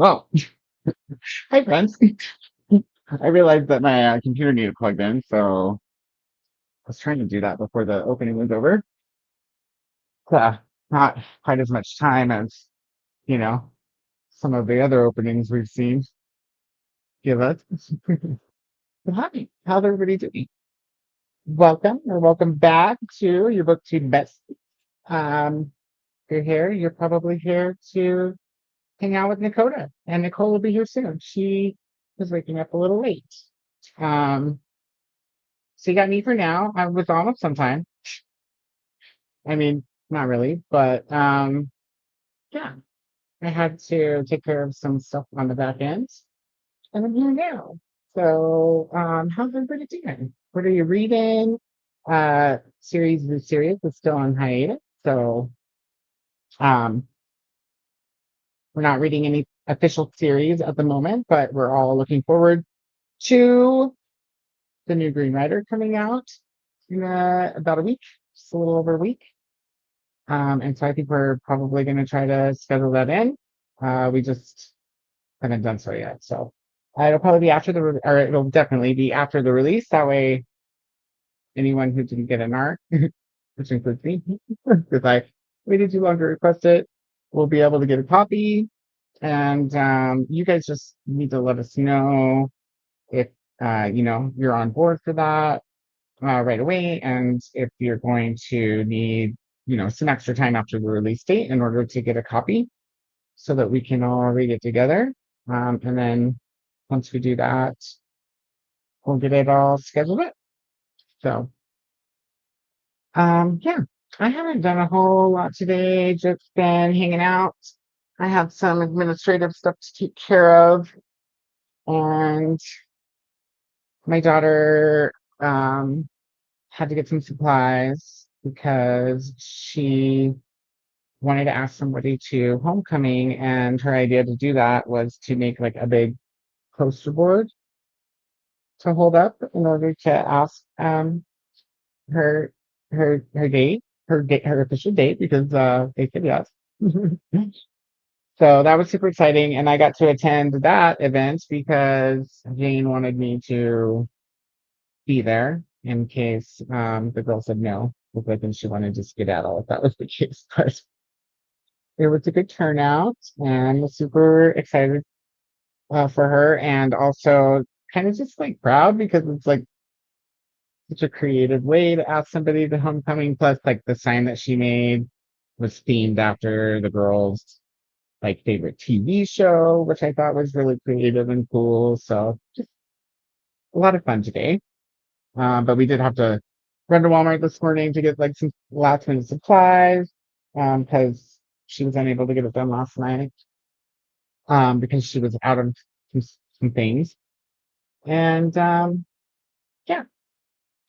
Oh, hi, friends. I realized that my computer needed plugged in, so I was trying to do that before the opening was over. Not quite as much time as, you know, some of the other openings we've seen give us. But hi, how's everybody doing? Welcome or welcome back to your BookTube Bestie. If you're here, you're probably here to hang out with Koda, and Nicole will be here soon. She was waking up a little late. Um, so you got me for now. I was on up sometime. I mean, not really, but yeah, I had to take care of some stuff on the back end, and I'm here now. So, how's everybody doing? What are you reading? Series the series is still on hiatus, so um, we're not reading any official series at the moment, but we're all looking forward to the new Green Rider coming out in about a week, just a little over a week. And so I think we're probably going to try to schedule that in. We just haven't done so yet. So it'll probably be after or it'll definitely be after the release. That way, anyone who didn't get an art, which includes me, because I waited too long to request it, will be able to get a copy. And you guys just need to let us know if you're on board for that right away, and if you're going to need some extra time after the release date in order to get a copy so that we can all read it together. And then once we do that, we'll get it all scheduled up. So, yeah, I haven't done a whole lot today, just been hanging out. I have some administrative stuff to take care of, and my daughter had to get some supplies because she wanted to ask somebody to homecoming, and her idea to do that was to make like a big poster board to hold up in order to ask her her official date because they said yes. So that was super exciting, and I got to attend that event because Jane wanted me to be there in case the girl said no, because I think she wanted to skedaddle if that was the case. But it was a good turnout, and was super excited for her, and also kind of just like proud because it's like such a creative way to ask somebody to homecoming. Plus, like the sign that she made was themed after the girls' like favorite TV show, which I thought was really creative and cool. So just a lot of fun today. But we did have to run to Walmart this morning to get like some last minute supplies because she was unable to get it done last night because she was out of some, some things. And yeah,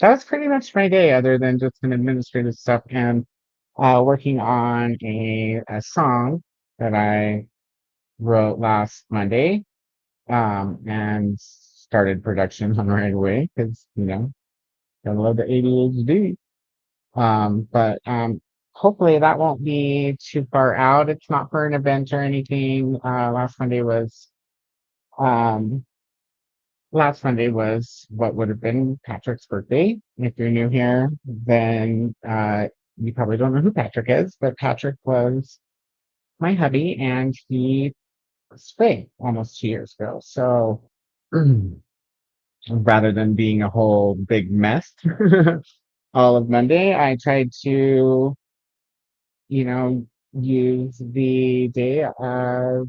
that was pretty much my day, other than just some administrative stuff and working on a song that I wrote last Monday and started production on right away because, gotta love the ADHD. But hopefully that won't be too far out. It's not for an event or anything. Um, last Monday was what would have been Patrick's birthday. If you're new here, then you probably don't know who Patrick is, but Patrick was my hubby, and he passed away almost 2 years ago. So rather than being a whole big mess all of Monday, I tried to, you know, use the day as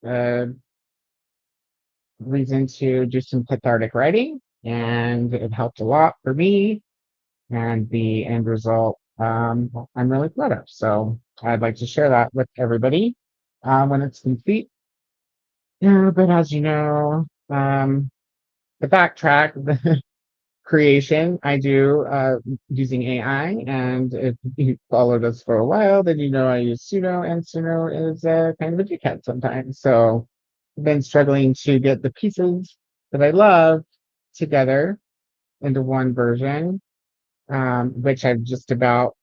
a reason to do some cathartic writing, and it helped a lot for me. And the end result, I'm really proud of. So I'd like to share that with everybody when it's complete. Yeah, but as you know, the backtrack, the creation, I do using AI. And if you followed us for a while, then you know I use Suno, and Suno is kind of a dickhead sometimes. So I've been struggling to get the pieces that I love together into one version, which I've just about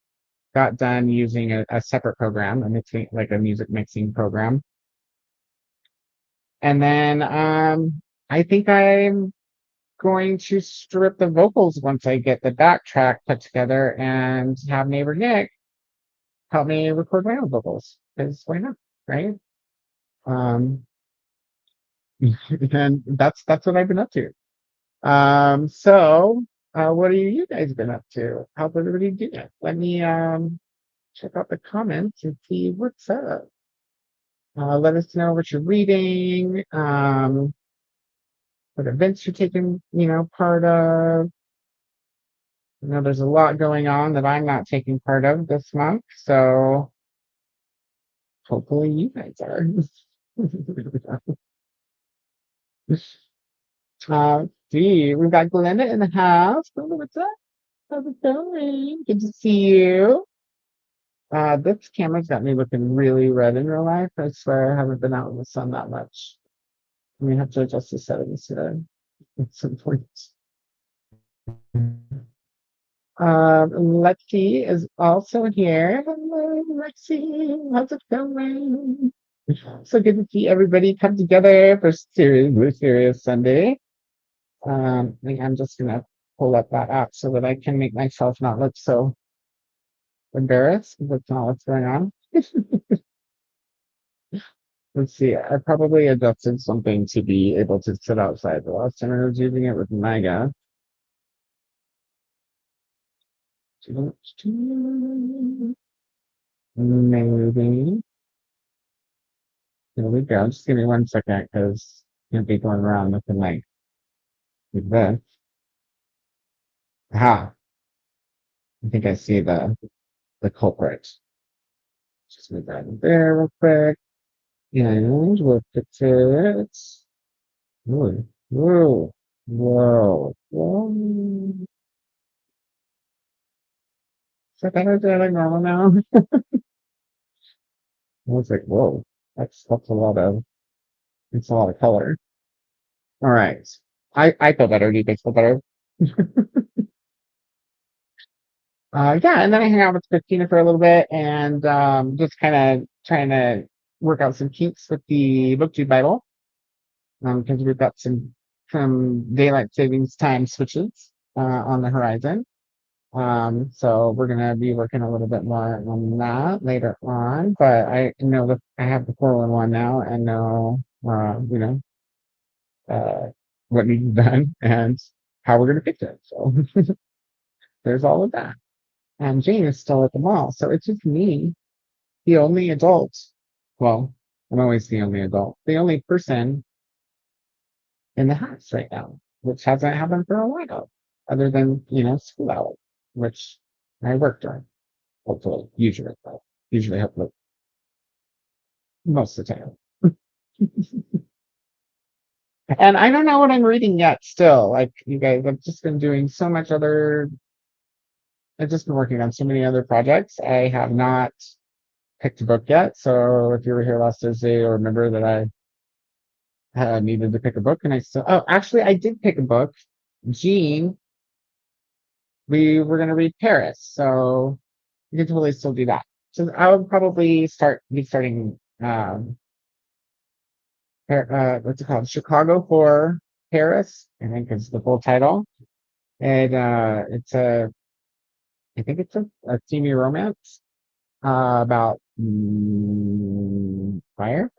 got done using a separate program, a mixing, like a music mixing program. And then I think I'm going to strip the vocals once I get the backtrack put together and have neighbor Nick help me record my own vocals. Because why not? Right? Um and that's what I've been up to. So what have you guys been up to? How's everybody doing? Let me check out the comments and see what's up. Let us know what you're reading, what events you're taking, part of. There's a lot going on that I'm not taking part of this month, so hopefully you guys are. See, we've got Glenda in the house. Glenda, what's up? How's it going? Good to see you. This camera's got me looking really red in real life. I swear I haven't been out in the sun that much. I mean, I have to adjust the settings here at some point. Lexi is also here. Hello, Lexi. How's it going? So good to see everybody come together for Seriously Serious Sunday. I think I'm just gonna pull up that app so that I can make myself not look so embarrassed. That's not what's going on. Let's see. I probably adjusted something to be able to sit outside. The last time I was using it with Mega. Maybe. There we go. Just give me 1 second because I'm gonna be going around with the mic with this. Aha. I think I see the culprit. Just move that in there real quick. And we'll fix it. Whoa, whoa, whoa, whoa. Is that better than normal now? I was like, whoa, that's a lot of it's a lot of color. All right. I feel better. Do you guys feel better? Yeah, and then I hang out with Christina for a little bit and just kind of trying to work out some kinks with the BookTube Bible. Because we've got some daylight savings time switches on the horizon. So we're gonna be working a little bit more on that later on. But I know that I have the 411 now and know uh what needs done and how we're gonna fix it. So there's all of that. And Jane is still at the mall, so it's just me, the only adult. Well, I'm always the only adult, the only person in the house right now, which hasn't happened for a while, other than, school hours, which I work during, hopefully, usually, but usually, hopefully, most of the time. And I don't know what I'm reading yet still. Like, you guys, I've just been doing so much I've just been working on so many other projects. I have not picked a book yet. So if you were here last Thursday, you'll remember that I needed to pick a book, and actually, I did pick a book. Jean, we were going to read Paris, so we can totally still do that. So I would probably be starting, what's it called? Chicago for Paris, I think is the full title. And I think it's a steamy romance about fire.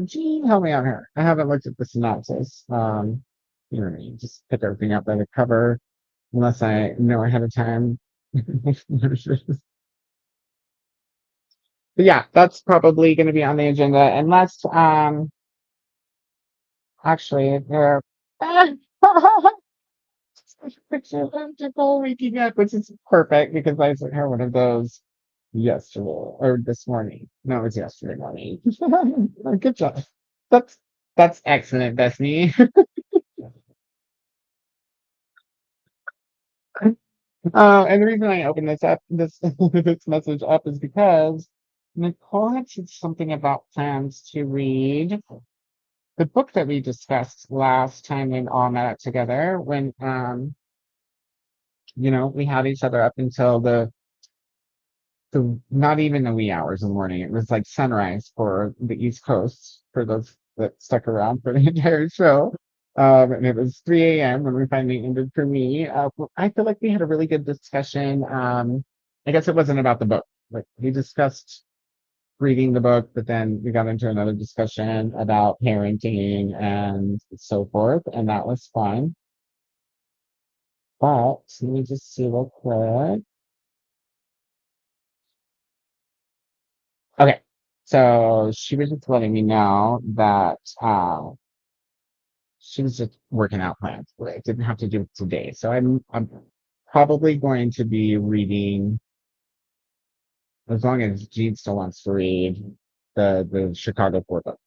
Gee, help me out here. I haven't looked at the synopsis. You just pick everything up by the cover, unless I know ahead of time. But yeah, that's probably going to be on the agenda. Unless, actually, there. Picture of Nicole waking up, which is perfect because I sent her one of those yesterday or this morning. No, it was yesterday morning. Good job. That's that's excellent, Bestie. And the reason I opened this message up is because Nicole had said something about plans to read the book that we discussed last time we all met up together when we had each other up until the not even the wee hours in the morning. It was like sunrise for the East Coast for those that stuck around for the entire show. And it was 3 a.m. when we finally ended for me. I feel like we had a really good discussion. I guess it wasn't about the book. Like we discussed reading the book, but then we got into another discussion about parenting and so forth, and that was fun. But let me just see real quick. Okay, so she was just letting me know that she was just working out plans. It didn't have to do it today, so I'm probably going to be reading as long as Jean still wants to read the Chicago Four book.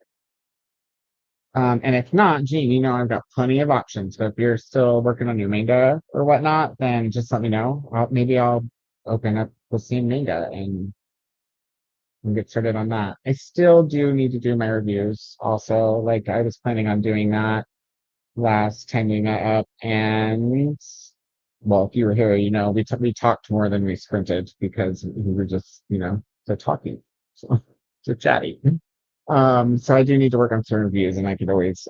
And if not, Gene, I've got plenty of options. So if you're still working on your manga or whatnot, then just let me know. Maybe I'll open up the same manga and get started on that. I still do need to do my reviews also. Like I was planning on doing that last time we met up. And well, if you were here, we talked more than we sprinted because we were just, so talking, so, so chatty. So I do need to work on certain reviews, and I could always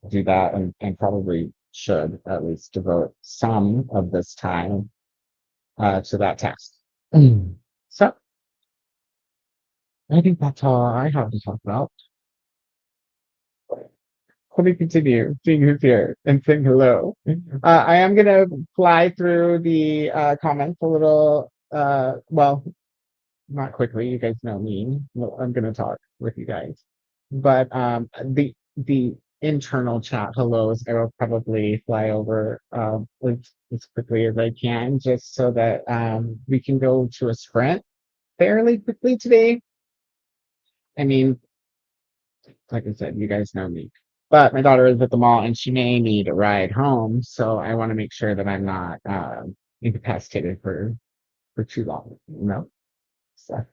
do that, and probably should at least devote some of this time to that task. So I think that's all I have to talk about. Let me continue, seeing who's here and saying hello. I am gonna fly through the comments a little. Well, not quickly. You guys know me. Well, I'm gonna talk with you guys, but the internal chat hellos I will probably fly over as quickly as I can, just so that we can go to a sprint fairly quickly today. I mean, like I said, you guys know me. But my daughter is at the mall and she may need a ride home, so I want to make sure that I'm not incapacitated for too long. So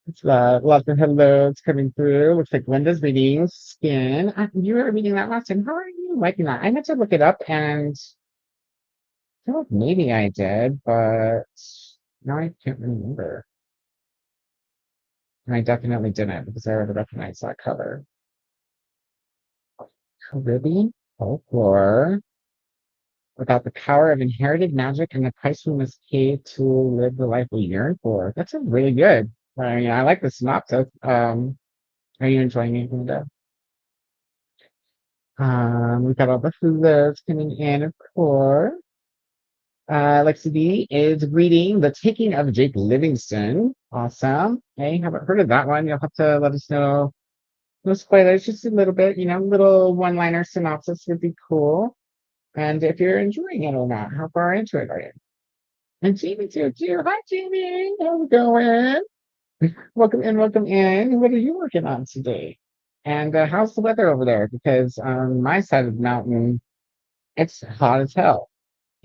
it's lots of hellos coming through. Looks like Linda's reading Skin. You were reading that last time. How are you liking that? I meant to look it up and I feel like maybe I did, but now I can't remember. And I definitely didn't because I already recognized that cover. Caribbean folklore about the power of inherited magic and the price we must pay to live the life we yearn for. That's a really good. I mean, I like the synopsis. Are you enjoying it, Linda? We've got all the hellos coming in, of course. Lexi B is reading The Taking of Jake Livingston. Awesome. Hey, haven't heard of that one. You'll have to let us know. No spoilers, just a little bit, little one-liner synopsis would be cool. And if you're enjoying it or not, how far into it are you? And Jamie's here too. Hi, Jamie. How's it going? Welcome in, welcome in. What are you working on today? And how's the weather over there? Because on my side of the mountain, it's hot as hell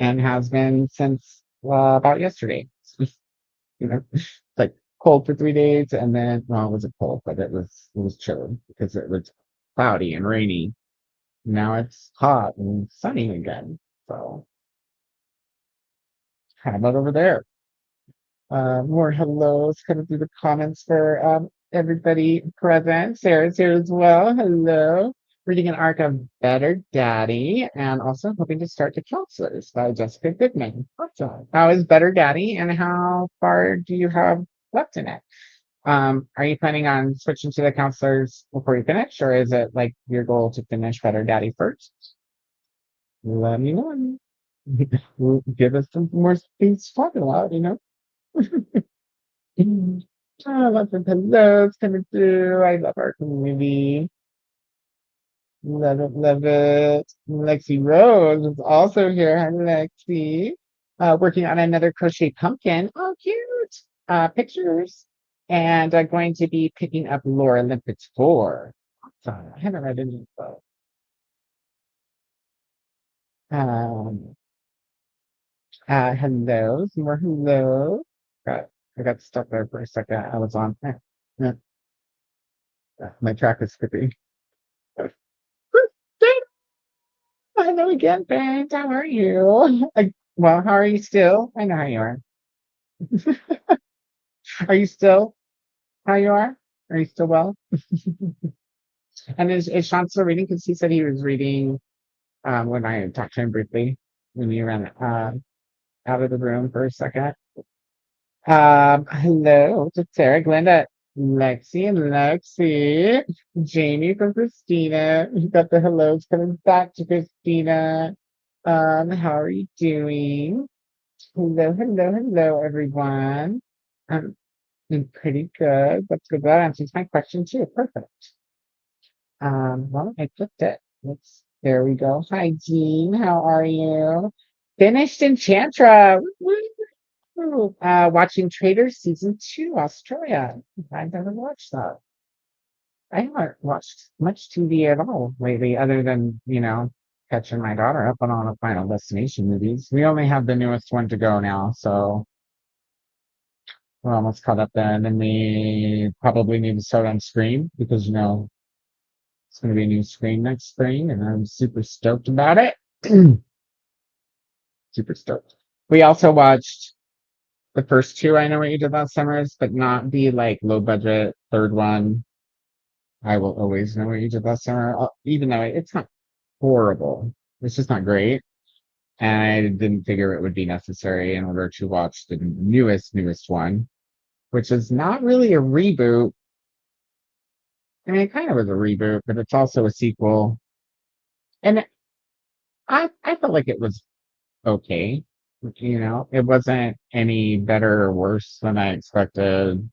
and has been since about yesterday. It's like cold for 3 days, and then well, it wasn't cold, but it was chilly because it was cloudy and rainy. Now it's hot and sunny again. So how about over there? More hellos coming through the comments for everybody present. Sarah's here as well. Hello. Reading an arc of Better Daddy and also hoping to start The Counselors by Jessica Goodman. Awesome. How is Better Daddy and how far do you have left in it? Are you planning on switching to The Counselors before you finish, or is it like your goal to finish Better Daddy first? Let me know. Give us some more things to talk about. Lots of hellos coming through. I love our community. Love it, love it. Lexi Rose is also here. Hi, Lexi. Working on another crochet pumpkin. Oh, cute. Pictures. And I'm going to be picking up Laura Limpet's 4. Awesome. I haven't read any of those. Um, hello. Some more hello. I got stuck there for a second. I was on. My track is skipping. Hello again, thanks. How are you? Well, how are you still? I know how you are. Are you still how you are? Are you still well? And is Sean still reading? Because he said he was reading when I talked to him briefly when we ran out of the room for a second. Hello to Sarah, Glenda, Lexi, and Lexi, Jamie from Christina. You got the hellos coming back to Christina. How are you doing? Hello, hello, hello, everyone. I'm pretty good. That's good. That answers my question too. Perfect. Well, I clicked it. There we go. Hi, Jean. How are you? Finished Enchantra. Woo! Watching Traders season 2, Australia. I've never watched that. I haven't watched much TV at all lately, other than, catching my daughter up on all the Final Destination movies. We only have the newest one to go now, so we're almost caught up then. And we probably need to start on Scream because, it's going to be a new Scream next spring, and I'm super stoked about it. Super stoked. We also watched the first two. I Know What You Did Last Summer, but not the like low budget third one. I Will Always Know What You Did Last Summer, even though it's not horrible. It's just not great. And I didn't figure it would be necessary in order to watch the newest one, which is not really a reboot. I mean, it kind of was a reboot, but it's also a sequel. And I felt like it was okay. It wasn't any better or worse than I expected.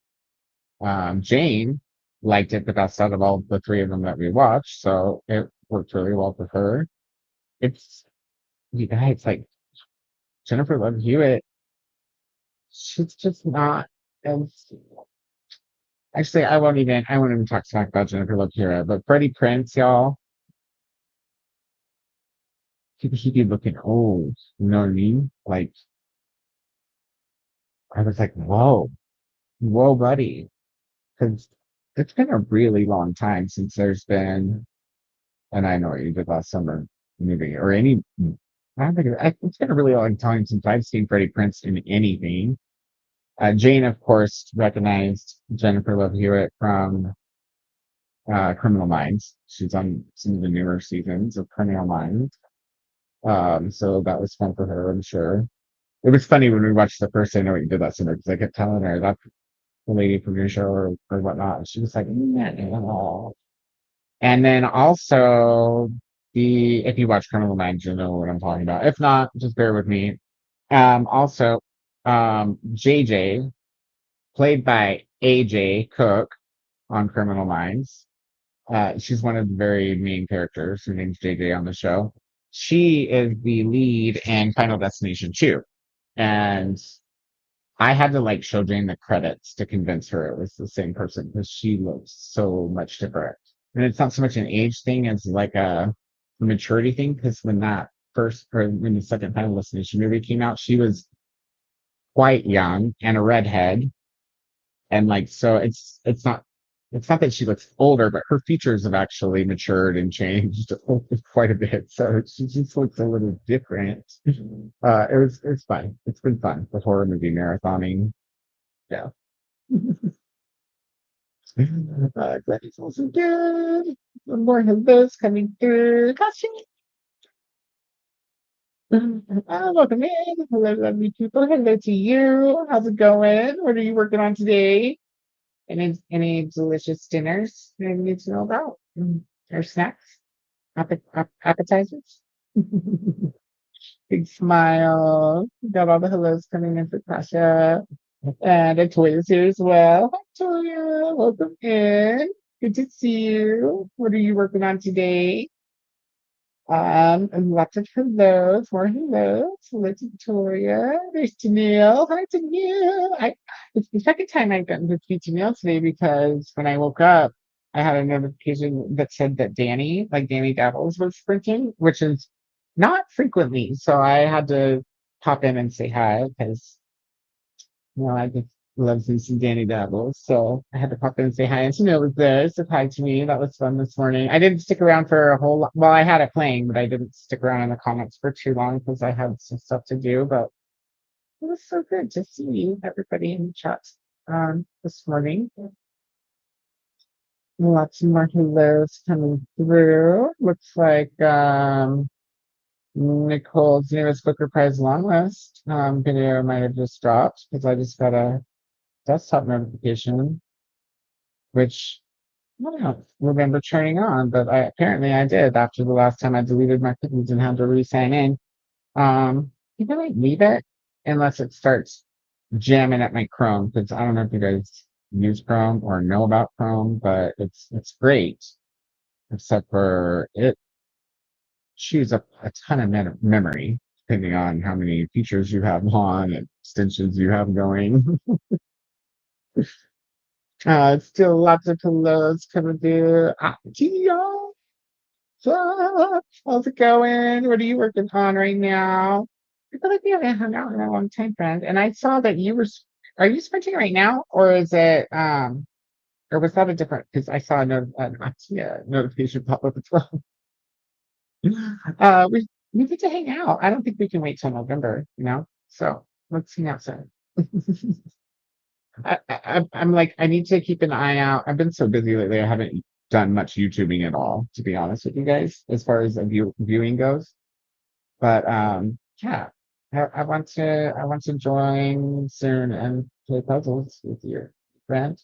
Jane liked it the best out of all the three of them that we watched, so it worked really well for her. It's you guys like Jennifer Love Hewitt. She's just not as actually. I won't even talk smack about Jennifer Love Hewitt, but Freddie Prinze, y'all, he be looking old. You know what I mean? Like I was like, whoa, buddy, because it's been a really long time since there's been, and I Know What You Did Last Summer movie or any. I don't think it's been a really long time since I've seen Freddie Prinze in anything. Jane, of course, recognized Jennifer Love Hewitt from Criminal Minds. She's on some of the newer seasons of Criminal Minds. So that was fun for her, I'm sure. It was funny when we watched the first I Know What You Did Last Summer because I kept telling her that's the lady from your show or whatnot. And she was like, no. And then also if you watch Criminal Minds, you'll know what I'm talking about. If not, just bear with me. Also, JJ, played by AJ Cook on Criminal Minds. She's one of the very main characters. Her name's JJ on the show. She is the lead in Final Destination 2. And I had to like show Jane the credits to convince her it was the same person because she looks so much different. And it's not so much an age thing as like a maturity thing. Because when the second Final Destination movie came out, she was quite young and a redhead. And like so it's not that she looks older, but her features have actually matured and changed quite a bit. So she just looks a little different. It's fun. It's been fun. The horror movie marathoning. Yeah. Glad it's also good. More of those coming through. Welcome in. Hello, lovely people. Hello to you. How's it going? What are you working on today? Any delicious dinners that you need to know about? Or snacks? Appetizers? Big smile. Got all the hellos coming in for Tasha. And Toya's here as well. Hi, Toya. Welcome in. Good to see you. What are you working on today? And lots of hellos, more hellos. Hello to Victoria. There's Tennille. Hi, Tennille. It's the second time I've gotten to see Tennille today because when I woke up, I had a notification that said that Danny Davos was sprinting, which is not frequently. So I had to pop in and say hi because I just love me some Danny Dabbles. So I had to pop in and say hi. And Tennille was there, said hi to me. That was fun this morning. I didn't stick around for a whole lot. Well, I had it playing, but I didn't stick around in the comments for too long because I had some stuff to do. But it was so good to see everybody in the chat this morning. Lots more hellos coming through. Looks like Nicole's newest Booker Prize long list video might have just dropped because I just got a desktop notification, which I don't remember turning on, but I did after the last time I deleted my cookies and had to re-sign in. You can like leave it unless it starts jamming at my Chrome because I don't know if you guys use Chrome or know about Chrome, but it's great except for it chews up a ton of memory depending on how many features you have on and extensions you have going. Still lots of pillows coming through. Gio, how's it going? What are you working on right now? I feel like we haven't hung out in a long time, friend. And I saw that you were. Are you sprinting right now, or is it or was that a different? Because I saw I see a notification pop up as well. We need to hang out. I don't think we can wait till November, you know. So let's hang out soon. I'm like, I need to keep an eye out. I've been so busy lately. I haven't done much YouTubing at all, to be honest with you guys, as far as viewing goes. But yeah, I want to join soon and play puzzles with your friend.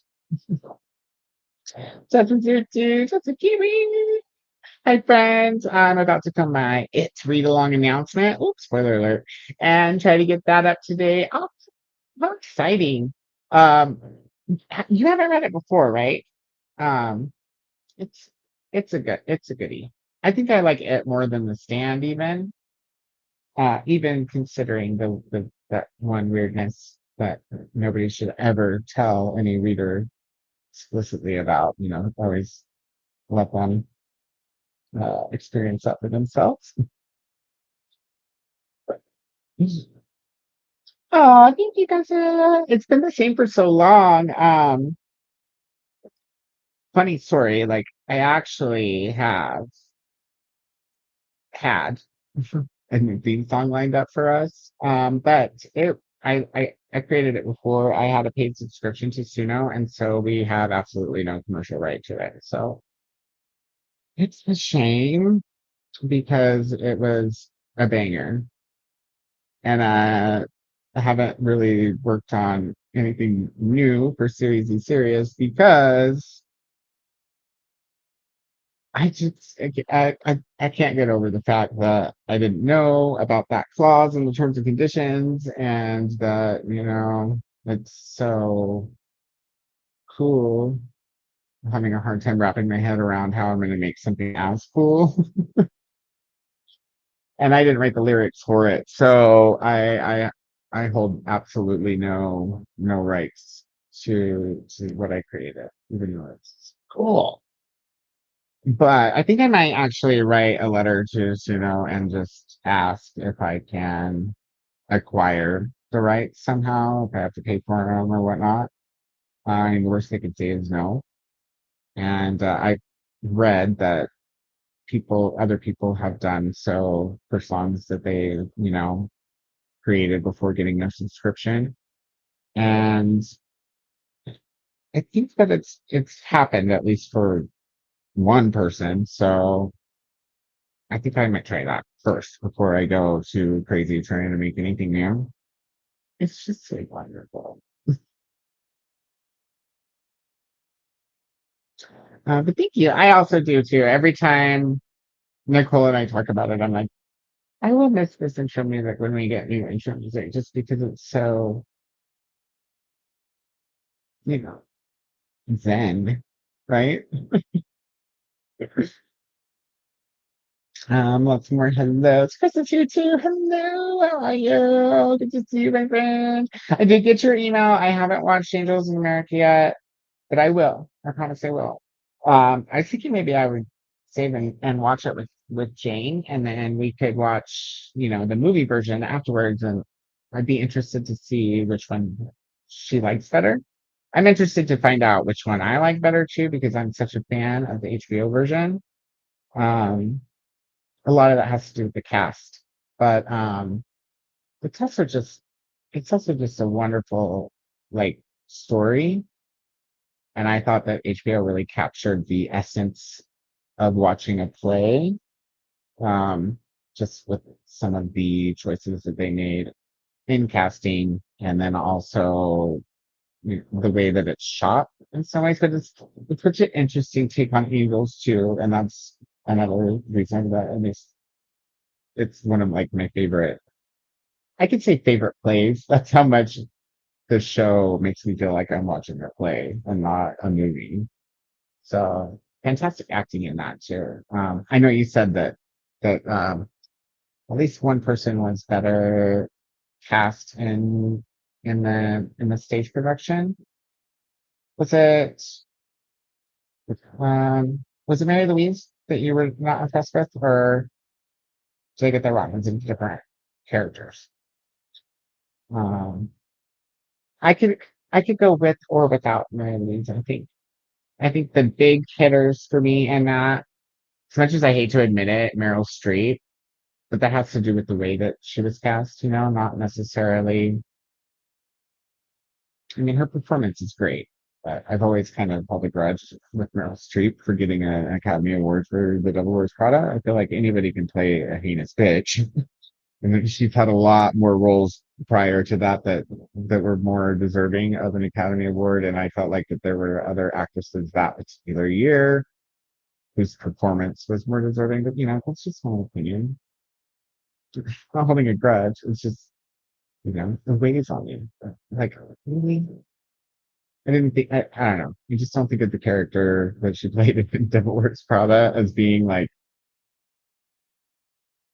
Such a cute dude, such a kiwi. Hi friends, I'm about to come my It's Read Along announcement. Oops, spoiler alert, and try to get that up to date. Oh, how exciting! Um, you haven't read it before, right? Um, it's it's a goodie. I think I like it more than The Stand, even considering the that one weirdness that nobody should ever tell any reader explicitly about. You know, always let them experience that for themselves. Oh, thank you guys. It's been the same for so long. Funny story. Like I actually have had a new theme song lined up for us. But I created it before I had a paid subscription to Suno, and so we have absolutely no commercial right to it. So it's a shame because it was a banger, and I haven't really worked on anything new for Series E Serious because I can't get over the fact that I didn't know about that clause in the terms and conditions and that, you know, it's so cool. I'm having a hard time wrapping my head around how I'm going to make something as cool. And I didn't write the lyrics for it. So I hold absolutely no rights to what I created, even though it's cool. But I think I might actually write a letter to Suno and just ask if I can acquire the rights somehow, if I have to pay for them or whatnot. I mean, the worst they could say is no. And I read that other people have done so for songs that they, you know, created before getting their subscription. And I think that it's happened at least for one person. So I think I might try that first before I go too crazy trying to make anything new. It's just so wonderful. But thank you. I also do too. Every time Nicole and I talk about it, I'm like, I will miss this intro music when we get new intro music just because it's so, you know, zen, right? Lots more hellos. Kristen's here too. Hello, how are you? Good to see you, my friend. I did get your email. I haven't watched Angels in America yet, but I will. I promise I will. I was thinking maybe I would save and watch it with Jane, and then we could watch, you know, the movie version afterwards. And I'd be interested to see which one she likes better. I'm interested to find out which one I like better too, because I'm such a fan of the HBO version. Um, a lot of that has to do with the cast, but the tests are just it's also just a wonderful like story And I thought that HBO really captured the essence of watching a play, um, just with some of the choices that they made in casting, and then also the way that it's shot in some ways. But it's such an interesting take on Eagles too, and that's another reason that at least it's one of like my favorite. I could say favorite plays. That's how much the show makes me feel like I'm watching a play and not a movie. So fantastic acting in that too. I know you said that at least one person was better cast in the stage production. Was it was it Mary Louise that you were not impressed with, or did I get that wrong? Was it different characters? Um, I could I could go with or without Mary Louise. I think the big hitters for me and that, as much as I hate to admit it, Meryl Streep, but that has to do with the way that she was cast, not necessarily. I mean, her performance is great, but I've always kind of held a grudge with Meryl Streep for getting an Academy Award for The Devil Wears Prada. I feel like anybody can play a heinous bitch, and then she's had a lot more roles prior to that were more deserving of an Academy Award, and I felt like that there were other actresses that particular year whose performance was more deserving. But that's just my opinion. Not holding a grudge. It's just it weighs on you. Like really. I didn't think I don't know. You just don't think of the character that she played in Devil Wears Prada as being like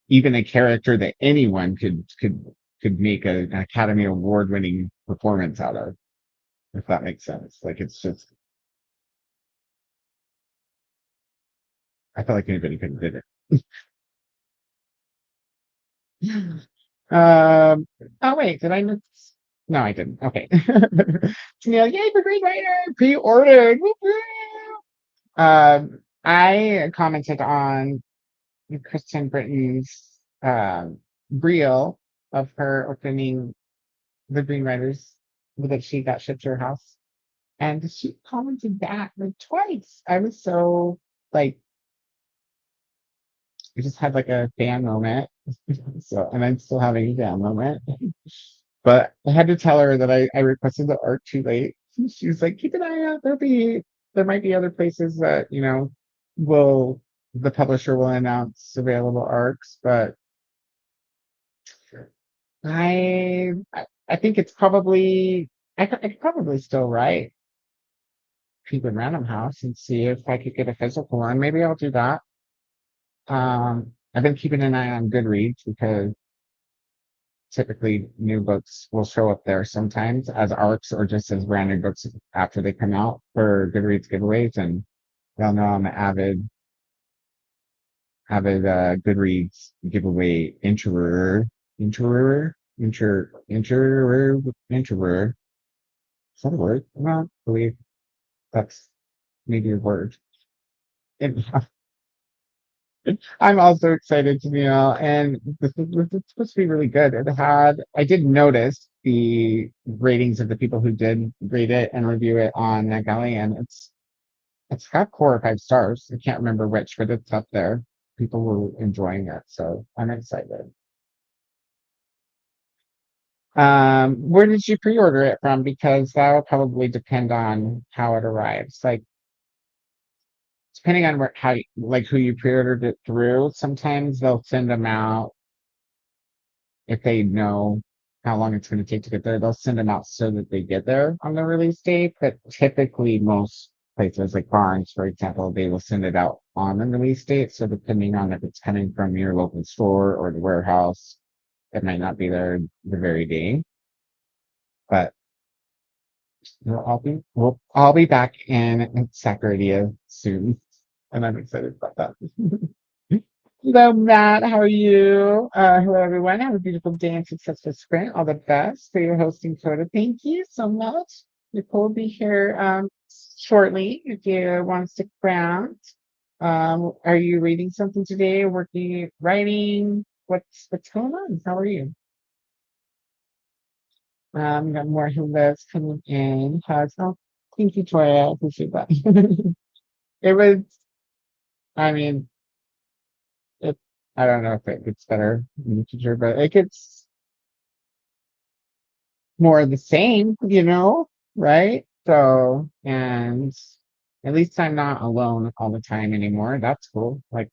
even a character that anyone could make an Academy Award winning performance out of, if that makes sense. Like it's just I felt like anybody could have did it. Um oh wait, did I miss no I didn't. Okay. Janelle, yay for Green Rider! Pre-ordered. Woo-hoo! I commented on Kristen Britton's reel of her opening the Green Riders that she got shipped to her house. And she commented back like twice. I was so like I just had like a fan moment. So and I'm still having a fan moment. But I had to tell her that I requested the art too late. She was like, keep an eye out. There might be other places that, will the publisher will announce available arcs, but I think it's probably I could probably still write Penguin Random House and see if I could get a physical one. Maybe I'll do that. I've been keeping an eye on Goodreads because typically new books will show up there sometimes as arcs or just as brand new books after they come out for Goodreads giveaways. And y'all know I'm an avid Goodreads giveaway introver. Is that a word? I don't believe that's maybe a word. And I'm also excited to be out, and this is supposed to be really good. I did notice the ratings of the people who did rate it and review it on NetGalley, and it's got 4 or 5 stars. I can't remember which, but it's up there. People were enjoying it, so I'm excited. Where did you pre-order it from? Because that will probably depend on how it arrives. Like depending on like who you pre-ordered it through, sometimes they'll send them out if they know how long it's going to take to get there. They'll send them out so that they get there on the release date. But typically, most places like Barnes, for example, they will send it out on the release date. So depending on if it's coming from your local store or the warehouse, it might not be there the very day. But we'll all be back in Sakurdia soon, and I'm excited about that. Hello, Matt. How are you? Hello, everyone. Have a beautiful day and successful sprint. All the best for your hosting, Koda. Thank you so much. Nicole will be here shortly if you want to stick around. Are you reading something today? Working, writing? What's going on? How are you? We got more hellos coming in. How's Thank you, Toya. I appreciate that. It was, I mean, it, I don't know if it gets better in the future, but it gets more of the same, right? So, and at least I'm not alone all the time anymore. That's cool. Like,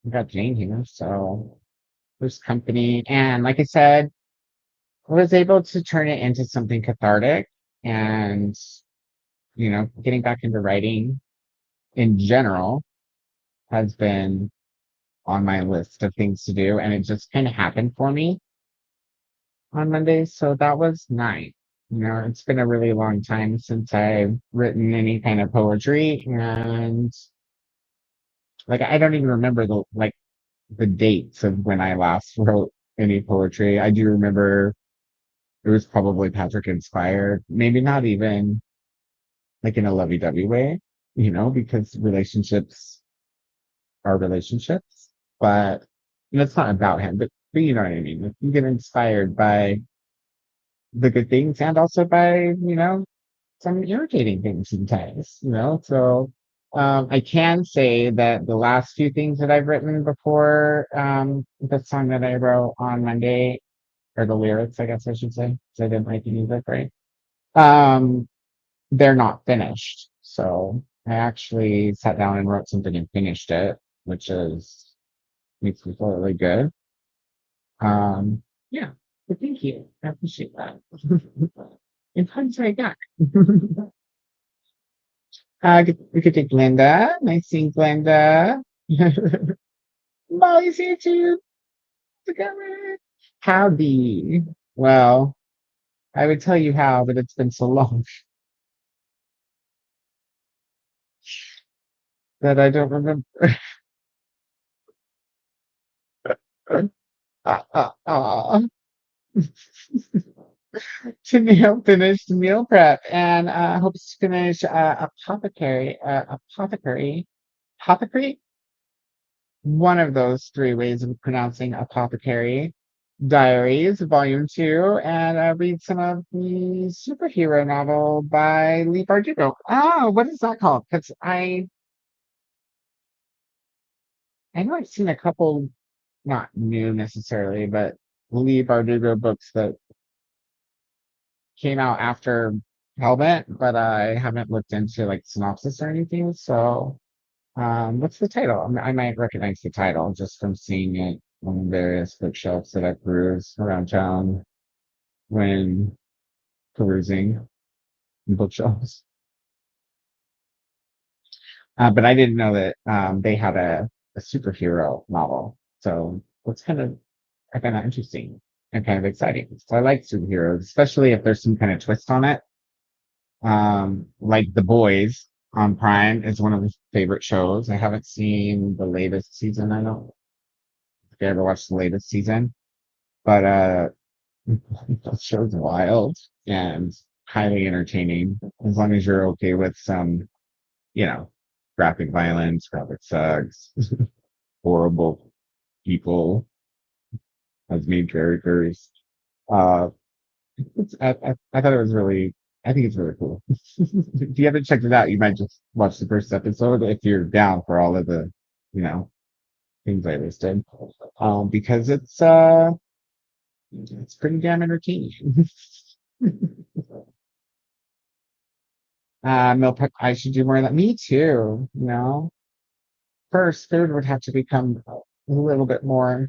I got Jane here, so there's company. And like I said, I was able to turn it into something cathartic and, getting back into writing in general has been on my list of things to do. And it just kind of happened for me on Monday. So that was nice. It's been a really long time since I've written any kind of poetry. And like, I don't even remember the dates of when I last wrote any poetry. I do remember it was probably Patrick inspired, maybe not even like in a lovey-dovey way, because relationships are relationships, but it's not about him, but you know what I mean. Like, you get inspired by the good things and also by, some irritating things sometimes, so I can say that the last few things that I've written before the song that I wrote on Monday, or the lyrics, I guess I should say, because I didn't write the music, right? Um, they're not finished. So I actually sat down and wrote something and finished it, which is makes me feel really good. Yeah, but thank you. I appreciate that. In hindsight, yeah. We could take Glenda. Nice seeing Glenda. Molly's here too. Together. Howdy. Well, I would tell you how, but it's been so long that I don't remember. Tennille finished meal prep and hopes to finish apothecary, one of those three ways of pronouncing apothecary diaries, volume two, and read some of the superhero novel by Lee Bardugo. Oh, what is that called? Because I know I've seen a couple, not new necessarily, but Lee Bardugo books that came out after Hellbent, but I haven't looked into like synopsis or anything. So, what's the title? I might recognize the title just from seeing it on various bookshelves that I peruse around town when perusing bookshelves. But I didn't know that they had a superhero novel. So that's I find that interesting and kind of exciting. So I like superheroes, especially if there's some kind of twist on it. Like The Boys on Prime is one of my favorite shows. I haven't seen the latest season. I don't think I ever watched the latest season, but that show's wild and highly entertaining as long as you're okay with some, you know, graphic violence, graphic sex, horrible people as main characters. Uh, I thought it was really, I think it's really cool. If you haven't checked it out, you might just watch the first episode if you're down for all of the, you know, things I listed. Because it's pretty damn entertaining. Meal prep, I should do more of that. Me too, First, food would have to become a little bit more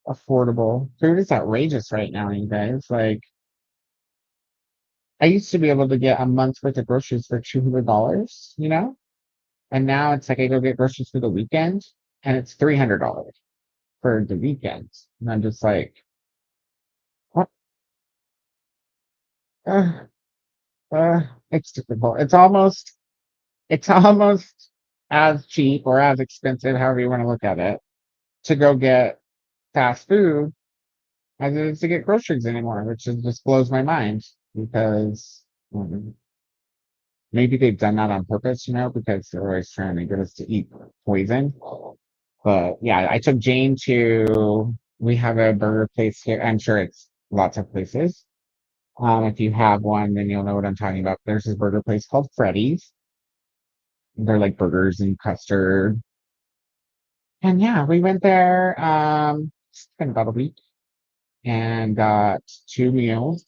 affordable. Food is outrageous right now, you guys. Like, I used to be able to get a month's worth of groceries for $200, And now it's like I go get groceries for the weekend and it's $300 for the weekend. And I'm just like, what? Uh, it's difficult. It's almost as cheap or as expensive, however you want to look at it, to go get fast food as it is to get groceries anymore, which just blows my mind because um, maybe they've done that on purpose, because they're always trying to get us to eat poison. But yeah, I took Jane to, we have a burger place here. I'm sure it's lots of places. If you have one, then you'll know what I'm talking about. There's this burger place called Freddy's. They're like burgers and custard. And yeah, we went there, it's been about a week and got two meals.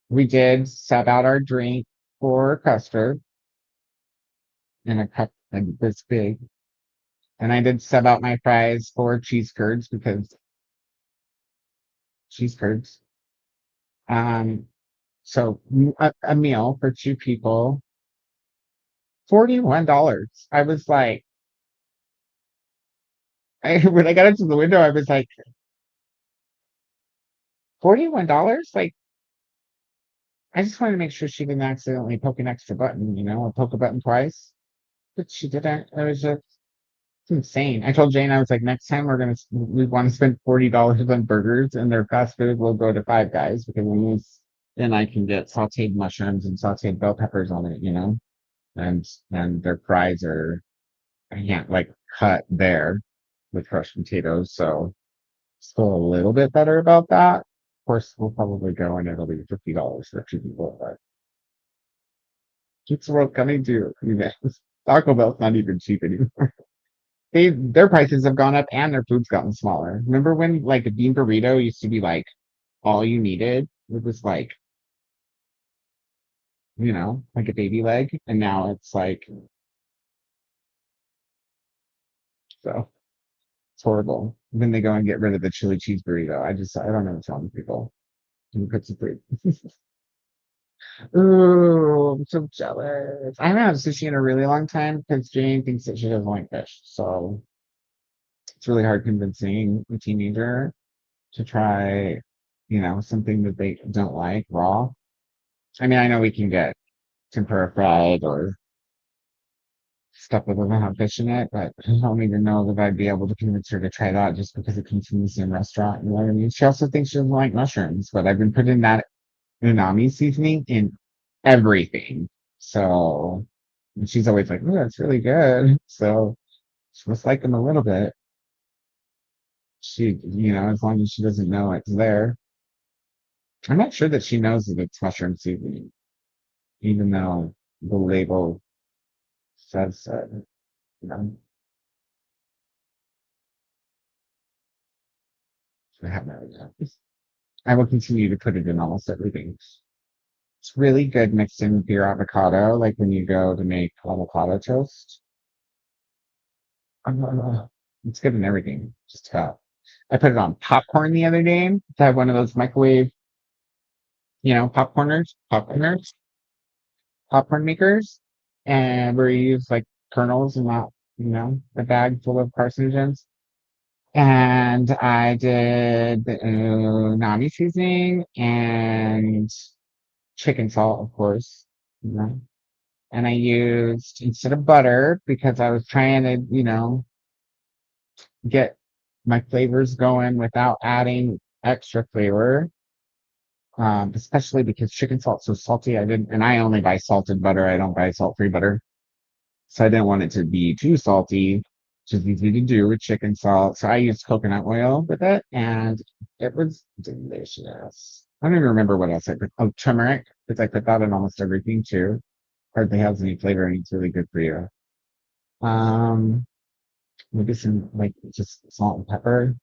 We did sub out our drink for custard in a cup like this big. And I did sub out my fries for cheese curds because cheese curds. Um, so a meal for two people, $41. I was like, when I got into the window, I was like, $41? Like, I just wanted to make sure she didn't accidentally poke an extra button, or poke a button twice. But she didn't. It was just it's insane. I told Jane, I was like, next time we want to spend $40 on burgers and their fast food, we'll go to Five Guys because then I can get sauteed mushrooms and sauteed bell peppers on it, and their fries are I can't like cut there with crushed potatoes, so still a little bit better about that. Of course, we'll probably go and it'll be $50 for two people, but keeps the world coming to you guys. Taco Bell's not even cheap anymore. Their prices have gone up and their food's gotten smaller. Remember when like a bean burrito used to be like all you needed? It was like a baby leg, and now it's like so it's horrible. Then they go and get rid of the chili cheese burrito. I don't know what's wrong with people. And put some fruit. Ooh, I'm so jealous. I haven't had sushi in a really long time because Jane thinks that she doesn't like fish. So it's really hard convincing a teenager to try, something that they don't like raw. I mean, I know we can get tempura fried or stuff that doesn't have fish in it, but I don't even know that I'd be able to convince her to try that just because it comes from the same restaurant. You know what I mean? She also thinks she doesn't like mushrooms, but I've been putting that unami seasoning in everything. So and she's always like, "Oh, that's really good." So she must like them a little bit. As long as she doesn't know it's there. I'm not sure that she knows that it's mushroom seasoning, even though the label says so. You know, I have no idea. I will continue to put it in almost everything. It's really good mixed in with your avocado, like when you go to make avocado toast. Uh, it's good in everything, just about. I put it on popcorn the other day. I have one of those microwave, popcorn makers, and where you use like kernels and not, a bag full of carcinogens. And I did the nami seasoning and chicken salt, of course, you know. And I used instead of butter because I was trying to, get my flavors going without adding extra flavor. Especially because chicken salt's so salty. And I only buy salted butter. I don't buy salt-free butter. So I didn't want it to be too salty, which is easy to do with chicken salt. So I used coconut oil with it, and it was delicious. I don't even remember what else I put. Oh, turmeric, because I put that in almost everything too. Hardly has any flavor, and it's really good for you. Um, Maybe some like just salt and pepper. I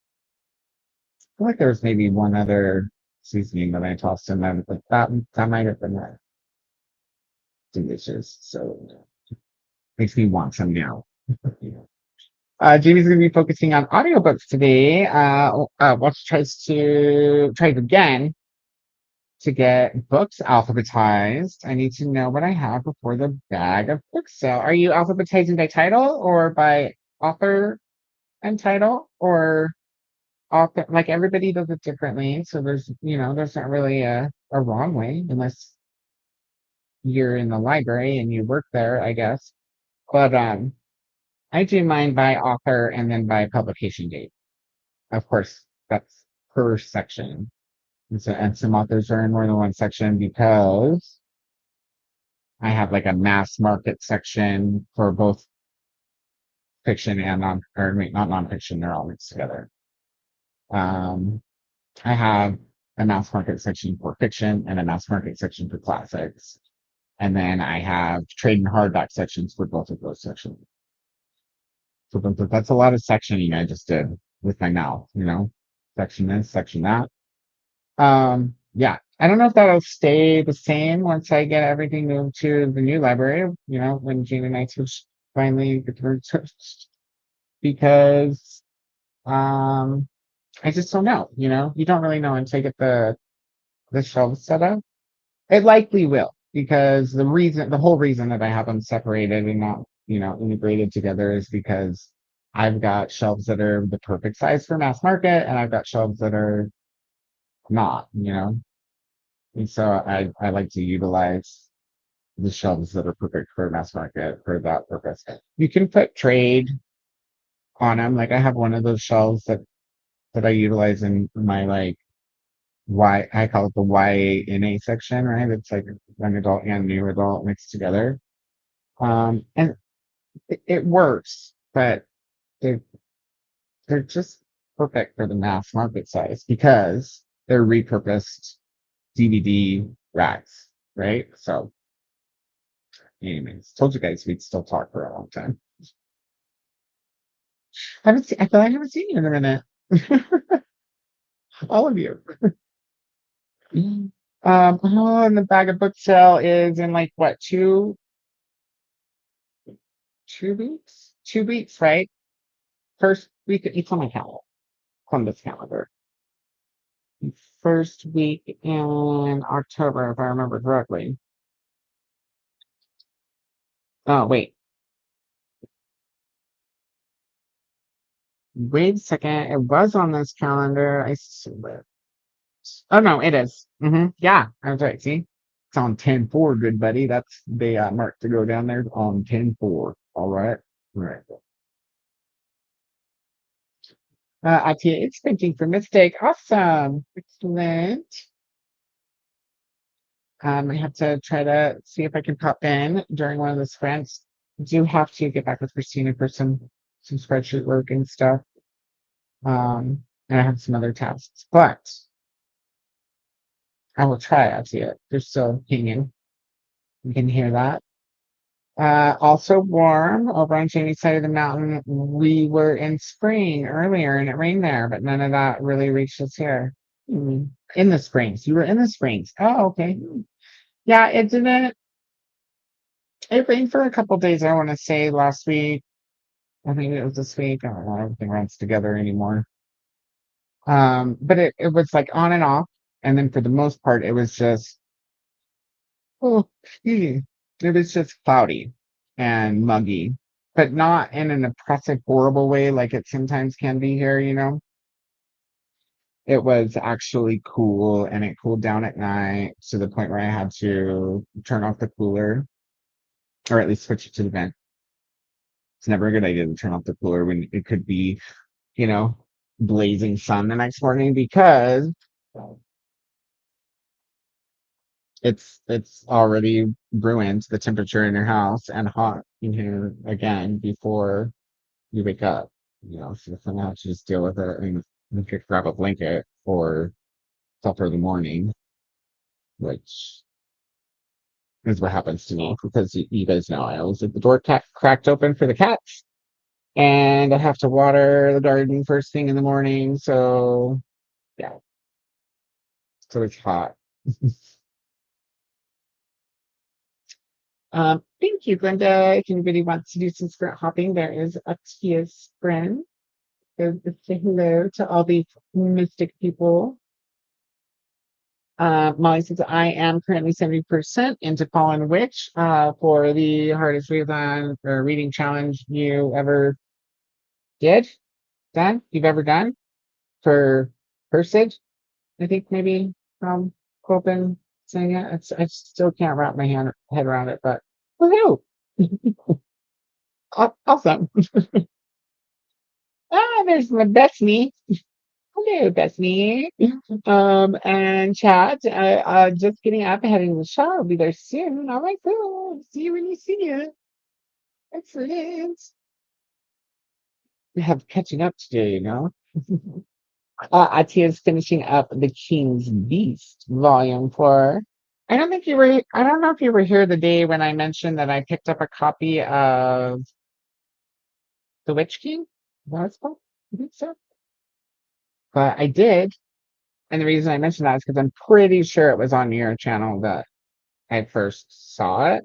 feel like there was maybe one other seasoning that I tossed in there, but that might have been delicious. So makes me want some now. Jamie's going to be focusing on audiobooks today. Watch tries again to get books alphabetized. I need to know what I have before the bag of books sale. Are you alphabetizing by title or by author and title or author? Like everybody does it differently. So there's not really a wrong way unless you're in the library and you work there, I guess. But I do mine by author and then by publication date. Of course, that's per section. And some authors are in more than one section because I have like a mass market section for both fiction and or wait, not nonfiction, they're all mixed together. Um, I have a mass market section for fiction and a mass market section for classics. And then I have trade and hardback sections for both of those sections. So that's a lot of sectioning I just did with my mouth, section this, section that. Yeah, I don't know if that'll stay the same once I get everything moved to the new library, when Gene and I switch finally get to because um I just don't know, you don't really know until you get the shelves set up. It likely will, because the whole reason that I have them separated and not, integrated together is because I've got shelves that are the perfect size for mass market, and I've got shelves that are not, And so I like to utilize the shelves that are perfect for mass market for that purpose. You can put trade on them. Like I have one of those shelves that I utilize in my like I call it the YA section, right? It's like young adult and new adult mixed together. And it works, but they're they're just perfect for the mass market size because they're repurposed DVD racks, right? So, anyways, told you guys we'd still talk for a long time. I feel like I haven't seen you in a minute. All of you. Oh, and the bag of book sale is in like what, 2 weeks? 2 weeks, right? First week, it's on my calendar, Columbus calendar. First week in October, if I remember correctly. Oh, wait a second. It was on this calendar. Oh no, it is. Yeah, I was right. See, it's on 10/4, good buddy. That's the mark to go down there on 10/4. All right. All right. ITA it's printing for mistake. Awesome. Excellent. I have to try to see if I can pop in during one of the sprints. Do have to get back with Christina for some spreadsheet work and stuff. And I have some other tasks, but I will try out to it. They're still hanging. You can hear that. Also warm over on Jamie's side of the mountain. We were in spring earlier and it rained there, but none of that really reached us here. In the springs. You were in the springs. Oh, okay. Yeah, it didn't. It rained for a couple days, I want to say last week. I think it was this week. I don't know. Everything runs together anymore. But it was like on and off. And then for the most part, it was just, oh, it was just cloudy and muggy, but not in an oppressive, horrible way like it sometimes can be here. It was actually cool and it cooled down at night to the point where I had to turn off the cooler or at least switch it to the vent. It's never a good idea to turn off the cooler when it could be, you know, blazing sun the next morning because it's already ruined the temperature in your house and hot in here again before you wake up. So somehow to just deal with it and you could grab a blanket for the morning, which is what happens to me because you guys know I always leave the door cracked open for the cats. And I have to water the garden first thing in the morning. So yeah, so it's hot. Thank you, Glenda. If anybody wants to do some sprint hopping, there is a Tia sprint. So just say hello to all these mystic people. Molly says, I am currently 70% into Fallen Witch for the hardest reason or reading challenge you ever you've ever done for Persage. I think maybe Copen saying it. I still can't wrap my head around it, but woohoo! Awesome. There's my Bestie. Hello, Bestie. And chat. Just getting up, heading to the show. I'll be there soon. All right, cool. See you when you see you. Excellent. We have catching up to do, Ati is finishing up The King's Beast, Volume 4. I don't know if you were here the day when I mentioned that I picked up a copy of The Witch King. Is that what it's called? I think so. But I did. And the reason I mentioned that is because I'm pretty sure it was on your channel that I first saw it.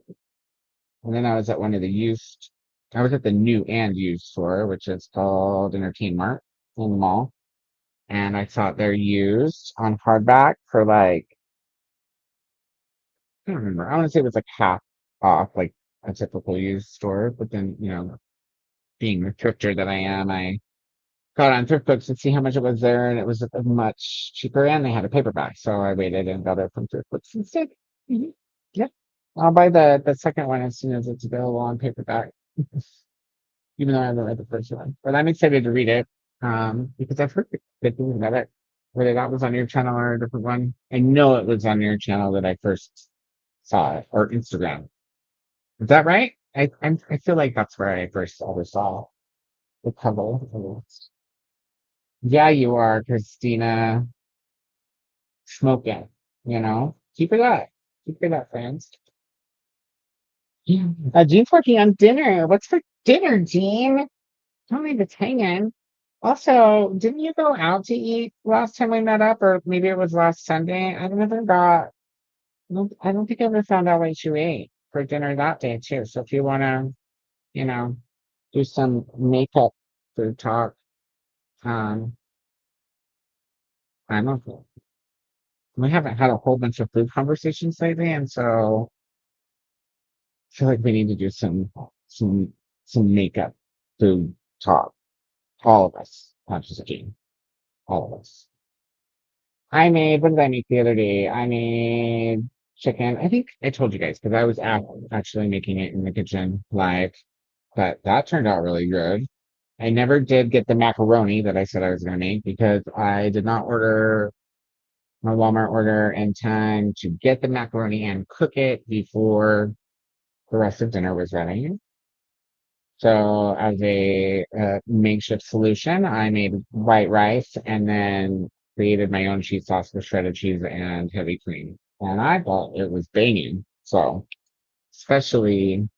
And then I was at one of the used, I was at the new and used store, which is called Entertain Mart in the mall. And I saw it there used on hardback for like, I don't remember. I want to say it was like half off, like a typical used store. But then, being the thrifter that I am, I got on thrift books to see how much it was there, and it was much cheaper, and they had a paperback. So I waited and got it from thrift books instead. Mhm. Yep. I'll buy the second one as soon as it's available on paperback, even though I haven't read the first one. But I'm excited to read it because I've heard good things about it. Whether that was on your channel or a different one, I know it was on your channel that I first saw it, or Instagram. Is that right? I feel like that's where I first always saw the cover. Yeah, you are, Christina. Smoke it, Keep it up. Keep it up, friends. Yeah. Jean's working on dinner. What's for dinner, Jean? Tell me it's hanging. Also, didn't you go out to eat last time we met up, or maybe it was last Sunday? I don't think I ever found out what you ate for dinner that day too. So if you want to, you know, do some makeup food talk, um, I'm okay. We haven't had a whole bunch of food conversations lately, and so I feel like we need to do some some makeup food talk. All of us, not just Jean. All of us. What did I make the other day? I made chicken. I think I told you guys because I was actually making it in the kitchen live, but that turned out really good. I never did get the macaroni that I said I was going to make because I did not order my Walmart order in time to get the macaroni and cook it before the rest of dinner was ready. So as a makeshift solution, I made white rice and then created my own cheese sauce with shredded cheese and heavy cream. And I thought it was banging. So especially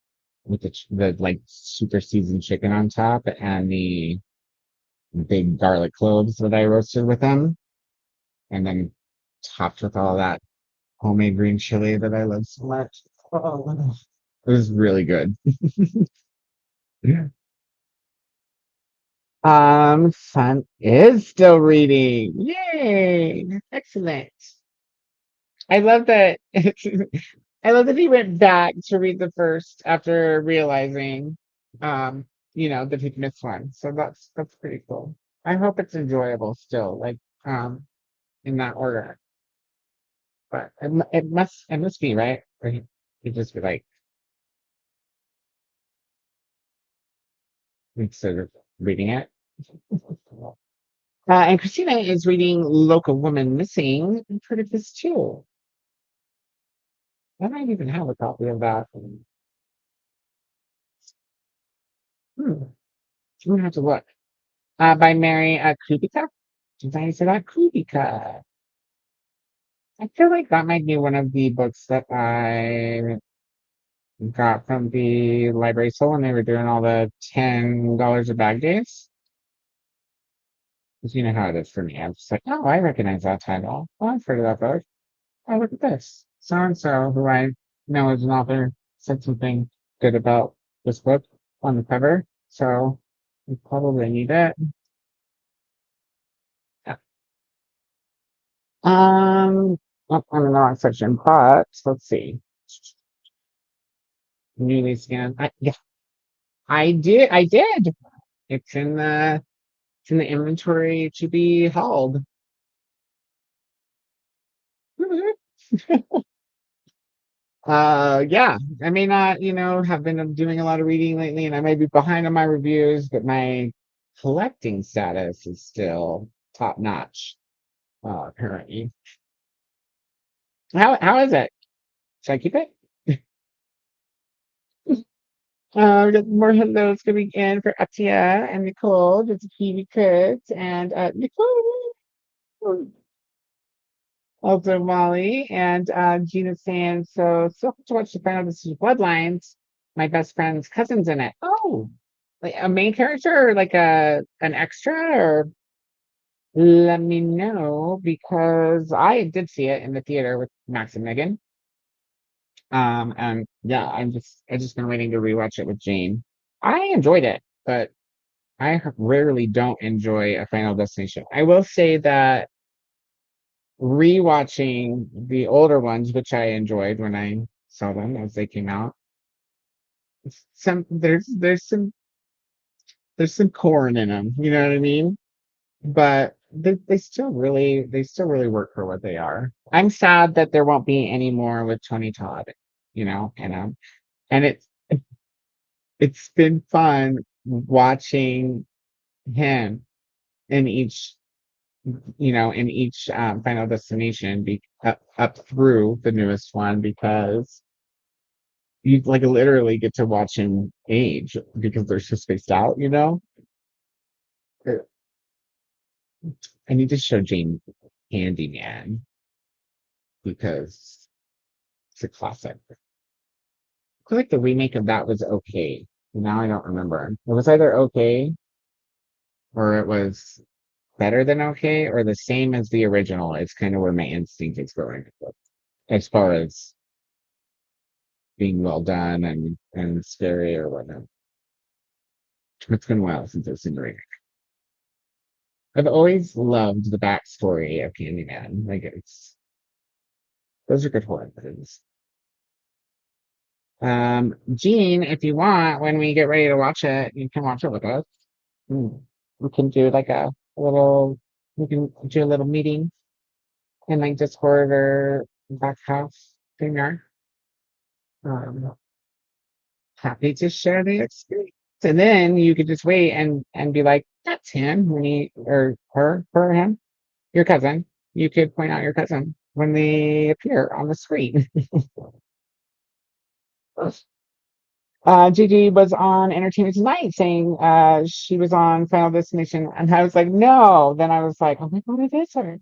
with the like super seasoned chicken on top and the big garlic cloves that I roasted with them, and then topped with all that homemade green chili that I love so much. Oh, it was really good. Son is still reading. Yay! Excellent. I love that. I love that he went back to read the first after realizing, um, that he'd missed one. So that's pretty cool. I hope it's enjoyable still, like, in that order. But it must be right. Or he'd just be like, instead of reading it. And Christina is reading Local Woman Missing. I've heard of this too. I might even have a copy of that. Hmm. I'm gonna have to look. By Mary Kubica. Did I say that? Kubica. I feel like that might be one of the books that I got from the library store when they were doing all the $10 a bag days. Because you know how it is for me. I'm just like, oh, I recognize that title. Oh, I've heard of that book. Oh, look at this. So and so, who I know is an author, said something good about this book on the cover. So we probably need it. Yeah. I'm in the wrong section, but let's see. Newly scanned. Yeah, I did. It's in the inventory to be hauled. Yeah, I may not, have been doing a lot of reading lately, and I may be behind on my reviews, but my collecting status is still top notch, currently. How is it? Should I keep it? We got more hellos coming in for Atia and Nicole, just a few kids, and Nicole. Also Molly and Gina saying, so still have to watch the final This is Bloodlines. My best friend's cousin's in it. Oh, like a main character or like a an extra or let me know because I did see it in the theater with Max and Megan. And yeah, I just been waiting to rewatch it with Jane. I enjoyed it, but rarely don't enjoy a Final Destination. I will say that rewatching the older ones, which I enjoyed when I saw them as they came out, some there's some corn in them, you know what I mean? But they still really work for what they are. I'm sad that there won't be any more with Tony Todd, and it's been fun watching him in each in each Final Destination be up through the newest one because you like literally get to watch him age because they're so spaced out, you know. I need to show Jane Handyman because it's a classic. I feel like the remake of that was okay. Now I don't remember. It was either okay or it was better than okay or the same as the original. It's kind of where my instinct is going with as far as being well done and scary or whatnot. It's been a while since I've seen the remake. I've always loved the backstory of Candyman. Like it's those are good horror movies. Gene, if you want, when we get ready to watch it, you can watch it with us. Mm. We can do like a little, we can do a little meeting in like Discord or back house thing there. Um, happy to share the experience. And then you could just wait and be like, that's him when he or her or him, your cousin. You could point out your cousin when they appear on the screen. Gigi was on Entertainment Tonight saying she was on Final Destination, and I was like, no. Then I was like, oh my god, it is her.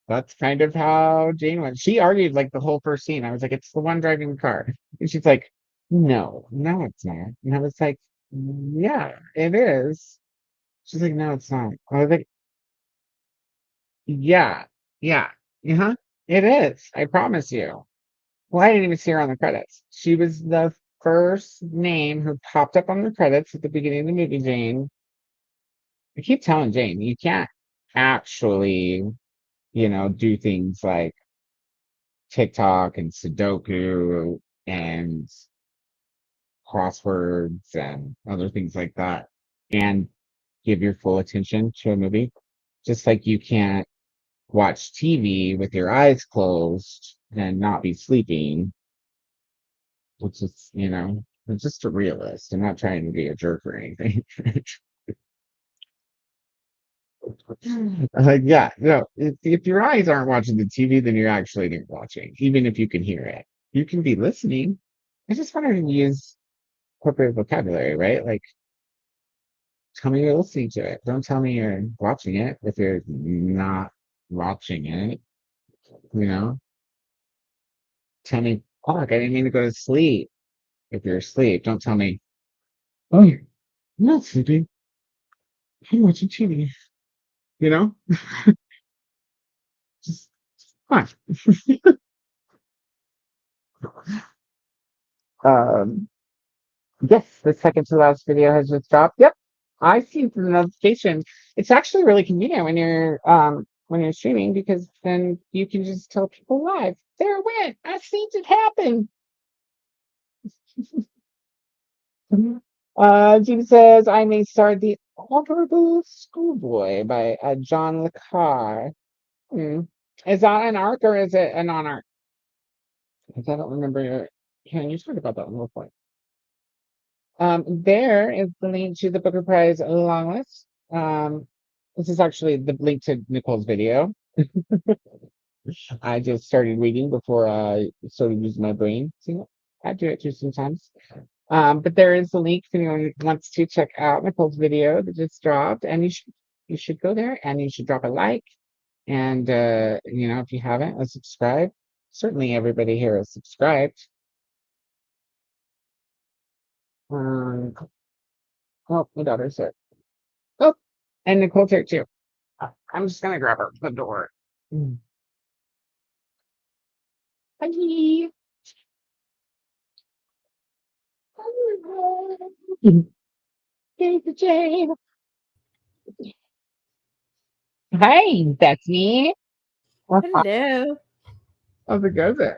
That's kind of how Jane went. She argued like the whole first scene. I was like, it's the one driving the car, and she's like, no, it's not. And I was like, yeah, it is. She's like, no, it's not. I was like, yeah, yeah, uh-huh, it is. I promise you. Well, I didn't even see her on the credits. She was the first name who popped up on the credits at the beginning of the movie, Jane. I keep telling Jane, you can't actually, do things like TikTok and Sudoku and crosswords and other things like that and give your full attention to a movie. Just like you can't watch TV with your eyes closed and not be sleeping, which is, I'm just a realist. I'm not trying to be a jerk or anything. Like, yeah, no, if your eyes aren't watching the TV, then you're actually not watching, even if you can hear it. You can be listening. I just want to use appropriate vocabulary, right? Like, tell me you're listening to it. Don't tell me you're watching it if you're not watching it, you know? Tell me, fuck, I didn't mean to go to sleep. If you're asleep, don't tell me, oh, you're not sleeping. I'm watching TV, you know? Just fine. Um, yes, the second to last video has just dropped. Yep, I see the notification. It's actually really convenient when you're streaming because then you can just tell people live. There it went. I seen it happen. Judy says I may start the Honorable Schoolboy by John Le Carre. Hmm. Is that an arc or is it a non-arc? Because I don't remember hearing you talk about that one before. There is the link to the Booker Prize long list. This is actually the link to Nicole's video. I just started reading before I started using my brain. See, I do it too sometimes. But there is a link if anyone wants to check out Nicole's video that just dropped, and you should go there and you should drop a like And if you haven't, subscribe. Certainly everybody here is subscribed. Oh, my daughter's here. Oh, and Nicole's here too. I'm just gonna grab her the door. Hi. Here's Jane. Hi, Bestie. Hello. How's it going?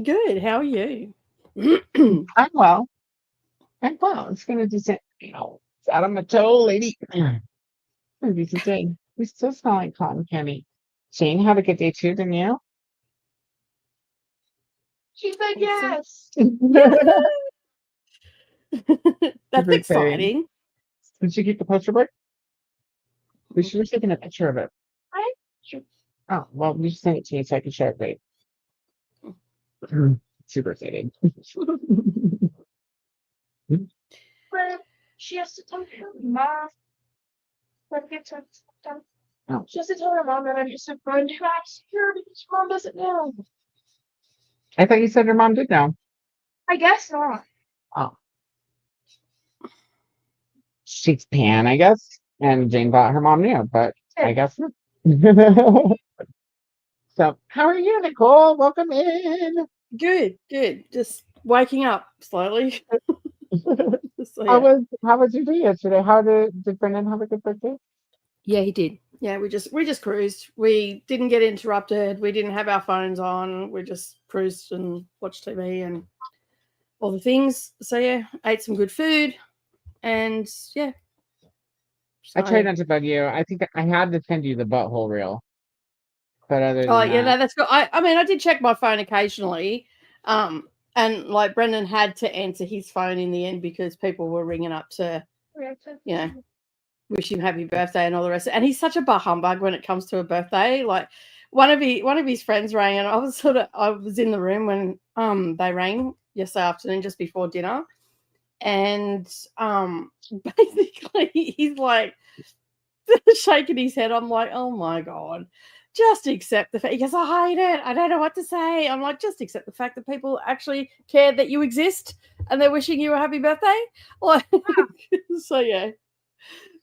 Good. How are you? I'm well. I'm well. It's gonna do some, it's out of my toe, lady. Gonna do some thing. We still smell like cotton candy. Jane had a good day too, didn't you? She said yes. That's Super exciting. exciting. Did she keep the poster book? We should have taken a picture of it. Oh, well, we just sent it to me so I can share it later. Super exciting. She has to tell her mom. Oh. She has to tell her mom that I'm just a friend who acts here because her mom doesn't know. I thought you said your mom did know. I guess not. Oh. She's Pan, I guess. And Jane thought her mom knew, but I guess not. So, how are you, Nicole? Welcome in. Good. Just waking up slowly. So, How was your day yesterday? How did Brendan have a good birthday? Yeah, he did. Yeah, we just cruised. We didn't get interrupted. We didn't have our phones on. We just cruised and watched TV and all the things. So yeah, ate some good food, and yeah. I tried not to bug you. I think I had to send you the butthole reel. But other than yeah, that, no, that's good. I mean, I did check my phone occasionally, and like Brendan had to answer his phone in the end because people were ringing up to, wish him happy birthday and all the rest. And he's such a bah humbug when it comes to a birthday. Like one of his friends rang, and I was in the room when they rang yesterday afternoon just before dinner, and basically he's like shaking his head. I'm like, oh my god. Just accept the fact. He goes, I hate it. I don't know what to say. I'm like, just accept the fact that people actually care that you exist and they're wishing you a happy birthday. Like, so yeah.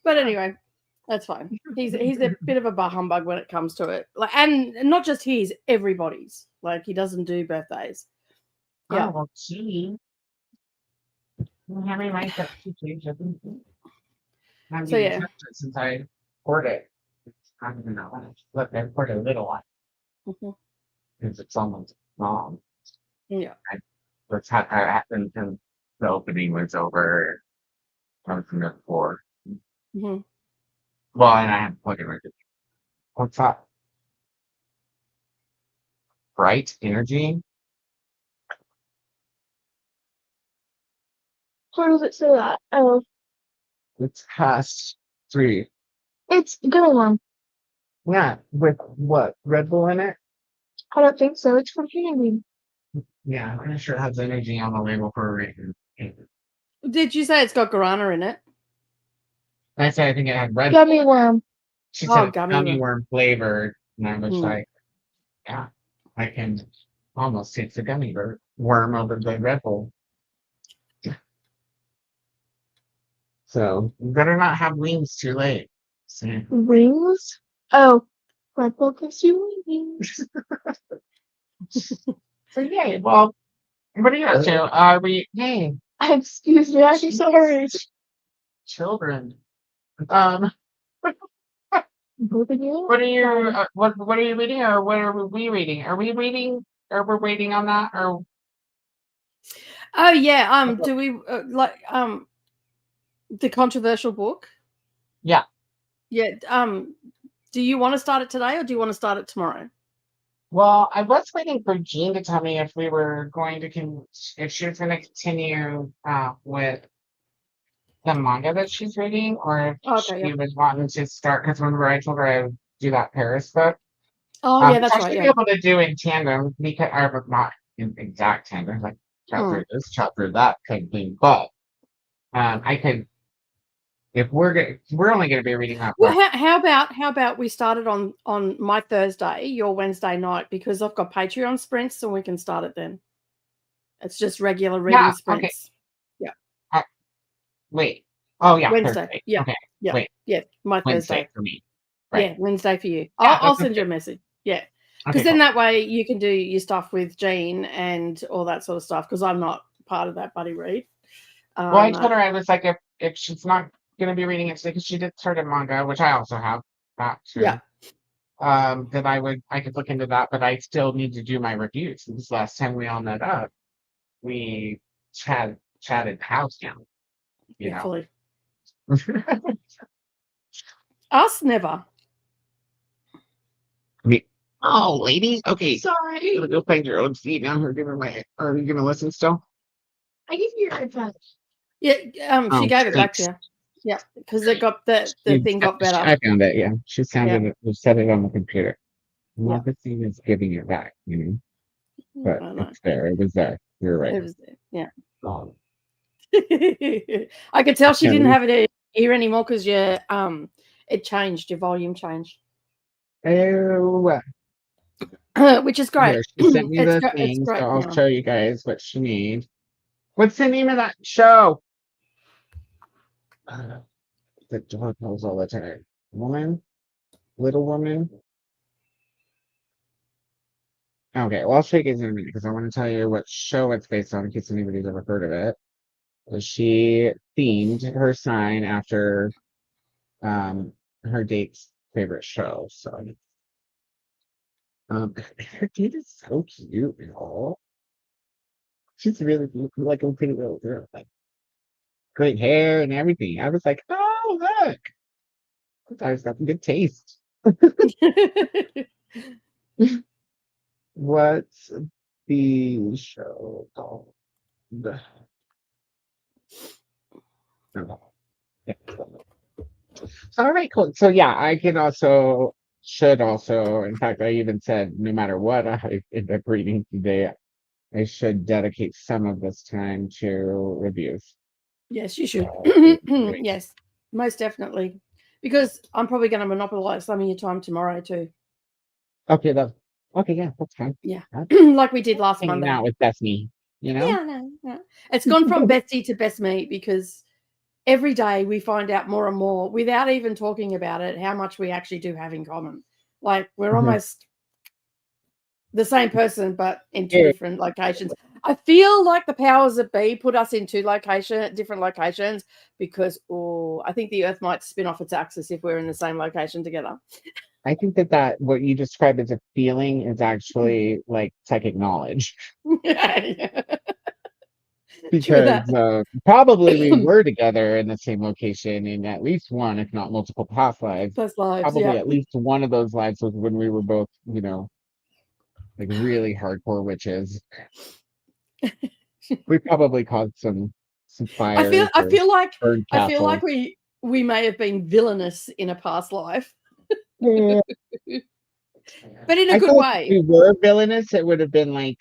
But anyway, that's fine. He's a bit of a bah humbug when it comes to it. Like, and not just his, everybody's. Like, he doesn't do birthdays. Yeah. Oh, well, gee. Having my cup to change so yeah. Since I poured it. I don't even know. Look, I poured a little one. Because it's almost wrong. Yeah. What's happened since the opening was over. I was from there before. Well, and I have to plug it right. What's that? Bright energy. Where does it say that? Oh. It's past 3. It's going on. Yeah, with what? Red Bull in it? I don't think so. It's from Candy. Yeah, I'm pretty sure it has energy on the label for a reason. Did you say it's got guarana in it? I said I think it had red gummy worm. She said gummy worm flavored, and I was like, yeah, I can almost taste the gummy worm over the Red Bull. So you better not have wings too late. So. Wings? Oh, Red Bull gives you wings. So yay, well, what are you up to? Are we? Hey, excuse me, I'm sorry. Children. What are you? What are you reading, or what are we reading? Are we reading? Or we're waiting on that, or? Oh yeah. Do we the controversial book? Yeah. Yeah. Do you want to start it today, or do you want to start it tomorrow? Well, I was waiting for Jean to tell me if we were going to if she was going to continue with the manga that she's reading, or if she was wanting to start. Because remember, I told her I would do that Paris book. Oh yeah, that's right. I should be able to do in tandem because, or not in exact tandem, like chapter this, chapter that kind of thing. But I could if we're only gonna be reading that Well, part. how about we started on my Thursday, your Wednesday night, because I've got Patreon sprints, so we can start it then. It's just regular reading Yeah, okay. sprints. Yeah. Wait. Oh yeah, Wednesday. Thursday. Yeah. Okay. Yeah. Wait, Yeah. My Wednesday Thursday. for me. Right. Yeah. Wednesday for you. Yeah, I'll that's send you okay. a message. Yeah. Because Okay, then cool. that way you can do your stuff with Jean and all that sort of stuff, because I'm not part of that buddy read. Well, I told her I was like, if she's not gonna be reading it today, because she did start a manga, which I also have that too. Yeah. That I could look into that, but I still need to do my reviews. This last time we all met up, we chatted house down, you Yeah, know. fully. Us never. Oh, lady. Okay. Sorry. You gonna go find your own seat now. Are you gonna listen still? I give you your iPad. Yeah. Oh, She gave it back thanks. to you. Yeah, because it got the thing got better. I found it, yeah. She sounded it. We set it on the computer. Yeah. Not the same as giving it back, you know. But I know. it's there. It was there. You're right. It was there. Yeah. Oh, I could tell she Yeah, didn't we- have it here anymore because it changed, your volume changed. oh, Which is great. here, she sent me the It's thing, great so I'll now. show you guys what she needs. What's the name of that show? The dog knows all the time. Little woman. Okay, well, I'll show you guys in a minute because I want to tell you what show it's based on in case anybody's ever heard of it. She themed her sign after her date's favorite show. So her date is so cute, y'all. She's really beautiful, like a pretty little girl, like great hair and everything. I was like, oh look, I thought it's got some good taste. What's the show called? All right, cool. So yeah, I should also, in fact, I even said no matter what I end up reading today, I should dedicate some of this time to reviews. Yes, you should. Great. Yes, most definitely. Because I'm probably going to monopolize some of your time tomorrow too. Okay, yeah, that's fine. Yeah. That's Like we did last hanging Monday. out with Bestie, you know? Yeah, no. It's gone from Bestie to Best Me because every day we find out more and more without even talking about it how much we actually do have in common. Like we're almost the same person but in two different locations. I feel like the powers that be put us in different locations because I think the earth might spin off its axis if we're in the same location together. I think that what you described as a feeling is actually like psychic knowledge. Yeah. Because probably we were together in the same location in at least one, if not multiple past lives. Past lives, Probably yeah. at least one of those lives was when we were both, you know, like really hardcore witches. We probably caused some fires. I feel like castles. we may have been villainous in a past life. Yeah. But in a I good feel way. if we were villainous, it would have been like,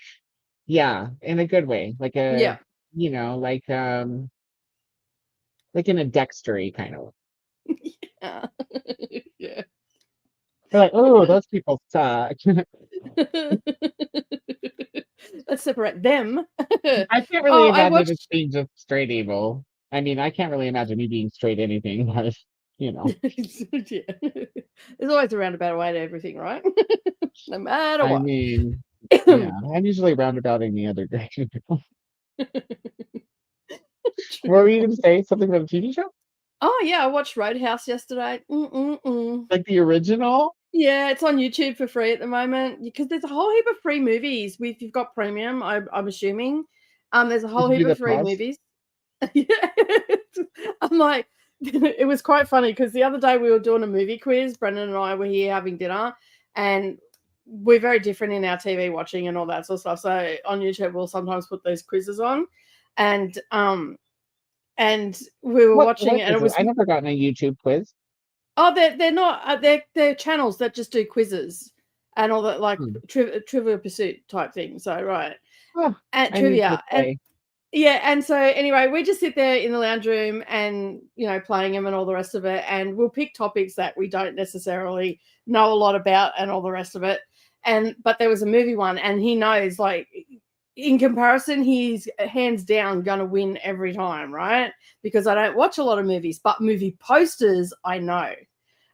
yeah, in a good way. Like you know, like in a Dextery kind of way. Yeah. Yeah. We're like, oh, those people suck. Let's separate them. I can't really imagine watched... it being just straight evil. I mean, I can't really imagine me being straight anything, but you know. Yeah. There's always a roundabout way to everything, right? No matter what. I mean, yeah, I'm usually roundabout in the other direction. What were you going to say? Something about a TV show? Oh yeah, I watched Roadhouse yesterday. Like the original? Yeah, it's on YouTube for free at the moment because there's a whole heap of free movies. If you've got premium, I'm assuming. There's a whole Did you heap do of the free pause? movies. Yeah. I'm like, it was quite funny because the other day we were doing a movie quiz. Brendan and I were here having dinner, and we're very different in our TV watching and all that sort of stuff. So on YouTube, we'll sometimes put these quizzes on, and we were watching it, and it was. I never gotten a YouTube quiz. Oh, they're not. They're channels that just do quizzes and all that, like Trivia Pursuit type thing. So right, Oh, at I need to trivia, and play. Yeah, and so anyway, we just sit there in the lounge room and, playing them and all the rest of it, and we'll pick topics that we don't necessarily know a lot about and all the rest of it. But there was a movie one, and he knows, like, in comparison, he's hands down gonna win every time, right? Because I don't watch a lot of movies, but movie posters I know.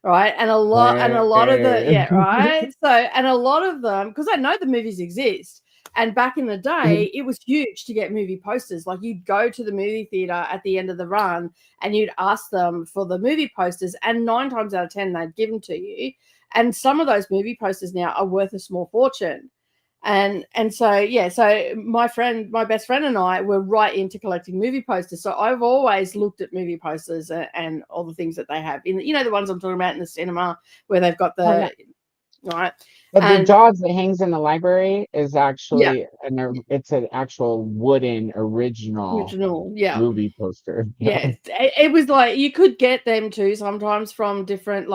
Right. And a lot of right. So, and a lot of them, because I know the movies exist. And back in the day, it was huge to get movie posters. Like, you'd go to the movie theater at the end of the run and you'd ask them for the movie posters, and 9 times out of 10, they'd give them to you. And some of those movie posters now are worth a small fortune. And so my best friend and I were right into collecting movie posters. So I've always looked at movie posters and all the things that they have in, the ones I'm talking about in the cinema where they've got the right. But the Jaws that hangs in the library is actually it's an actual wooden original movie poster. Yeah, it was like you could get them too sometimes from different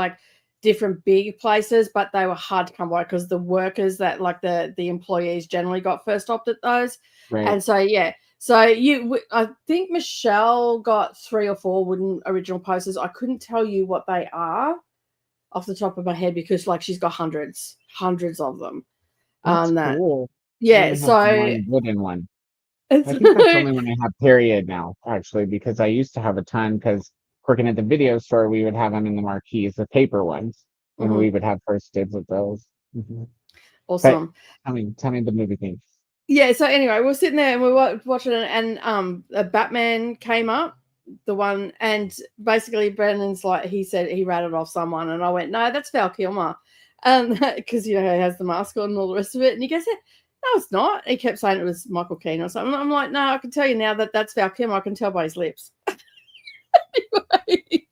big places, but they were hard to come by because the workers that the employees generally got first opt at those. Right. And so I think Michelle got 3 or 4 wooden original posters. I couldn't tell you what they are off the top of my head because she's got hundreds of them. That's cool. Yeah, so one wooden one. I think that's the only one I have period now, actually, because I used to have a ton because working at the video store, we would have them in the marquees, the paper ones, and we would have first dibs with those. Awesome. But tell me the movie thing. Yeah, so anyway, we were sitting there and we were watching it, and a Batman came up, the one, and basically Brendan's he said he rattled off someone, and I went, no, that's Val Kilmer, because he has the mask on and all the rest of it, and he goes, no, it's not. He kept saying it was Michael Keane or something. I'm like, no, I can tell you now that that's Val Kilmer. I can tell by his lips. Anyway,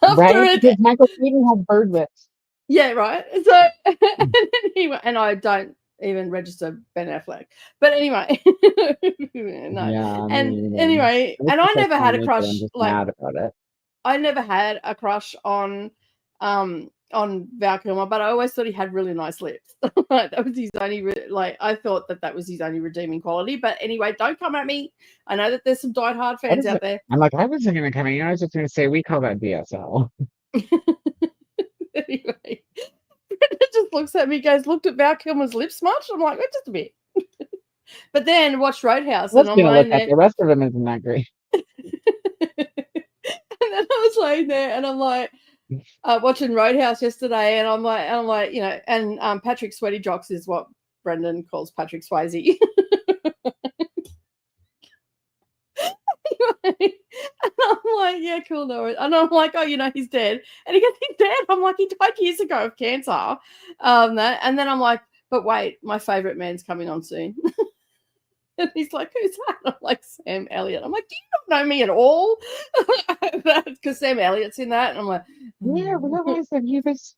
right? Because Michael Keaton has bird lips. Yeah, right. So and I don't even register Ben Affleck. But anyway, no. Yeah, and anyway, and I never had a crush. Mad about it. I never had a crush on Val Kilmer, but I always thought he had really nice lips. That was his only I thought that was his only redeeming quality. But anyway, don't come at me. I know that there's some diehard fans out there. I'm I wasn't going to come at you. I was just going to say we call that DSL. Anyway, Brenda just looks at me, goes, looked at Val Kilmer's lips much? I'm like, just a bit. But then watched Roadhouse, and I'm like, the rest of them isn't that great. And then I was laying there, and I'm like, watching Roadhouse yesterday, and I'm like, and Patrick Sweaty Jocks is what Brendan calls Patrick Swayze. Anyway, and I'm like, yeah, cool, no. And I'm like, oh, he's dead. And he goes, he's dead. I'm like, he died years ago of cancer. And then I'm like, but wait, my favorite man's coming on soon. And he's like, who's that? I'm like, Sam Elliott. I'm like, do you not know me at all? Because Sam Elliott's in that. And I'm like, yeah, realize that he was.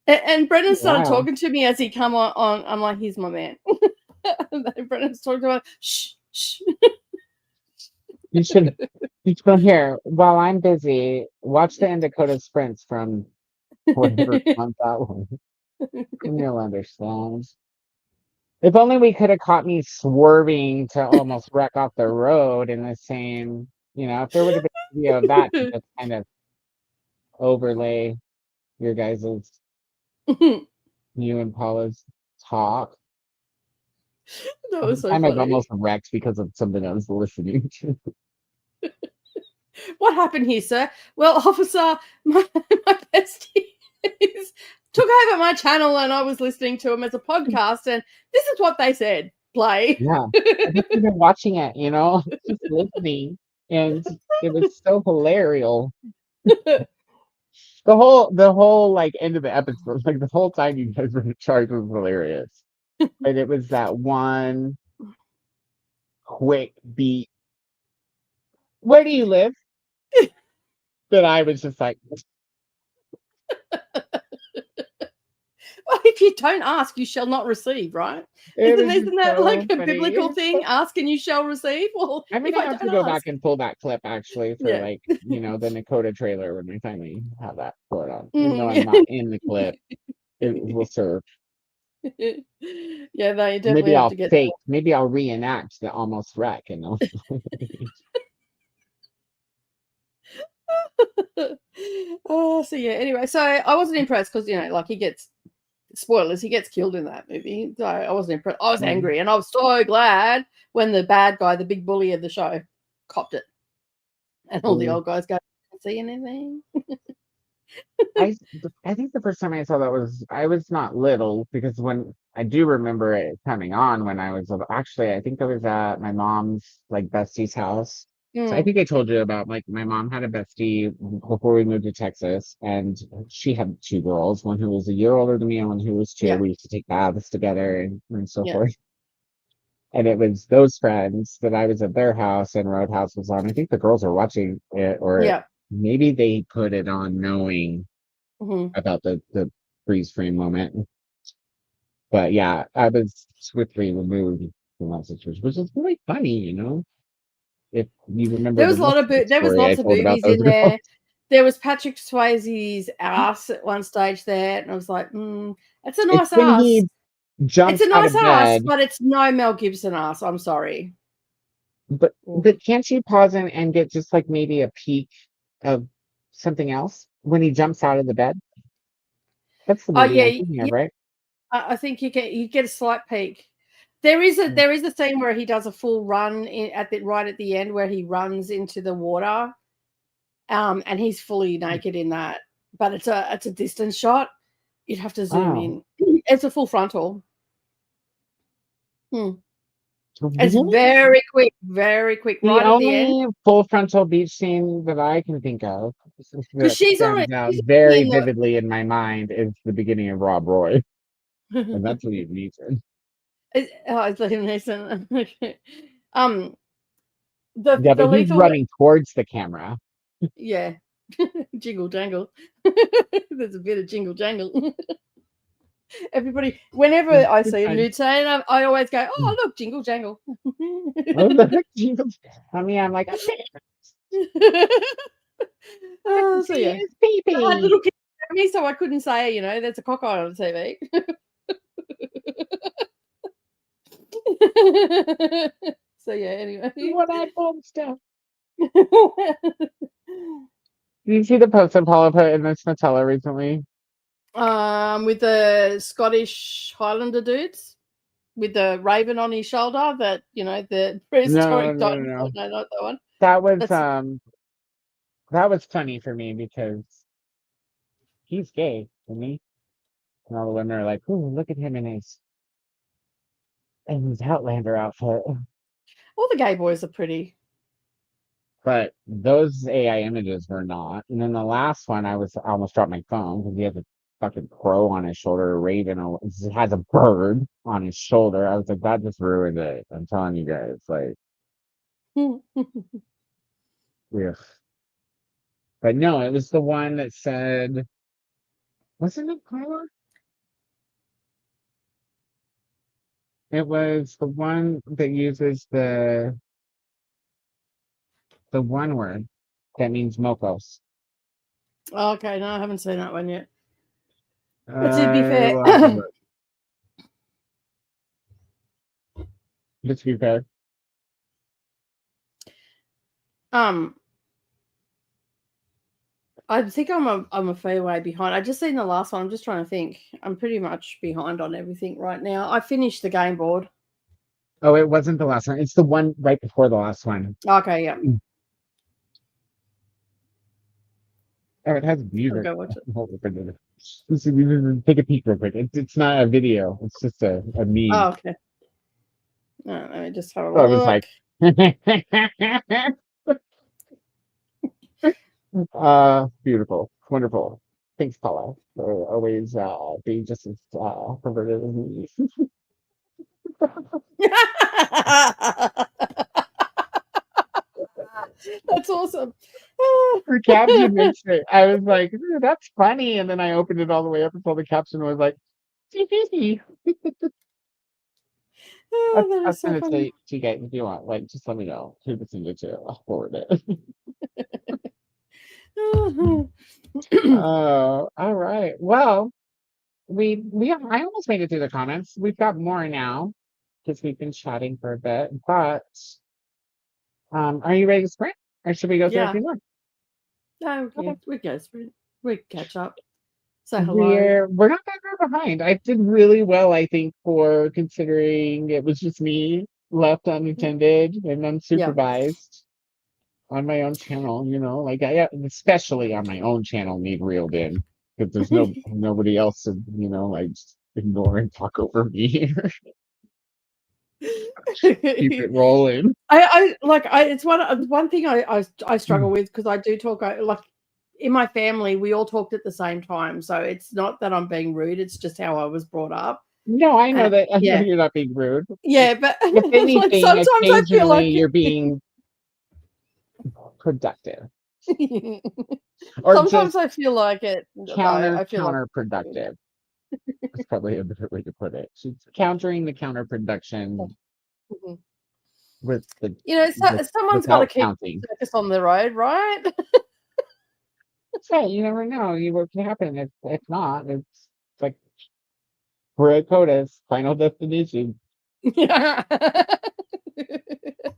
And Brendan started talking to me as he come on. I'm like, he's my man. And then Brendan's talking about, shh. You should come here while I'm busy. Watch the end of Koda sprints from whatever month that was. And you'll understand. If only we could have caught me swerving to almost wreck off the road in the same, if there would have been a video of that to just kind of overlay your guys' you and Paula's talk. That was so funny. I've almost wrecked because of something I was listening to. What happened here, sir? Well, officer, my bestie took over my channel, and I was listening to him as a podcast, and this is what they said. Play. Yeah, I just been watching it, just listening, and it was so hilarious. The whole end of the episode, the whole time you guys were in charge was hilarious. But it was that one quick beat. Where do you live? That I was just like. Well, if you don't ask, you shall not receive, right? Isn't that so a funny. Biblical thing? Ask and you shall receive. Well, I'm gonna have to go back and pull that clip actually for the Nakota trailer when we finally have that put on. Even though I'm not in the clip, it will serve. Yeah, no, you definitely Maybe have I'll to get fake. Maybe I'll reenact the almost wreck, and I'll. Oh, so yeah, anyway, so I wasn't impressed because, like, he gets spoilers, he gets killed in that movie. So I wasn't impressed. I was Mm. angry, and I was so glad when the bad guy, the big bully of the show, copped it. And all the Mm. old guys go, "Can't see anything." I I think the first time I saw that was I was not little because when I do remember it coming on when I was actually I think I was at my mom's like bestie's house. So I Mm, think I told you about like my mom had a bestie before we moved to Texas, and she had two girls, one who was a year older than me and one who was two. yeah, We used to take baths together and so yeah, forth. And it was those friends that I was at their house and Roadhouse was on. I think the girls were watching it, or yeah. maybe they put it on knowing Mhm. about the freeze frame moment. But yeah, I was swiftly removed from that situation, which is really funny, if you remember There the was a rest lot of of the there was story I lots of told about boobies those in girls. there. There was Patrick Swayze's ass at one stage there, and I was like, "It's a It's nice when ass. he It's jumps a out nice of ass, bed, but it's no Mel Gibson ass. I'm sorry." Oof. but can't you pause and get just like maybe a peek of something else when he jumps out of the bed? That's the Oh movie I'm yeah, thinking yeah. of, right? I think you get a slight peek. There is a Mm. there is a scene where he does a full run right at the end where he runs into the water, and he's fully naked in that. But it's a distance shot. You'd have to zoom Oh, in. It's a full frontal. Hmm. It's really? very quick, The right at the end. only full frontal beach scene that I can think of Because that stands out she's already very in the vividly in my mind is the beginning of Rob Roy, and that's Liam Neeson. it's Liam Neeson. Okay. Um, the Yeah, the but he's lethal, running towards the camera. yeah, jingle jangle. There's a bit of jingle jangle. Everybody, whenever I Good see a time. nude scene, I always go, "Oh, look, jingle jangle." Oh, the Jesus. I mean, I'm like, I can So see yeah, his I had pee-pee. little kids at me, so I couldn't say, there's a cock eye on the TV. So yeah, anyway. What I pulled stuff. Did you see the post that Paula put in this Nutella recently? With the Scottish Highlander dudes with the raven on his shoulder, the No, prehistoric no, no, dinosaur. no. No, not that one. That was That's um that was funny for me because he's gay, isn't he? And all the women are like, "Ooh, look at him in his Outlander outfit." all the gay boys are pretty. But those AI images were not. And then the last one, I almost dropped my phone because he has a fucking crow on his shoulder, a raven, or he has a bird on his shoulder. I was like, that just ruined it. I'm telling you guys, like, yeah. But no, it was the one that said, wasn't it Carla? It was the one that uses the one word that means mokos. Okay, no, I haven't seen that one yet. But to be I fair, will have to look. Just to be fair. um, I think I'm a fair way behind. I just seen the last one. I'm just trying to think. I'm pretty much behind on everything right now. I finished the game board. Oh, it wasn't the last one. It's the one right before the last one. Okay, yeah, Oh, it has I'll music. go watch it. Hold up a minute. Take a peek real quick. It's not a video. It's just a meme. Oh, okay. Let me just have a So I was look. like, beautiful, wonderful. Thanks, Paula, for always being just as perverted as me. That's awesome. Her caption makes it. I was like, "Ooh, that's funny," and then I opened it all the way up until the caption was like, "Tee-hee-hee." I'll, That I'll is so send it funny. to you guys if you want. Like, just let me know who to send it to. I'll forward it. Oh, all right. Well, I almost made it through the comments. We've got more now because we've been chatting for a bit. But are you ready to sprint, or should we go through a Yeah. few more? No, Okay. we go through. We catch up. Say hello. We're not that far behind. I did really well, I think, for considering it was just me left unattended and unsupervised on my own channel. You know, like I especially on my own channel need reeled in because there's nobody else to like just ignore and talk over me. Keep it rolling. It's one thing I struggle with because I do talk like in my family we all talked at the same time, so it's not that I'm being rude, it's just how I was brought up. No, I know that. I know Yeah. you're not being rude. Yeah, but If like anything, sometimes I feel like occasionally you're being productive, or sometimes just I feel like it. I feel like counterproductive. That's probably a better way to put it. She's countering the counterproduction Mhm. with the someone's got to without keep counting. focus on the road, right? That's right. You never know. What can happen if not. It's like we're at Koda's final destination. Yeah.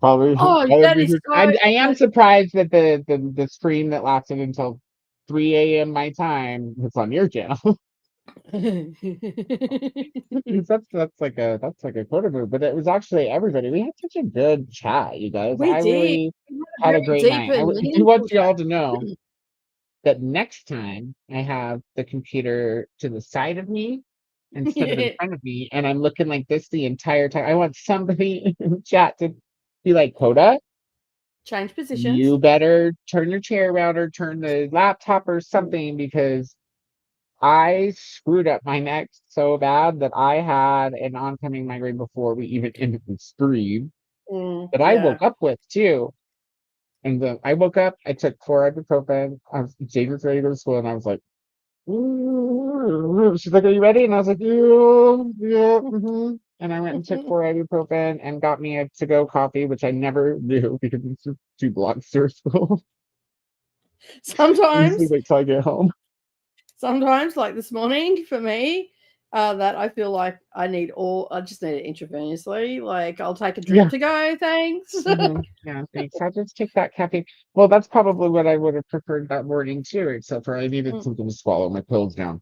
Probably. Oh, that is so. I am surprised that the stream that lasted until 3 a.m. my time was on your channel. That's like a Koda move, but it was actually everybody. We had such a good chat, you guys. We I did. really We had a very great deep night. I and do meaningful want you all chat. to know that next time I have the computer to the side of me instead of in front of me, and I'm looking like this the entire time. I want somebody in the chat to be like, Koda, Change positions. you better turn your chair around or turn the laptop or something because I screwed up my neck so bad that I had an oncoming migraine before we even ended the stream that I woke up with too. And then I woke up, I took 4 ibuprofen. Jade was ready to go to school, and I was like, "Ooh." She's like, "Are you ready?" And I was like, "Yeah." Mhm." And I went and took 4 ibuprofen and got me a to-go coffee, which I never do because it's just 2 blocks to school. I Sometimes, usually wait till I get home. like this morning for me, that I feel like I just need it intravenously. Like I'll take a drip to go, thanks. Yeah, thanks. I'll just take that caffeine. Well, that's probably what I would have preferred that morning too, except for I needed something to swallow my pills down.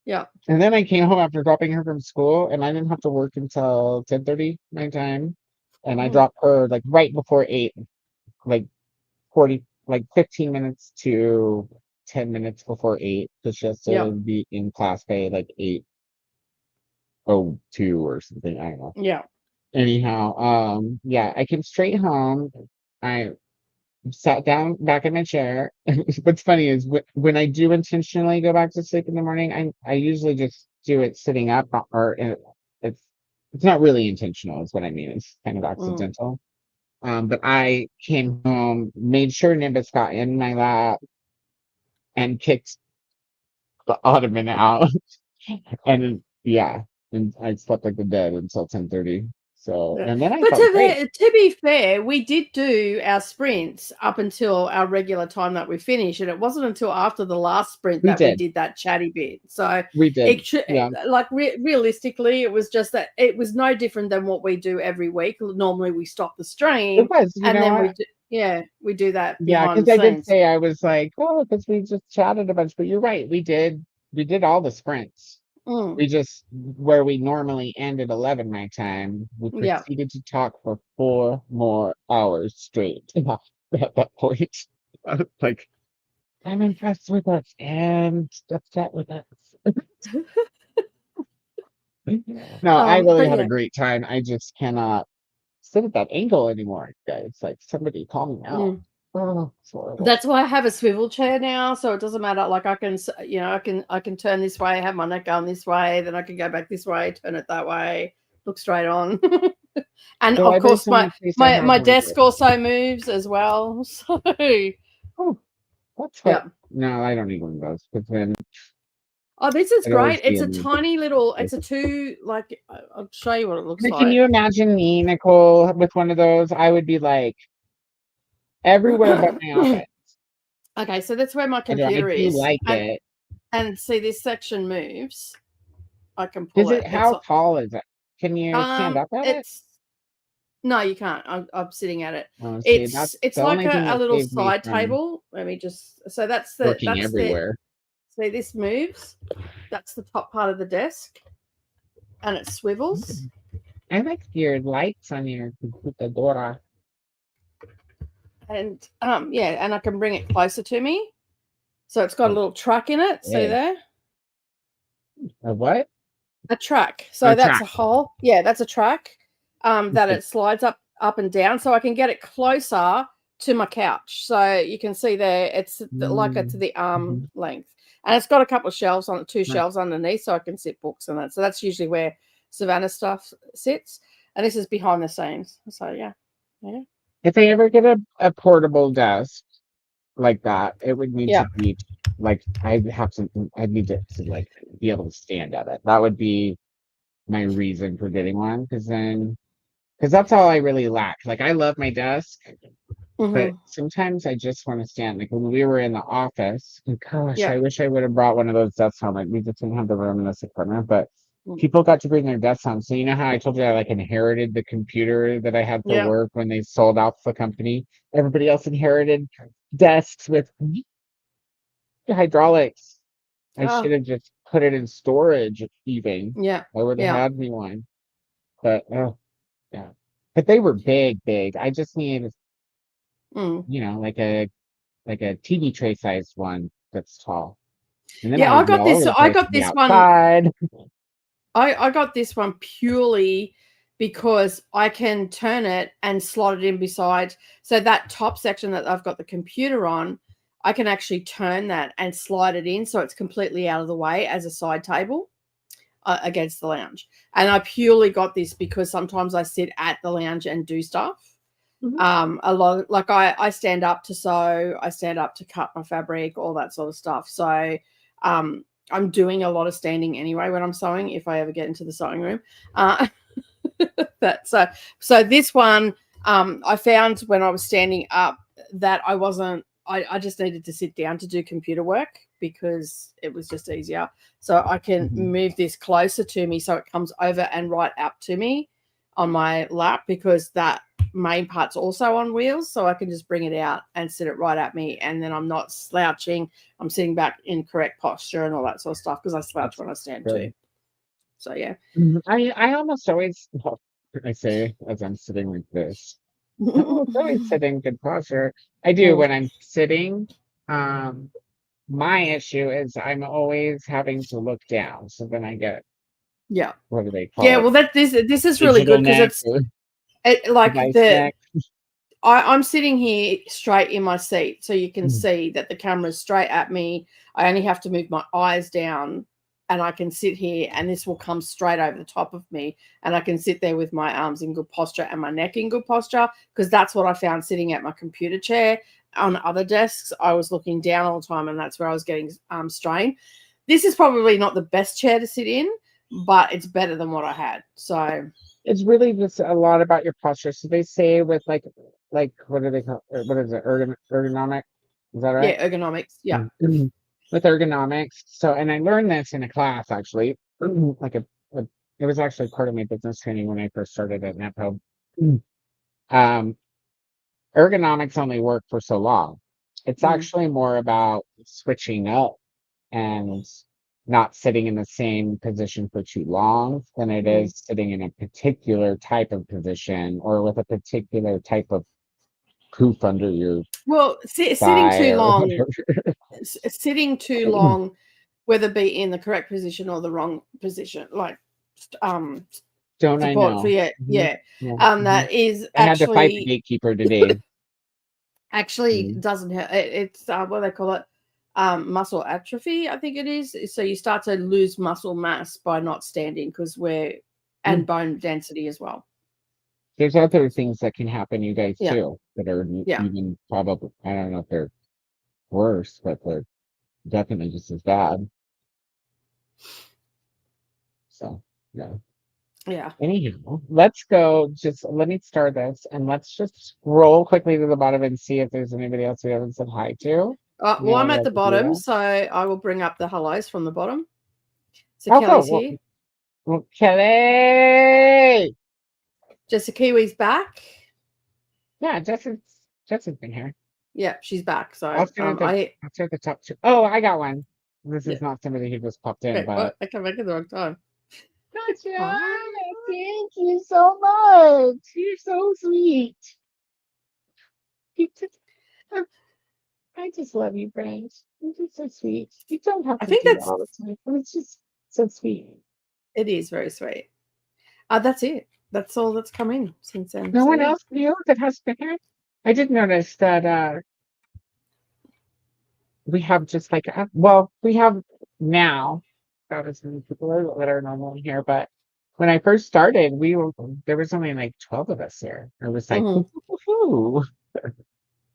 Yeah. And then I came home after dropping her from school, and I didn't have to work until 10:30 my time. And I dropped her like right before 8, like 15 minutes to 10 minutes before 8, because she has to be in class by like 8:02 or something. I don't know. Yeah. Anyhow, yeah, I came straight home. I sat down back in my chair. What's funny is when I do intentionally go back to sleep in the morning, I usually just do it sitting up, or it's not really intentional, is what I mean. It's kind of accidental. But I came home, made sure Nimbus got in my lap, and kicked the ottoman out, and and I slept like the dead until 10:30. So, and then I But felt great. to be fair, we did do our sprints up until our regular time that we finished, and it wasn't until after the last sprint that we did that chatty bit. So we did. Realistically, it was just that it was no different than what we do every week. Normally, we stop the stream, It was, and then we do that. Yeah, because I did say I was like, oh, because we just chatted a bunch. But you're right, we did all the sprints. We just, where we normally end at 11 my time, we proceeded to talk for 4 more hours straight. At that point, I was like, I'm impressed with us and upset with us. No, I really had a great time. I just cannot sit at that angle anymore, guys. Like, somebody call me out. Oh, it's horrible. That's why I have a swivel chair now, so it doesn't matter. Like I can turn this way, have my neck going this way, then I can go back this way, turn it that way, look straight on. And so of course, my desk also moves as well. So, that's what. No, I don't need one of those because then. Oh, this is great! It's a tiny little. It's a I'll show you what it looks like. Can you imagine me, Nicole, with one of those? I would be like everywhere but my office. Okay, so that's where my computer is. I do like it. And see, this section moves. I can pull it. How tall is it? Can you stand up at it? It's no, you can't. I'm sitting at it. Oh, see, that's It's the like only thing a that little saves me side from table. Let me just. So that's working everywhere. See, this moves. That's the top part of the desk, and it swivels. I like your lights on your computadora. And yeah, and I can bring it closer to me. So it's got a little truck in it. See there? A what? A truck. So that's a hole. Yeah, that's a truck. That it slides up and down, so I can get it closer to my couch. So you can see there, it's like to the arm length, and it's got a couple of shelves on it, two shelves underneath, so I can sit books in it. So that's usually where Savannah stuff sits, and this is behind the scenes. So yeah. If I ever get a portable desk like that, it would need to be like I'd need to like be able to stand at it. That would be my reason for getting one, because that's all I really lack. Like I love my desk, but sometimes I just want to stand. Like when we were in the office, and gosh, I wish I would have brought one of those desks home. Like we just didn't have the room in this apartment, but people got to bring their desks home. So you know how I told you I like inherited the computer that I had for work when they sold out the company? Everybody else inherited desks with hydraulics. I should have just put it in storage even. Yeah. I would have had me one. But yeah. But they were big. I just needed like a TV tray sized one that's tall. And then I got this one. I got this one purely because I can turn it and slot it in beside. So that top section that I've got the computer on, I can actually turn that and slide it in so it's completely out of the way as a side table against the lounge. And I purely got this because sometimes I sit at the lounge and do stuff. A lot, like I stand up to sew, I stand up to cut my fabric, all that sort of stuff. So I'm doing a lot of standing anyway when I'm sewing, if I ever get into the sewing room. So this one I found when I was standing up that I just needed to sit down to do computer work because it was just easier. So I can move this closer to me so it comes over and right up to me on my lap, because that main part's also on wheels, so I can just bring it out and sit it right at me, and then I'm not slouching. I'm sitting back in correct posture and all that sort of stuff, because I slouch when I stand too. So yeah. I almost always, I say as I'm sitting like this, I'm always sitting good posture. I do when I'm sitting. My issue is I'm always having to look down, so then I get what do they call it? Well, this is really good because I'm sitting here straight in my seat, so you can see that the camera's straight at me. I only have to move my eyes down, and I can sit here, and this will come straight over the top of me, and I can sit there with my arms in good posture and my neck in good posture, because that's what I found sitting at my computer chair. On other desks, I was looking down all the time, and that's where I was getting strain. This is probably not the best chair to sit in, but it's better than what I had. So it's really just a lot about your posture. So they say with like what do they call? What is it? Ergonomic? Is that right? Yeah, ergonomics. Yeah. With ergonomics. So, and I learned this in a class actually. It was actually part of my business training when I first started at NetPro. Ergonomics only work for so long. It's actually more about switching up and not sitting in the same position for too long than it is sitting in a particular type of position or with a particular type of poof under your sitting too long, whether be in the correct position or the wrong position, like don't I know? That is I had to fight the gatekeeper today. Actually doesn't have it's what do they call it? Muscle atrophy, I think it is. So you start to lose muscle mass by not standing and bone density as well. There's other things that can happen, you guys, too, that are even probably, I don't know if they're worse, but they're definitely just as bad. So, yeah. Yeah. Anyhow, let's go. Let me start this, and let's just scroll quickly to the bottom and see if there's anybody else we haven't said hi to. Well, I'm at the bottom, so I will bring up the hellos from the bottom. So Kelly's here. Well, Kelly. Jessica Kiwi's back. Yeah, Jessica's been here. Yeah, she's back. So I'll share I'll share the top two. Oh, I got one. This is not somebody who just popped in, wait, but what? I came back at the wrong time. Gotcha. Thank you so much. You're so sweet. You just, I just love you, Brent. You're just so sweet. You don't have I to think do it that's all the time, but it's just so sweet. it is very sweet. That's it. That's all that's come in since then. No So, one yeah. else new that has been here. I did notice that we have just like we have now about as many people that are normally here, but when I first started, there was only like 12 of us here. It was like, Mhm. woo.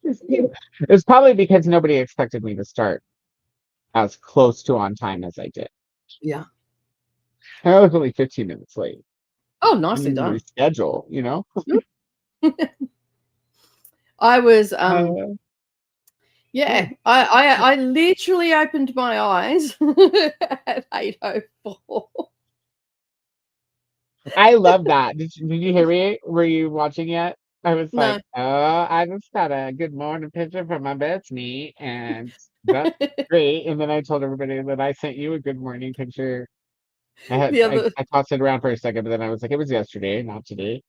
It was probably because nobody expected me to start as close to on time as I did. Yeah. I was only 15 minutes late. Oh, nicely done. Reschedule, you know? I was yeah. I literally opened my eyes at 8:04. I love that. Did you hear me? Were you watching yet? I was No. like, oh, I just got a good morning picture from my Bestie, and that's great. And then I told everybody that I sent you a good morning picture. I tossed it around for a second, but then I was like, it was yesterday, not today.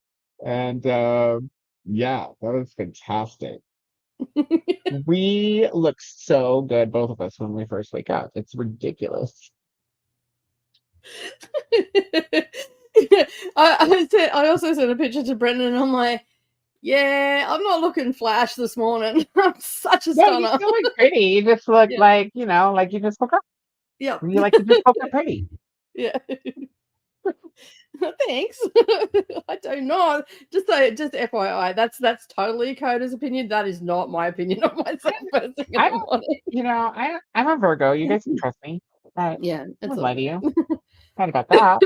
And yeah, that was fantastic. We look so good, both of us, when we first wake up. It's ridiculous. I also sent a picture to Brendan and I'm like, yeah, I'm not looking flash this morning. I'm such a No, stunner. you still look pretty. You just look like, like you just woke up. Yeah. You just woke up pretty. Yeah. Thanks. I don't know. Just FYI, that's totally Koda's opinion. That is not my opinion of myself. First thing in the morning. I'm a Virgo. You guys can trust me. Yeah, it's lie to you. Not about that.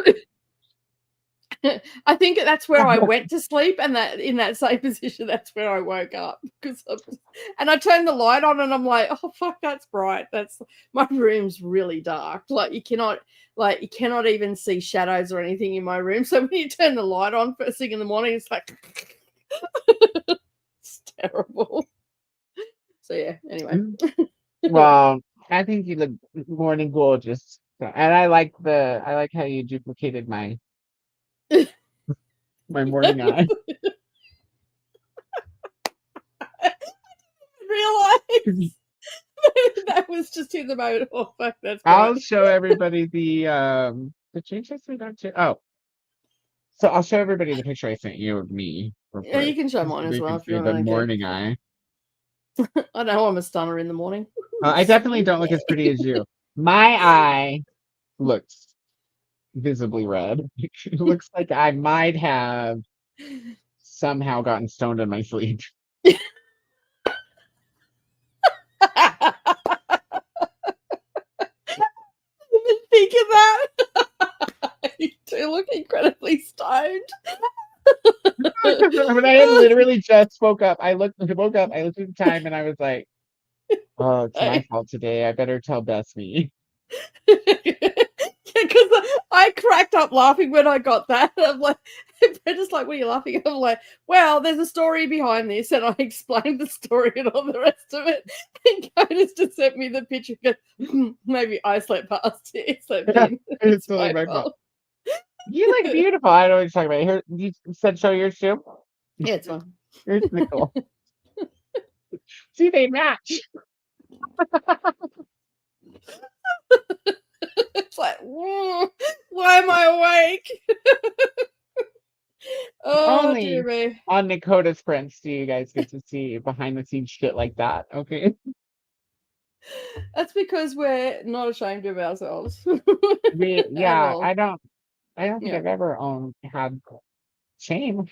I think that's where I went to sleep, and that in that same position, that's where I woke up and I turned the light on, and I'm like, oh fuck, that's bright. That's my room's really dark. Like you cannot even see shadows or anything in my room. So when you turn the light on first thing in the morning, it's like it's terrible. So yeah. Anyway. Well, I think you look morning gorgeous, and I like how you duplicated my morning eye. Realize that was just in the moment. Oh fuck, that's bright. I'll show everybody the change me down to. Oh, so I'll show everybody the picture I sent you of me. Yeah, you can show mine as well if you want the morning eye. I know I'm a stunner in the morning. I definitely don't look as pretty as you. My eye looks visibly red. It looks like I might have somehow gotten stoned in my sleep. Think of that. You do look incredibly stoned. When I had literally just woke up, I looked at the time, and I was like, "Oh, it's my fault today. I better tell Bestie." Because I cracked up laughing when I got that. I'm like, Brenda's like, what are you laughing at? I'm like, well, there's a story behind this, and I explained the story and all the rest of it. And Koda's just sent me the picture. Goes, maybe I slept past it. It's totally my fault. You look beautiful. I don't know what you're talking about. Here, you said show yours too? Yeah, it's fine. Here's Nicole. See, they match. It's like, why am I awake? Oh, dear me. On Koda's prints do you guys get to see behind the scenes shit like that, okay? That's because we're not ashamed of ourselves. I don't think I've ever had shame.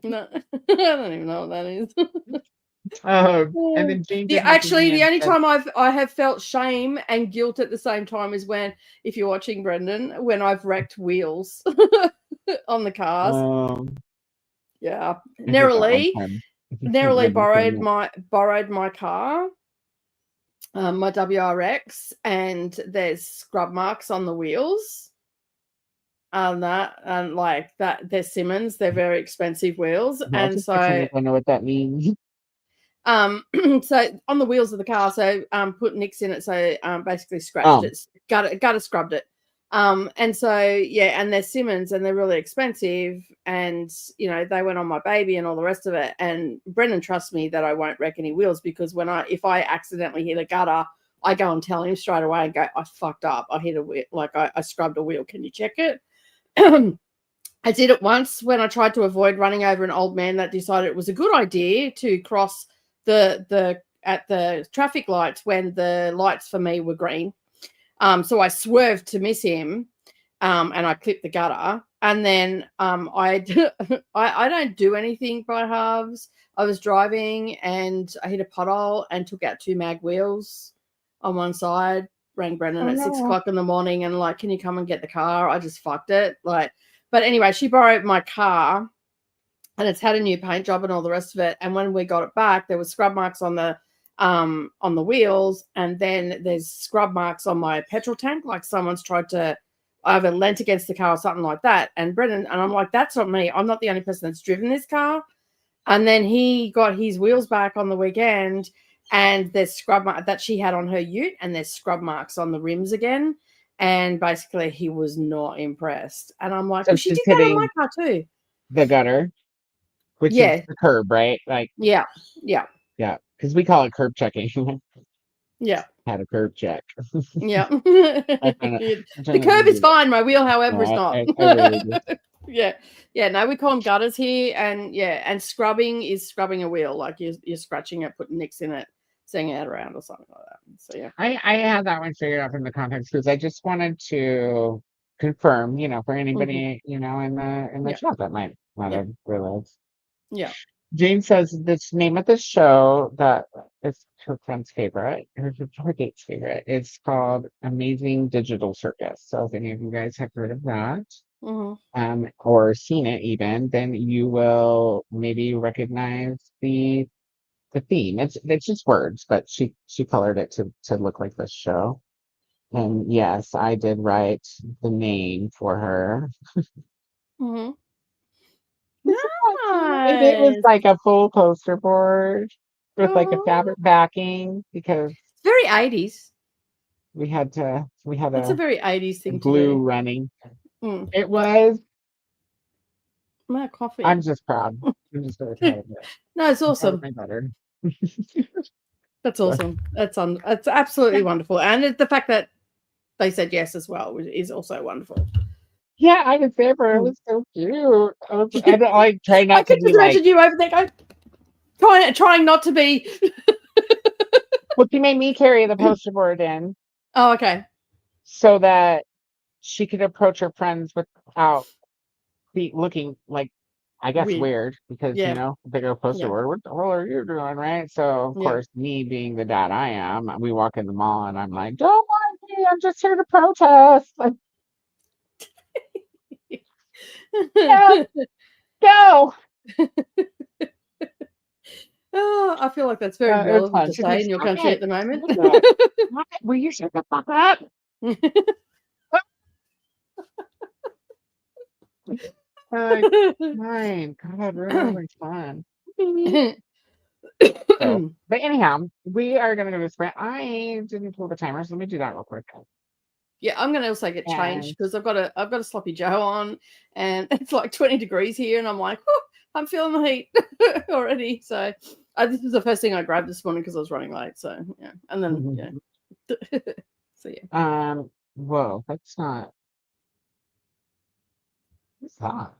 No, I don't even know what that is. And then Jane the only time I have felt shame and guilt at the same time is when, if you're watching Brendan, when I've wrecked wheels on the cars. Yeah, narrowly borrowed my car, my WRX, and there's scrub marks on the wheels. that, and like that, they're Simmons. They're very expensive wheels, I'll and just pretend like so I know what that means. so on the wheels of the car, so put nicks in it, so basically scratched Oh, it, gutter scrubbed it. And so yeah, and they're Simmons and they're really expensive, and you know, they went on my baby and all the rest of it. And Brendan trusts me that I won't wreck any wheels, because if I accidentally hit a gutter, I go and tell him straight away and go, I fucked up, I hit a wheel, like I scrubbed a wheel, can you check it? I did it once when I tried to avoid running over an old man that decided it was a good idea to cross the at the traffic lights when the lights for me were green. So I swerved to miss him, and I clipped the gutter. And then I don't do anything by halves. I was driving and I hit a pothole and took out 2 mag wheels on one side. Rang Brendan oh at 6 no. o'clock in the morning and like, can you come and get the car? I just fucked it. Like, but anyway, she borrowed my car and it's had a new paint job and all the rest of it. And when we got it back, there was scrub marks on the wheels, and then there's scrub marks on my petrol tank, like someone's tried to either leant against the car or something like that. And Brendan, and I'm like, that's not me. I'm not the only person that's driven this car. And then he got his wheels back on the weekend, and there's scrub mark that she had on her ute, and there's scrub marks on the rims again. And basically, he was not impressed. And I'm like, So well, she she's did that on my hitting car too. the gutter, which is Yeah, the curb, right? Like, yeah, yeah, yeah, because we call it curb checking. yeah. Had a curb check. Yeah. I find it, I'm The trying to curb is do it. fine. My wheel, however, is No, not. I really do. Yeah. Yeah. No, we call them gutters here. And yeah. And scrubbing is scrubbing a wheel. Like you're scratching it, putting nicks in it, sending it around or something like that. So yeah. I had that one figured out from the context because I just wanted to confirm, for Mm-hmm. anybody, in the Yeah. chat that might not Yeah. have realized. Yeah. Jane says this name of the show that is her friend's favorite, her date's favorite. It's called Amazing Digital Circus. So if any of you guys have heard of that, Mm-hmm. or seen it even, then you will maybe recognize the theme. It's just words, but she colored it to look like this show. And yes, I did write the name for her. Mm-hmm. And it was Nice. like a full poster board with like a Oh, fabric backing because it's very 80s. we had That's a a very 80s thing to glue do. running. Mm. It was. My coffee. I'm just proud. I'm just very proud of it. No, it's I'm proud of awesome. my daughter. That's So, awesome. It's absolutely wonderful. And the fact that they said yes as well is also wonderful. yeah, I was there for it. It Mm. was so cute. I don't like try I not to could be just like. imagine you over there going, trying not to be. Well, she made me carry the poster board in Oh, okay. so that she could approach her friends without looking like, I guess, Weird. weird because, Yeah. they go poster Yeah. board. What the hell are you doing, right? So, of Yeah. course, me being the dad I am, we walk in the mall and I'm like, don't mind me. I'm just here to protest. Like, yeah, go. Oh, I feel like that's very It was relevant fun. to She's like, say in your stop country at it. the moment. Stop it. Stop it. Will you shut the fuck up? Fine. God, we're having fun. So, but anyhow, we are gonna go to sprint. I didn't pull the timer, so let me do that real quick. Yeah, I'm gonna also get changed And because I've got a sloppy Joe on, and it's like 20 degrees here, and I'm like, oh, I'm feeling the heat already. So this was the first thing I grabbed this morning because I was running late. So yeah, and then yeah, so yeah. whoa, that's not. What's that?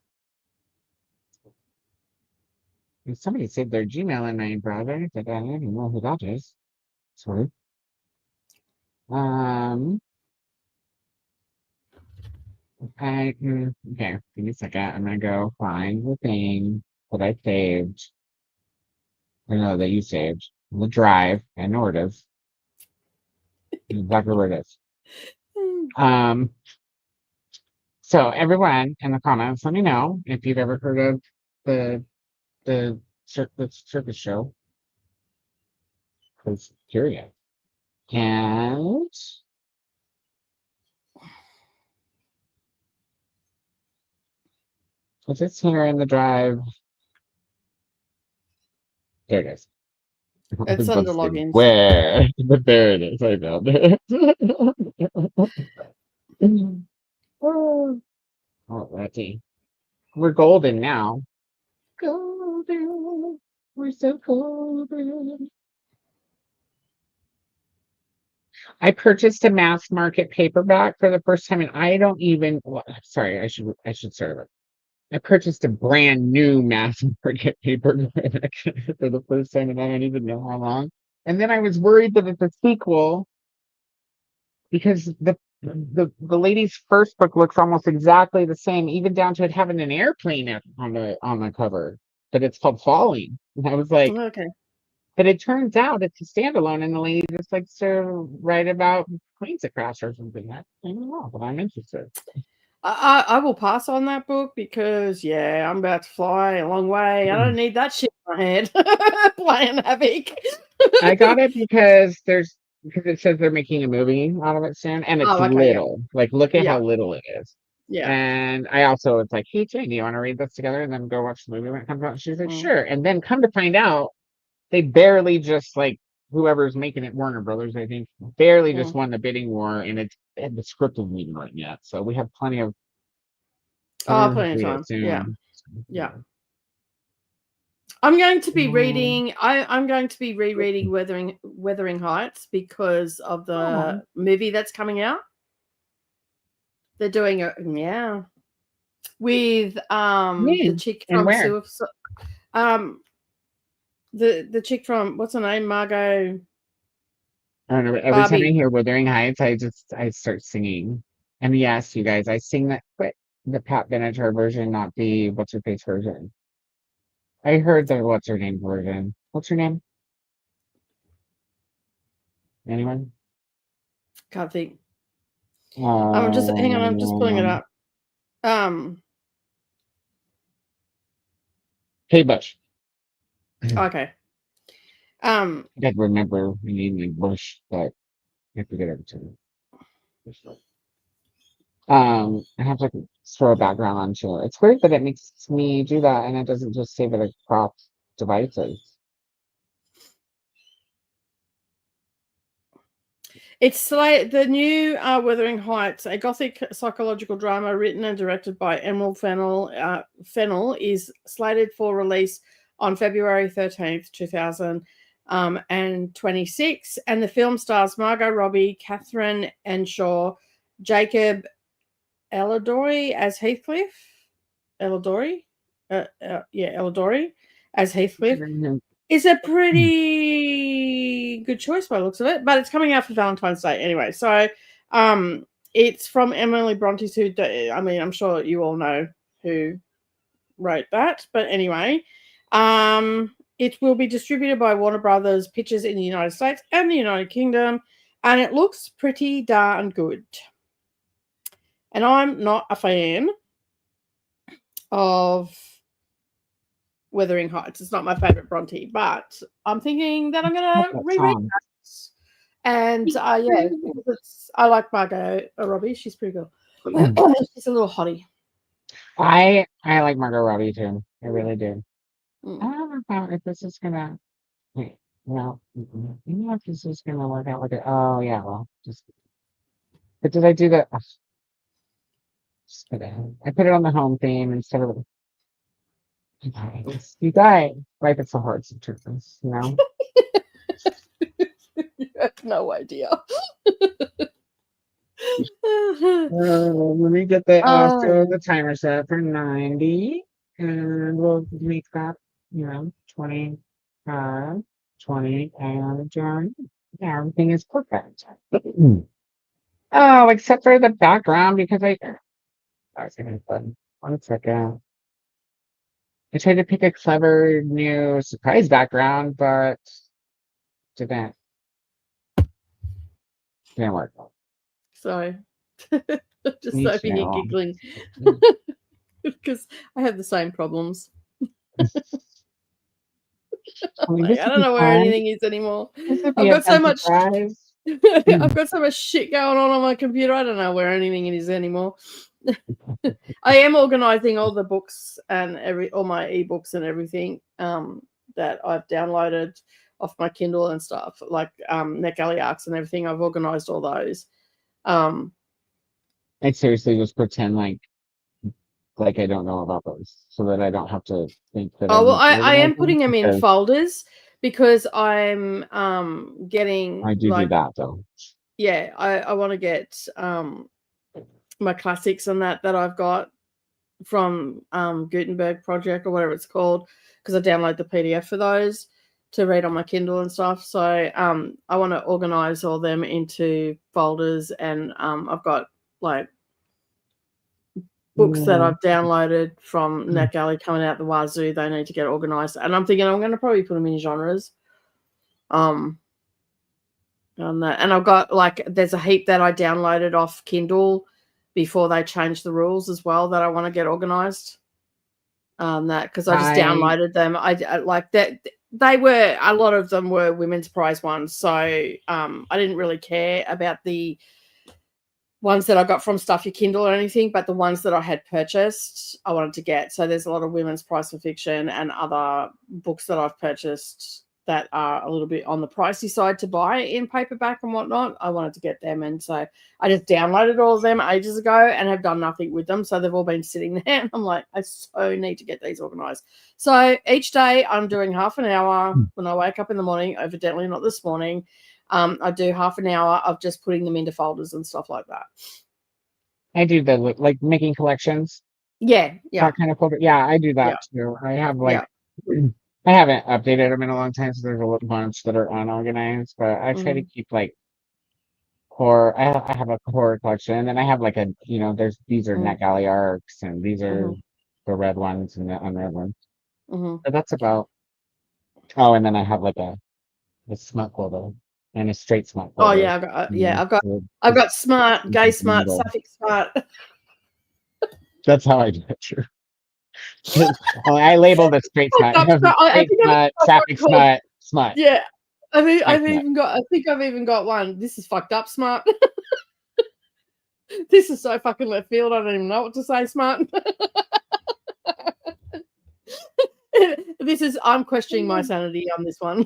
Somebody saved their Gmail in my browser, but I don't even know who that is. Sorry. Um, okay, give me a second. I'm gonna go find the thing that I saved. I know that you saved the drive. I know where it is. Exactly where it is. Um, so everyone in the comments, let me know if you've ever heard of the the circus show. Because curious. And Is it here in the drive? There it is. I It's was about under to say, logins. where? But there it is. I found it. Oh, Alrighty. We're golden now. Golden. We're so golden. I purchased a mass market paperback for the first time, and I don't even. Well, sorry, I should start over. I purchased a brand new mass market paperback for the first time, and I don't even know how long. And then I was worried that it's a sequel because the lady's first book looks almost exactly the same, even down to it having an airplane on the cover. But it's called Falling. And I was like, Okay. but it turns out it's a standalone, and the lady just likes to write about planes that crash or something. I don't know, but I'm interested. I will pass on that book because I'm about to fly a long way. I don't need that shit in my head playing havoc. I got it because it says they're making a movie out of it soon, and it's Okay, little. Like, look at yeah, how little it is. yeah. And I also was like, hey Jane, do you want to read this together and then go watch the movie when it comes out? And she's like, Mm. sure. And then come to find out, they barely just like whoever's making it, Warner Brothers, I think, barely just won the bidding war, and it's at the script isn't even written yet. So we have plenty of Plenty of read time. it soon. Yeah. I'm going to be reading. I'm going to be rereading Wuthering Heights because of the movie that's coming out. They're doing it, with the chick And from where? the chick from what's her name, Margot. I don't know. Every time I Barbie. hear Wuthering Heights, I start singing. And yes, you guys, I sing that, but the Pat Benatar version, not the what's her face version. I heard the what's her name version. What's her name? Anyone? Can't think. I'm just hang on. I'm just pulling it up. Hey Bush. Okay. I gotta remember we need Bush, but I have to get everything. I have to throw a background onto it. It's weird that it makes me do that and it doesn't just save it across devices. It's like the new Wuthering Heights, a gothic psychological drama written and directed by Emerald Fennell. Fennell is slated for release on February 13th, 2026. And the film stars Margot Robbie, Catherine Enshaw, Jacob Elordi as Heathcliff. Elordi as Heathcliff. It's a pretty good choice by the looks of it, but it's coming out for Valentine's Day anyway. So it's from Emily Bronte's I'm sure you all know who wrote that. But anyway, it will be distributed by Warner Brothers Pictures in the United States and the United Kingdom, and it looks pretty darn good. And I'm not a fan of Wuthering Heights. It's not my favorite Bronte, but I'm thinking that I'm going to reread that. And because I like Margot Robbie. She's pretty good. She's a little hottie. I like Margot Robbie too. I really do. I don't know if this is gonna. Wait, well, you know if this is gonna work out with it. Oh yeah, well, just. But did I do that? I put it on the home theme instead of. You guys, life is so hard sometimes, you know. You have no idea. Let me get the timer set for 90, and we'll make that 25, 20, and everything is perfect. Oh, except for the background because I was gonna put 1 second. I tried to pick a clever new surprise background, but didn't work. Sorry. Just Sophie here giggling because I have the same problems. I don't know where anything is anymore. I've got so much I've got so much shit going on my computer. I don't know where anything is anymore. I am organizing all the books and all my ebooks and everything that I've downloaded off my Kindle and stuff, like NetGalley Arcs and everything. I've organized all those. I seriously just pretend like I don't know about those, so that I don't have to think that. Oh well, need to I am organize putting them in because folders because I'm getting I do that though. Yeah, I want to get my classics and that I've got from Gutenberg Project or whatever it's called, because I download the PDF for those to read on my Kindle and stuff. So I want to organize all them into folders, and I've got like books that I've downloaded from NetGalley coming out the wazoo. They need to get organized, and I'm thinking I'm going to probably put them in genres. On that, and I've got like there's a heap that I downloaded off Kindle before they changed the rules as well that I want to get organized. That because I just downloaded them. I like that. They were, a lot of them were women's prize ones, so I didn't really care about the ones that I got from Stuff Your Kindle or anything, but the ones that I had purchased, I wanted to get. So there's a lot of women's prize for fiction and other books that I've purchased that are a little bit on the pricey side to buy in paperback and whatnot. I wanted to get them, and so I just downloaded all of them ages ago and have done nothing with them. So they've all been sitting there, and I'm like, I so need to get these organized. So each day I'm doing half an hour when I wake up in the morning. Evidently not this morning. I do half an hour of just putting them into folders and stuff like that. I do the like making collections. Yeah. That kind of folder. Yeah, I do that too. I have I haven't updated them in a long time, so there's a bunch that are unorganized. But I try to keep like core. I have a core collection, and then I have like a these are NetGalley Arcs, and these are the red ones and the unread ones. But that's about. Oh, and then I have like a smut folder and a straight smut folder. Oh yeah, I've got smart, gay smart, sapphic smart. That's how I do it. True. I labeled it straight smut. Straight smut, sapphic smut, smut. Yeah, I think I've even got one. This is fucked up smart. This is so fucking left field. I don't even know what to say. Smart. I'm questioning my sanity on this one.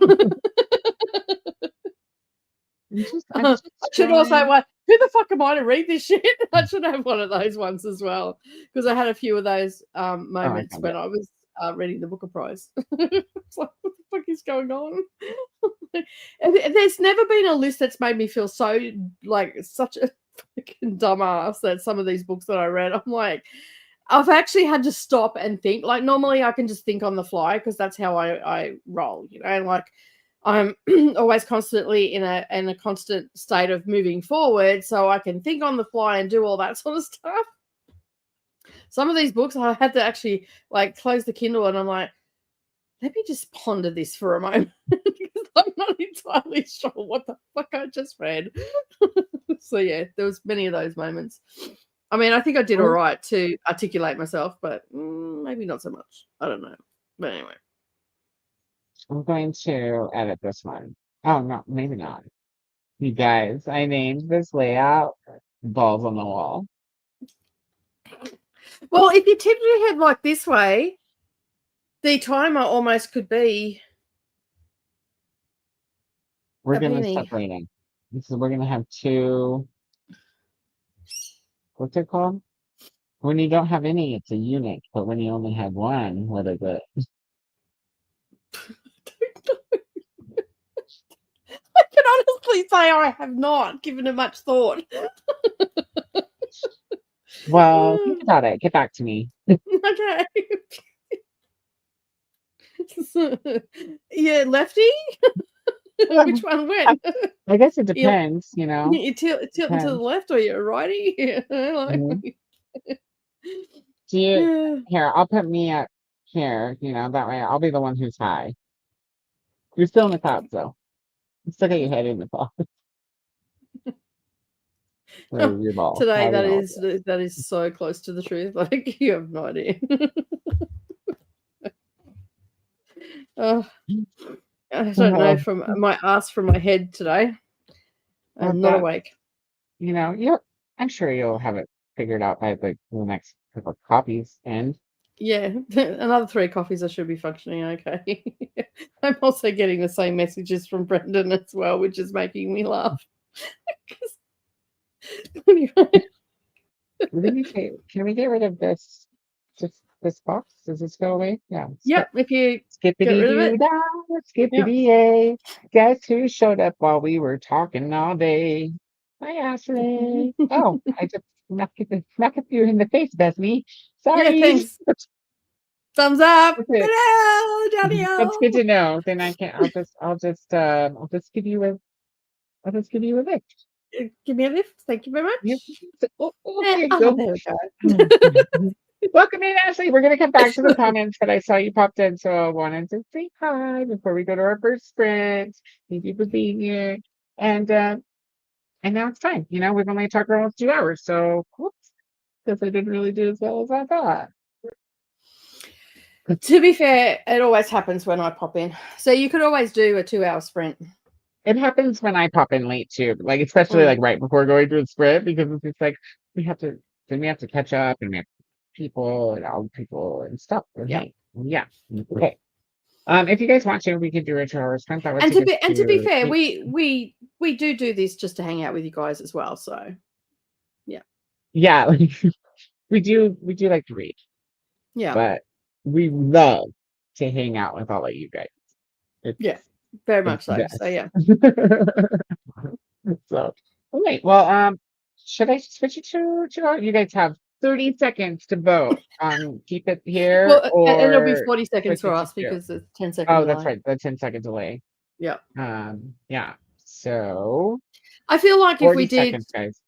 I should also who the fuck am I to read this shit? I should have one of those ones as well, because I had a few of those moments when I was reading the Booker Prize. It's like, what the fuck is going on? There's never been a list that's made me feel so like such a fucking dumbass that some of these books that I read, I'm like, I've actually had to stop and think. Like normally I can just think on the fly because that's how I roll, like I'm always constantly in a constant state of moving forward, so I can think on the fly and do all that sort of stuff. Some of these books I had to actually like close the Kindle and I'm like, let me just ponder this for a moment because I'm not entirely sure what the fuck I just read. So yeah, there was many of those moments. I mean, I think I did all right to articulate myself, but maybe not so much. I don't know. But anyway. I'm going to edit this one. Oh, no, maybe not. You guys, I named this layout Balls on the Wall. Well, if you tip your head like this way, the timer almost could be. We're going to separate it. So we're going to have two. What's it called? When you don't have any, it's a unit. But when you only have one, what is it? I can honestly say I have not given it much thought. Well, think about it. Get back to me. Okay. Yeah, lefty? Which one went? I guess it depends, You tilting to the left or you're a righty? Here, I'll put me up here, that way I'll be the one who's high. You're still in the clouds, though. You still got your head in the clouds. Today, that is so close to the truth. Like, you have no idea. I don't know, from my ass from my head today. I'm not awake. I'm sure you'll have it figured out by the next couple of copies. And Yeah, another 3 coffees, I should be functioning okay. I'm also getting the same messages from Brendan as well, which is making me laugh. 'Cause- anyway, can we get rid of this? Just this box? Does this go away? Yeah. yep, if you get Skippity rid of it, doo dah, yep. skippity yay. Guess who showed up while we were talking all day? Hi, Ashley. Oh, I just knocked you in the face, Bestie. Yeah, Sorry. thanks. Thumbs up. Okay. Hello, Johnny. That's good to know. Then I can. I'll just give you a. I'll just give you a lift. Give me a lift. Thank you very Yep. much. Okay, Oh, go. there we go. Welcome in, Ashley. We're gonna come back to the comments, but I saw you popped in, so I wanted to say hi before we go to our first sprint. Thank you for being here. And now it's time. You know, we've only talked for almost 2 hours, so whoops, because I didn't really do as well as I thought. To be fair, it always happens when I pop in. So you could always do a 2-hour sprint. It happens when I pop in late too, like especially like right before going to a sprint, because it's just like we have to catch up and we have people and all the people and stuff. Yeah. Yeah. Okay. If you guys want to, we could do a 2 hour sprint. That would And take to be us fair, to- we do this just to hang out with you guys as well. So yeah, like, we do like to read, yeah, but we love to hang out with all of you guys. It's, yeah, very it's much so. best. So yeah. So, all right. Well, should I switch it to you guys have 30 seconds to vote on keep it here Well, and it'll be or 40 seconds switch for it to us 2? because it's 10-second Oh, delay. that's right. The 10-second delay. Yeah. Yeah. So I feel like if 40 we did, seconds, guys.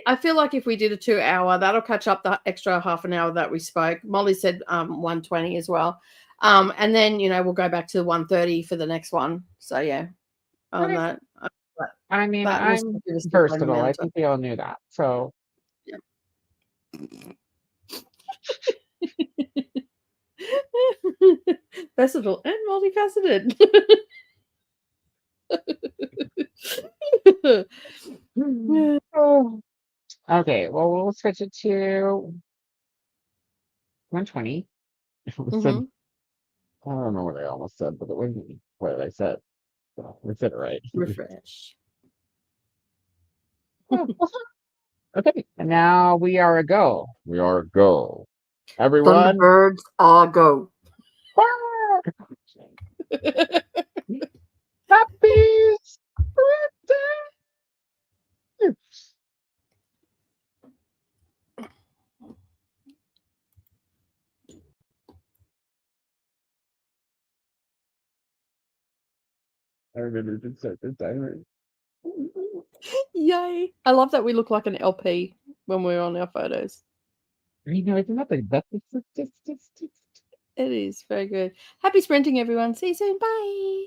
I feel like if we did a 2 hour, that'll catch up the extra half an hour that we spoke. Molly said 120 as well. And then we'll go back to 130 for the next one. So yeah, on Okay. that. I mean, That will I'm still give us the same versatile. amount I of time. think we all knew that. So Versatile and multifaceted. oh. Okay, well, we'll switch it to 120. I almost said, I don't remember what I almost said, but it wasn't what I said. So we said it right. Refresh. Okay, and now we are a go. We are a go. Everyone. Thunderbirds are go. Happy birthday! I remember to set the timer. Yay. I love that we look like an LP when we're on our photos. You know, it's nothing. That's just. It is very good. Happy sprinting, everyone. See you soon. Bye.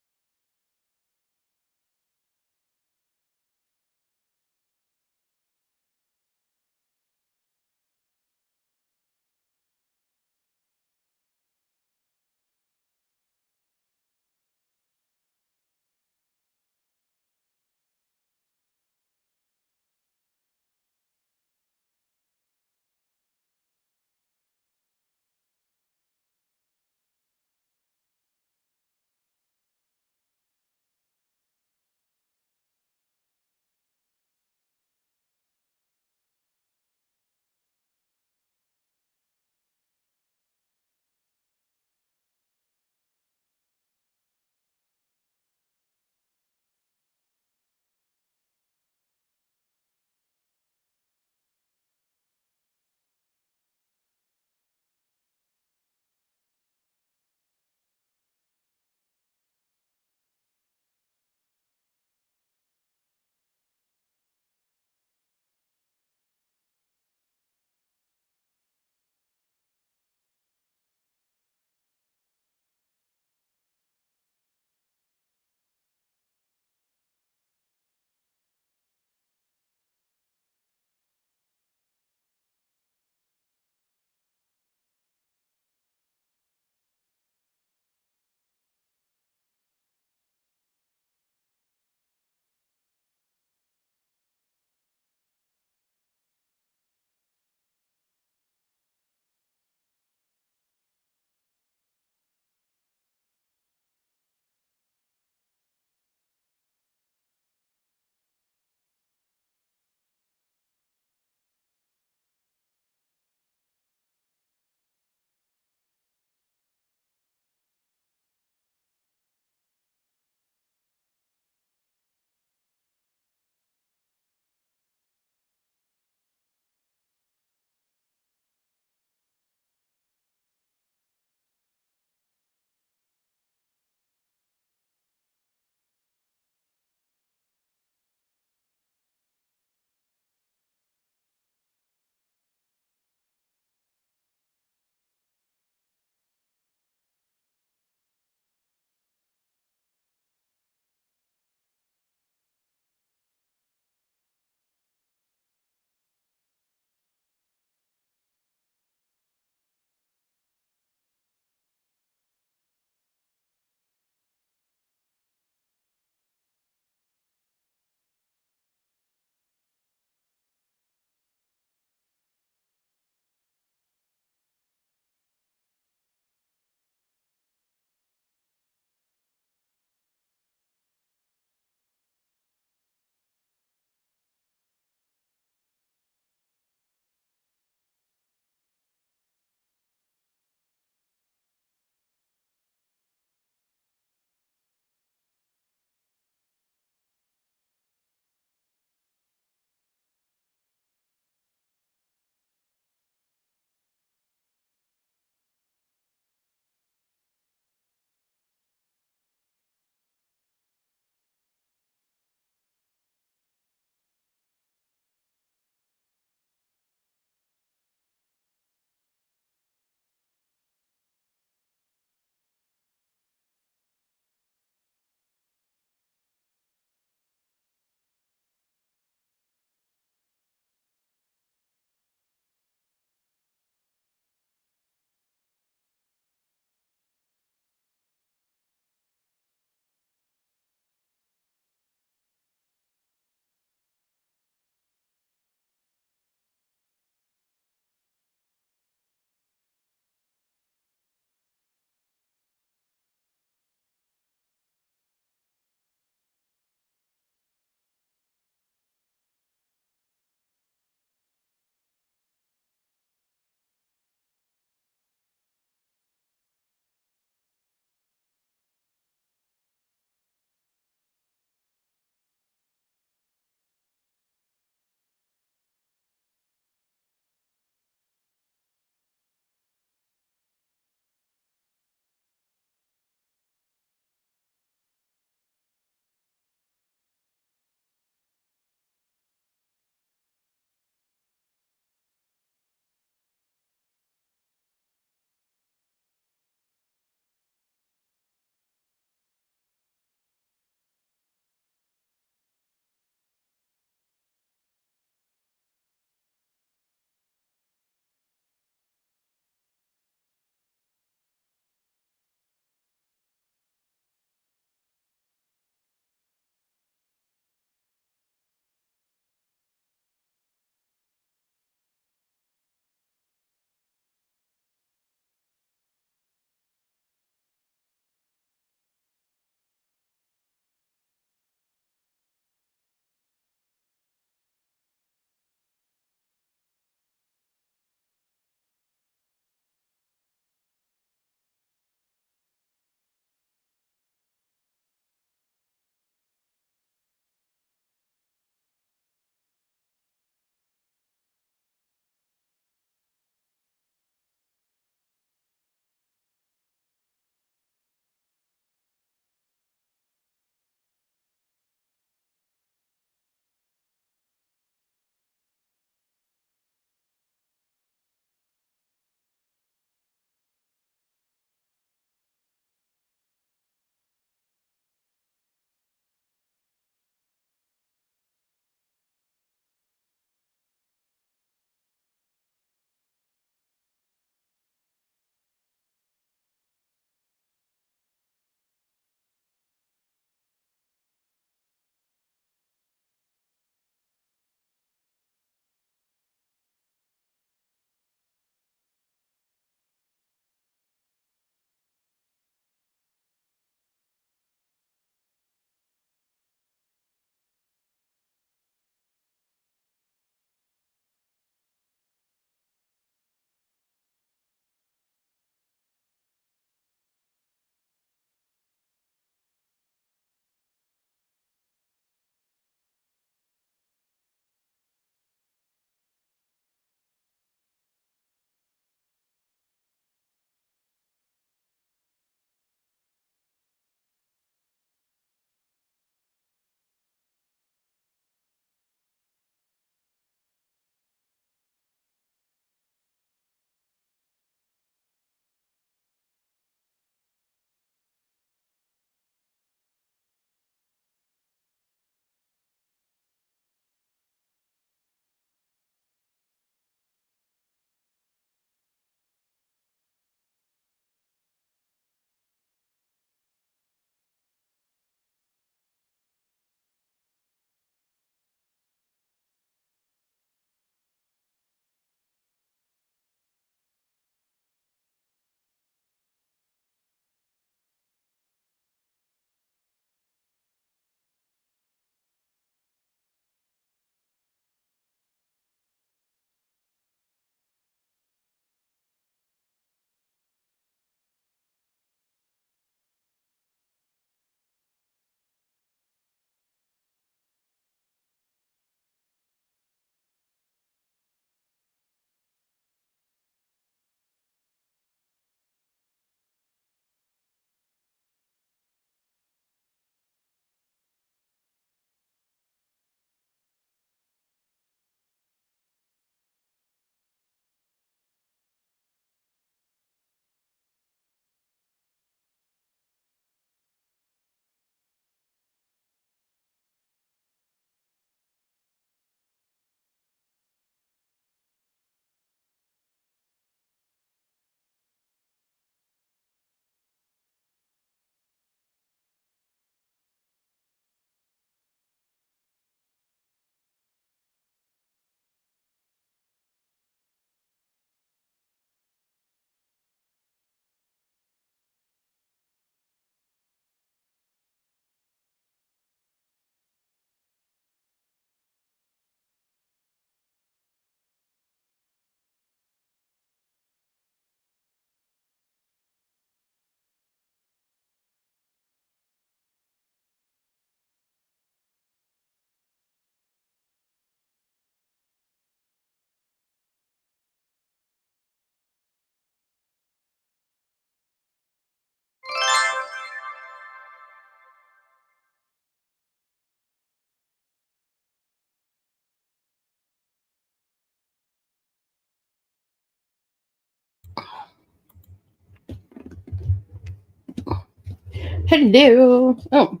Hello. Oh,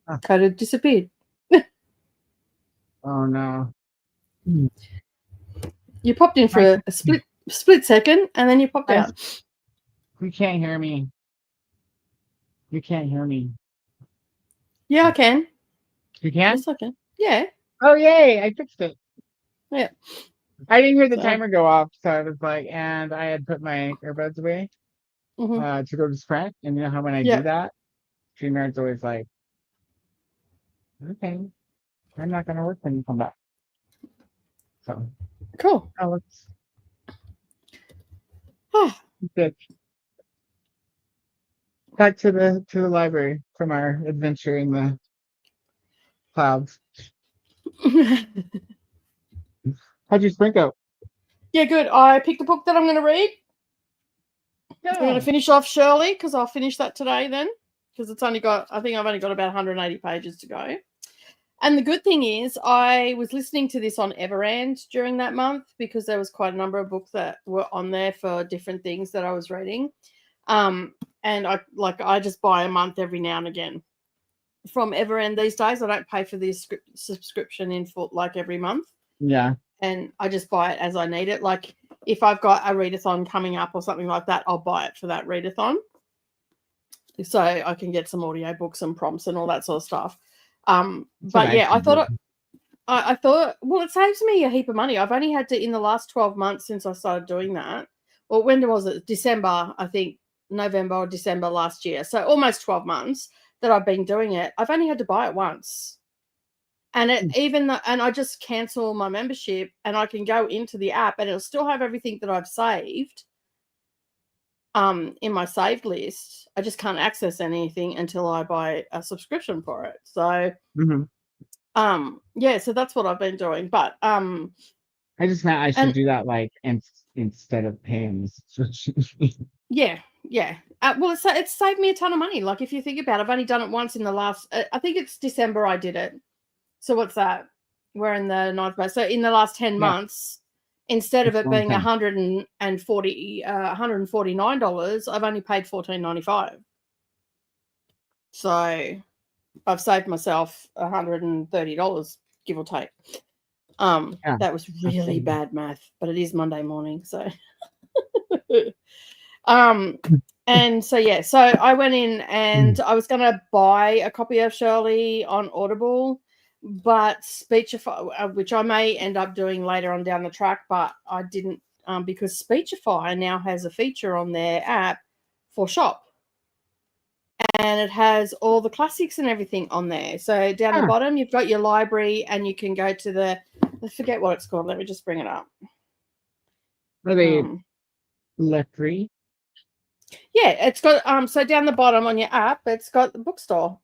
Ah. Koda disappeared. Oh no. You popped in for a split second, and then you popped out. You can't hear me. You can't hear me. Yeah, I can. You can? Yes, I can. Yeah. Oh yay! I fixed it. Yeah. I didn't hear the So- timer go off, so I was like, and I had put my earbuds away Mhm. to go to Sprint, and you know how when I Yeah. do that, StreamYard's always like, okay, I'm not gonna work when you come back. So Cool. oh, let's Ah, good. Back to the library from our adventure in the clouds. How'd your sprint go? yeah, good. I picked a book that I'm going to read. I'm going to Yeah. finish off Shirley because I'll finish that today then because it's only got, I think I've only got about 180 pages to go. And the good thing is I was listening to this on Everand during that month because there was quite a number of books that were on there for different things that I was reading. And I just buy a month every now and again from Everend these days. I don't pay for the subscription in full like every month. Yeah. And I just buy it as I need it. Like if I've got a readathon coming up or something like that, I'll buy it for that readathon. So I can get some audio books and prompts and all that sort of stuff. But yeah, I thought well, it saves me a heap of money. I've only had to, in the last 12 months since I started doing that. Well, when was it? December, I think, November or December last year. So almost 12 months that I've been doing it. I've only had to buy it once. And and I just cancel my membership and I can go into the app and it'll still have everything that I've saved in my saved list. I just can't access anything until I buy a subscription for it. So yeah, so that's what I've been doing. But I just meant I should do that like instead of paying the subscription. yeah. Well, it's saved me a ton of money. Like if you think about it, I've only done it once in the last I think it's December I did it. So what's that? We're in the 9th month. So in the last 10 months, instead of it being $149, I've only paid $14.95. So I've saved myself $130, give or take. That was really bad math, but it is Monday morning, so and so yeah, so I went in and I was gonna buy a copy of Shirley on Audible. But Speechify, which I may end up doing later on down the track, but I didn't because Speechify now has a feature on their app for shop. And it has all the classics and everything on there. So down the bottom, you've got your library and you can go to I forget what it's called. Let me just bring it up. Are they Lefree? Yeah, it's got so down the bottom on your app, it's got the bookstore.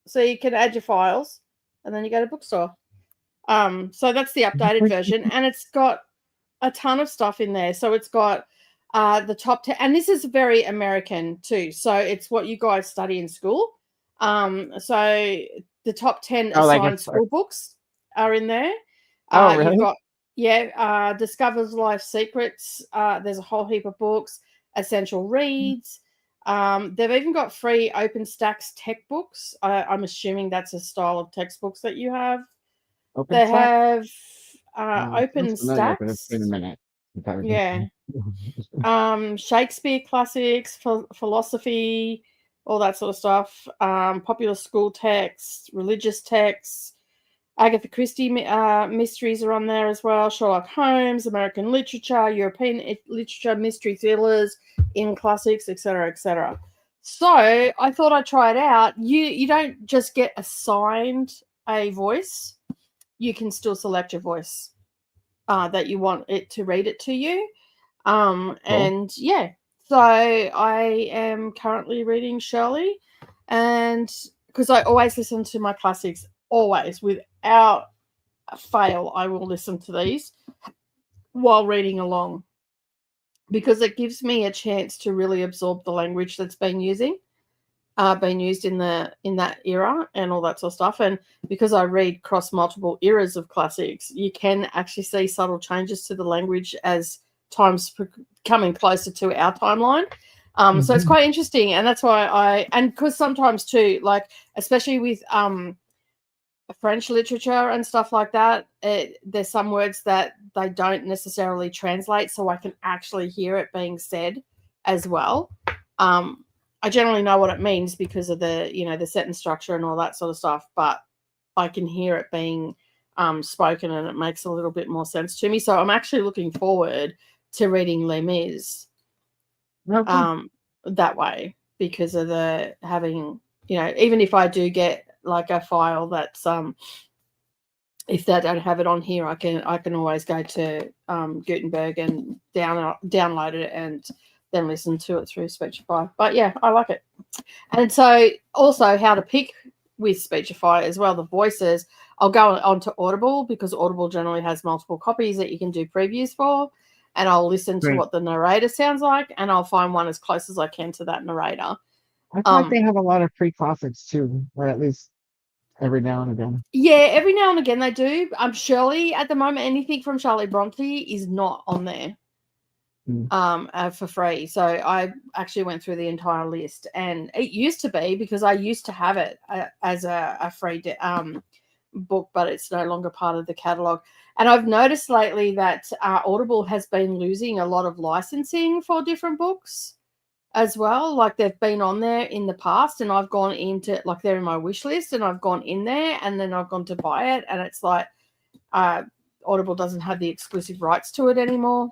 So you can add your files and then you go to bookstore. So that's the updated version. And it's got a ton of stuff in there. So it's got the top 10. And this is very American too. So it's what you guys study in school. So the top 10 assigned school books are in there. Oh, really? You've got, Discovers Life Secrets. There's a whole heap of books. Essential Reads. They've even got free OpenStax tech books. I'm assuming that's a style of textbooks that you have. They have OpenStax. In a minute. Yeah. Shakespeare classics, philosophy, all that sort of stuff. Popular school texts, religious texts. Agatha Christie mysteries are on there as well. Sherlock Holmes, American literature, European literature, mystery thrillers, in classics, etc., etc. So I thought I'd try it out. You don't just get assigned a voice. You can still select your voice that you want it to read it to you. And yeah, so I am currently reading Shirley, and because I always listen to my classics, always without fail, I will listen to these while reading along because it gives me a chance to really absorb the language that's been used in that era and all that sort of stuff. And because I read across multiple eras of classics, you can actually see subtle changes to the language as time's coming closer to our timeline. So it's quite interesting, and that's why because sometimes too, like especially with French literature and stuff like that, there's some words that they don't necessarily translate, so I can actually hear it being said as well. I generally know what it means because of the sentence structure and all that sort of stuff, but I can hear it being spoken, and it makes a little bit more sense to me. So I'm actually looking forward to reading Les Mis that way, because of the having, even if I do get like a file that's if they don't have it on here, I can always go to Gutenberg and download it and then listen to it through Speechify. But yeah, I like it. And so also how to pick with Speechify as well, the voices. I'll go onto Audible, because Audible generally has multiple copies that you can do previews for, and I'll listen to what the narrator sounds like, and I'll find one as close as I can to that narrator. I thought they have a lot of free classics too, or at least every now and again. Yeah, every now and again they do. Shirley, at the moment, anything from Charlie Bronte is not on there for free. So I actually went through the entire list, and it used to be, because I used to have it as a free book, but it's no longer part of the catalog. And I've noticed lately that Audible has been losing a lot of licensing for different books as well. Like they've been on there in the past, and I've gone into, like, they're in my wish list, and I've gone in there, and then I've gone to buy it, and it's like Audible doesn't have the exclusive rights to it anymore.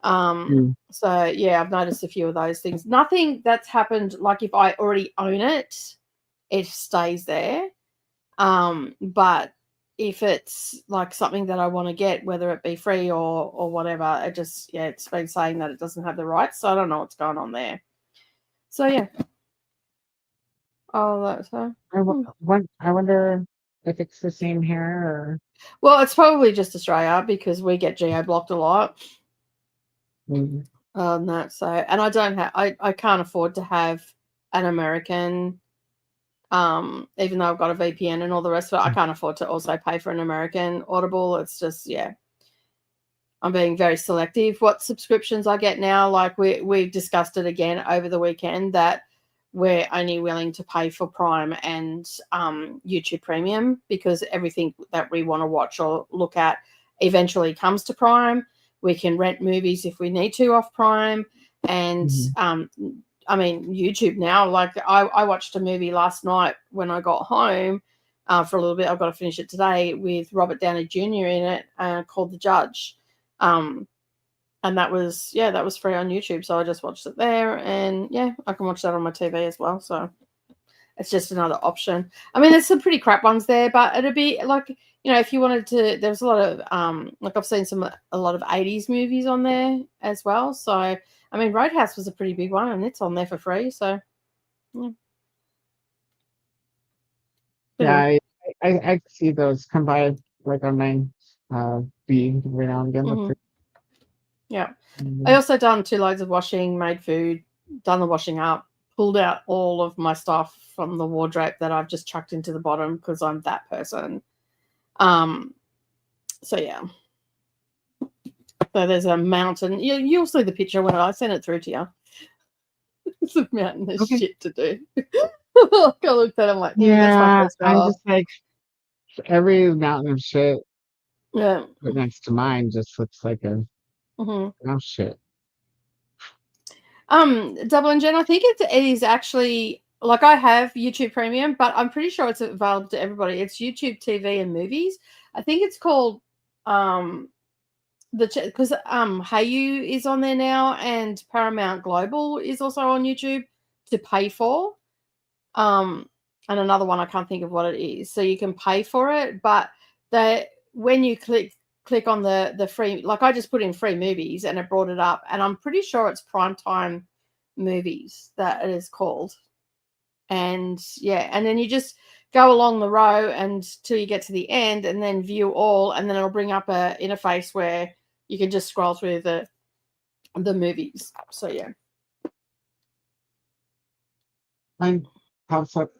So yeah, I've noticed a few of those things. Nothing that's happened, like if I already own it, it stays there. But if it's like something that I want to get, whether it be free or whatever, it's been saying that it doesn't have the rights, so I don't know what's going on there. So yeah. Oh, that's I wonder if it's the same here, or well, it's probably just Australia, because we get geo blocked a lot. That, so, and I don't have, I can't afford to have an American. Even though I've got a VPN and all the rest of it, I can't afford to also pay for an American Audible. It's just, I'm being very selective what subscriptions I get now. Like we've discussed it again over the weekend, that we're only willing to pay for Prime and YouTube Premium, because everything that we want to watch or look at eventually comes to Prime. We can rent movies if we need to off Prime, and I mean, YouTube now, like I watched a movie last night when I got home for a little bit. I've got to finish it today, with Robert Downey Jr. in it, called The Judge. And that was free on YouTube. So I just watched it there, and I can watch that on my TV as well. So it's just another option. I mean, there's some pretty crap ones there, but it'd be like, if you wanted to, there's a lot of, like I've seen a lot of 80s movies on there as well. So, I mean, Roadhouse was a pretty big one, and it's on there for free. So, I see those come by like on my feed every now and again. I also done 2 loads of washing, made food, done the washing up, pulled out all of my stuff from the wardrobe that I've just chucked into the bottom, because I'm that person. So yeah. So there's a mountain. You'll see the picture when I send it through to you. It's a mountain of shit to do. I looked at it, I'm like, that's my I'm just like, every mountain of shit put next to mine just looks like a shit. Double and Jen, I think it is actually, like, I have YouTube Premium, but I'm pretty sure it's available to everybody. It's YouTube TV and movies. I think it's called because Hayu is on there now, and Paramount Global is also on YouTube to pay for. And another one, I can't think of what it is. So you can pay for it, but when you click on the free, like I just put in free movies and it brought it up, and I'm pretty sure it's Primetime Movies that it is called. And and then you just go along the row until you get to the end, and then view all, and then it'll bring up a interface where you can just scroll through the movies. So Mine pops up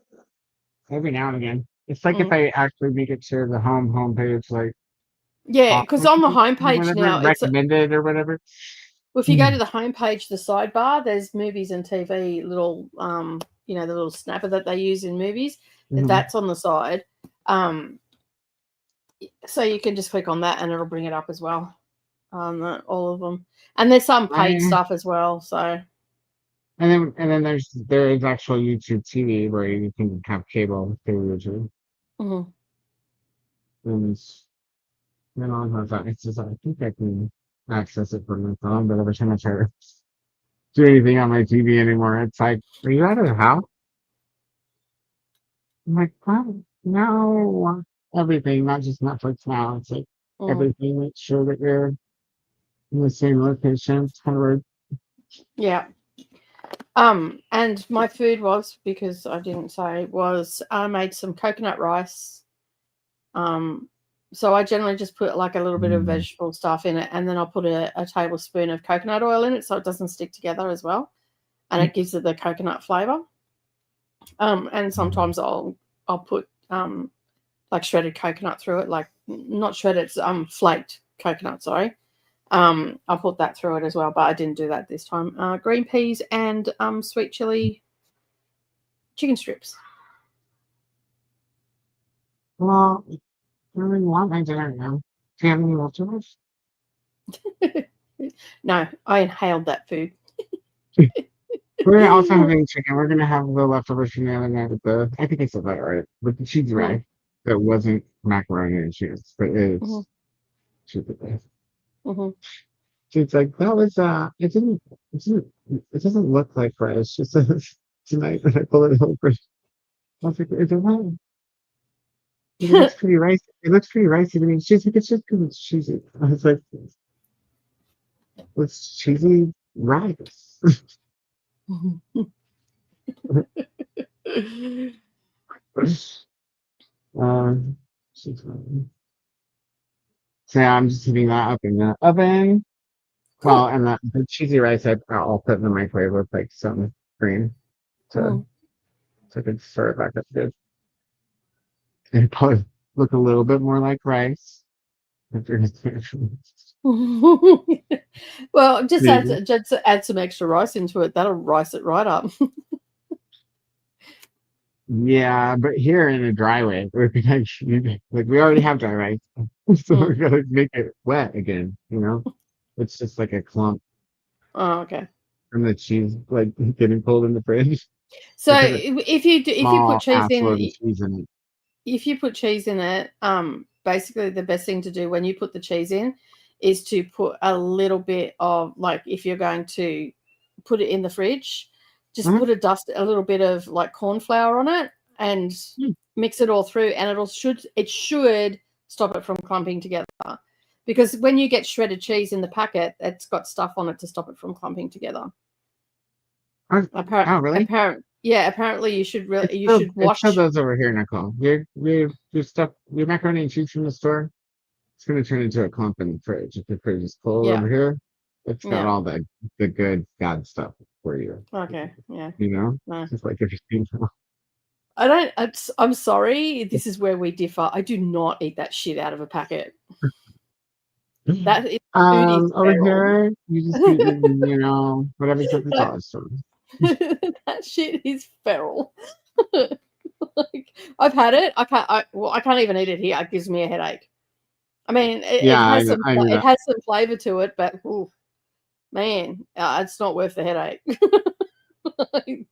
every now and again. It's like if I actually make it to the homepage, like because on the homepage now, recommended or whatever. Well, if you go to the homepage, the sidebar, there's movies and TV little, the little snapper that they use in movies. Mhm. That's on the side. So you can just click on that and it'll bring it up as well. All of them. And there's some paid stuff as well. So. And then there is actual YouTube TV where you can have cable through YouTube. Mm-hmm. And then on that, it's just I think I can access it from my phone, but every time I try to do anything on my TV anymore, it's like, are you out of the house? I'm like, what? No, everything, not just Netflix now. It's like everything. Make sure that you're in the same location. It's kind of weird. Yeah. And my food was, because I didn't say, I made some coconut rice. So I generally just put like a little bit of vegetable stuff in it, and then I'll put a tablespoon of coconut oil in it so it doesn't stick together as well, and it gives it the coconut flavor. And sometimes I'll put like shredded coconut through it, like not shredded, flaked coconut. Sorry. I'll put that through it as well, but I didn't do that this time. Green peas and sweet chili chicken strips. Well, I really want my dinner now. Do you have any leftovers? No, I inhaled that food. We're also having chicken. We're gonna have the leftovers from the other night with I think I said that right, with the cheese rice. That wasn't macaroni and cheese, but it's cheese rice. She's like, that was it doesn't look like rice. She says tonight when I pull it over. I was like, is it right? It looks pretty ricey. It looks pretty ricey to me. She's like, it's just because it's cheesy. I was like, it's cheesy rice. So yeah, I'm just heating that up in the oven. Cool. Well, and the cheesy rice I'll put in the microwave with like some cream so I can stir it back up good. And probably look a little bit more like rice. Well, just add some extra rice into it. That'll rice it right up. Yeah, but here in a dry way, like we already have dry rice, so we're gonna make it wet again. It's just like a clump. Oh, okay. From the cheese, like getting pulled in the fridge. So if you put cheese in it, if you put cheese in it, basically the best thing to do when you put the cheese in is to put a little bit of, like, if you're going to put it in the fridge, just put a little bit of like corn flour on it and mix it all through, and it should stop it from clumping together. Because when you get shredded cheese in the packet, it's got stuff on it to stop it from clumping together. Oh, really? Apparently you should wash. It's those over here, Nicole. Your stuff, your macaroni and cheese from the store, it's going to turn into a clump in the fridge. If the fridge is full over here, it's got all the good God stuff for you. Okay, yeah. Just like if you see. I'm sorry. This is where we differ. I do not eat that shit out of a packet. That is over here, you just eat, whatever's at the dollar store. That shit is feral. Like, I've had it. I can't even eat it here. It gives me a headache. I mean, it has some flavor to it, but man, it's not worth the headache.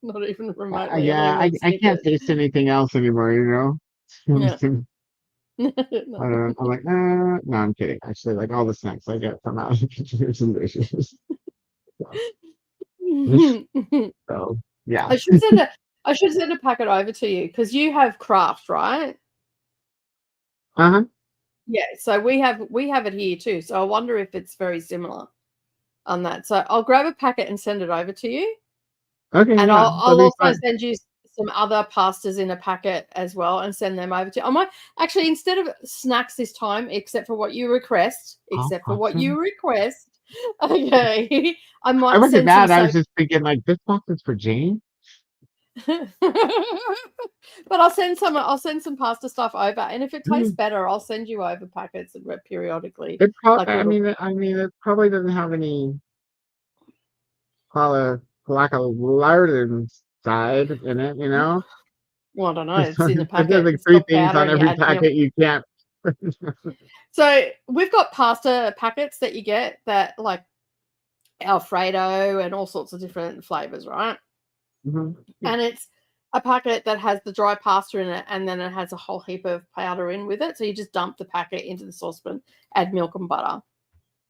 Not even remotely. I can't taste anything else anymore. Yeah. I'm like, no, I'm kidding. Actually, like all the snacks I get from out of the kitchen are delicious. So yeah, I should send a packet over to you because you have craft, right? Yeah, so we have it here too. So I wonder if it's very similar on that. So I'll grab a packet and send it over to you. Okay, and I'll also send you some other pastas in a packet as well and send them over to you. I might actually, instead of snacks this time, except for what you request, okay, I might. I wasn't mad. I was just thinking, like, this box is for Jane. But I'll send some pasta stuff over, and if it tastes better, I'll send you over packets periodically. It probably, it probably doesn't have any lack of larding side in it, you know? Well, I don't know. It's in the There's packet. like It's three got things powder on and you every add milk. packet you can't. So we've got pasta packets that you get that like Alfredo and all sorts of different flavors, right? Mhm. And it's a packet that has the dry pasta in it, and then it has a whole heap of powder in with it. So you just dump the packet into the saucepan, add milk and butter.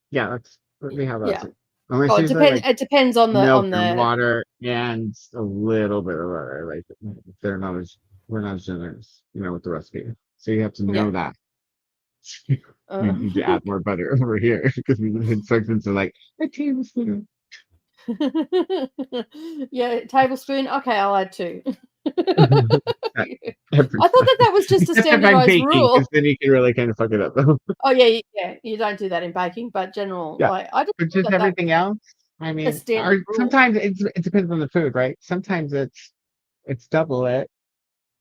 Yeah, we have that Yeah. too. Only Oh, usually like it depends on milk and the water and a little bit of butter. Like they're not as we're not as generous, you know, with the recipe. So you have to know yeah. that. You Uh, need to add more butter over here because the instructions are like a tablespoon. yeah, tablespoon. Okay, I'll add 2. Every I thought time. that was just a Except if I'm standardized baking, rule. because then you can really kind of fuck it up. Oh yeah, yeah. You don't do that in baking, but general Yeah, like I just but thought just that everything else. I was a mean, standard or rule. sometimes it depends on the food, right? Sometimes it's double it,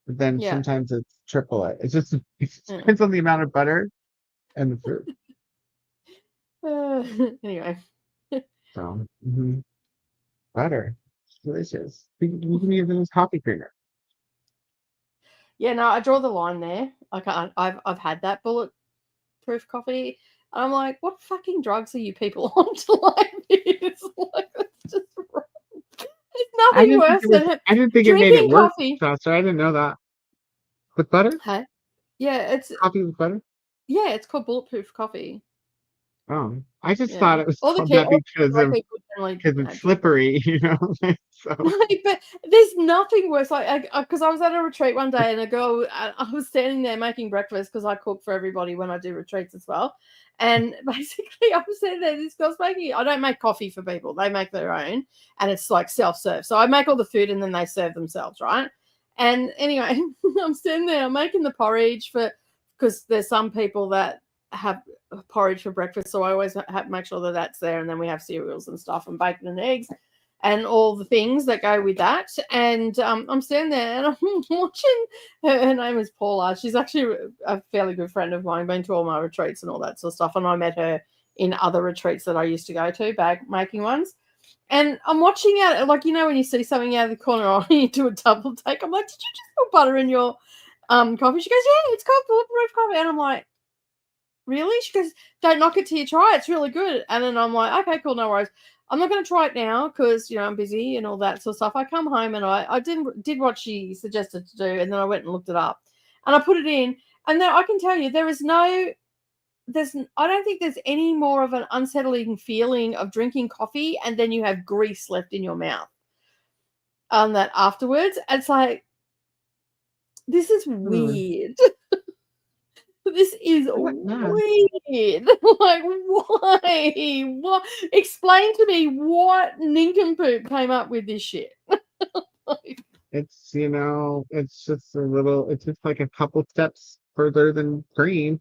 but then Yeah. sometimes it's triple it. It Yeah. depends on the amount of butter and the food. Anyway. So butter, delicious. We can use it as coffee creamer. Yeah, no, I draw the line there. I can't. I've had that bulletproof coffee. And I'm like, what fucking drugs are you people on to like this? Like, it's just wrong. There's nothing worse than I didn't think it made it drinking worse, coffee. so I didn't know that. With butter? Hey, yeah, Coffee with butter? it's called bulletproof coffee. Oh, I just Yeah, thought it was all the called that all people generally because it's drink it. slippery, you know. So But there's nothing worse. Like, because I was at a retreat one day, and a girl, I was standing there making breakfast because I cook for everybody when I do retreats as well. And basically, I was standing there. This girl's making. I don't make coffee for people; they make their own, and it's like self-serve. So I make all the food, and then they serve themselves, right? And anyway, I'm standing there. I'm making the porridge because there's some people that have porridge for breakfast, so I always have to make sure that that's there, and then we have cereals and stuff, and bacon and eggs and all the things that go with that. And I'm standing there and I'm watching her name is Paula. She's actually a fairly good friend of mine, been to all my retreats and all that sort of stuff. And I met her in other retreats that I used to go to, bag making ones. And I'm watching it, like, you know, when you see something out of the corner and you do a double take, I'm like, did you just put butter in your coffee? She goes, yeah, it's called bulletproof coffee. And I'm like, really? She goes, don't knock it till you try it. It's really good. And then I'm like, okay, cool, no worries. I'm not going to try it now because, you know, I'm busy and all that sort of stuff. I come home and I did what she suggested to do, and then I went and looked it up and I put it in. And then I can tell you I don't think there's any more of an unsettling feeling of drinking coffee and then you have grease left in your mouth on that afterwards. It's like, this is weird. This is yeah. weird. Like, why? What? Explain to me what nincompoop came up with this shit. It's it's just it's just like a couple steps further than cream.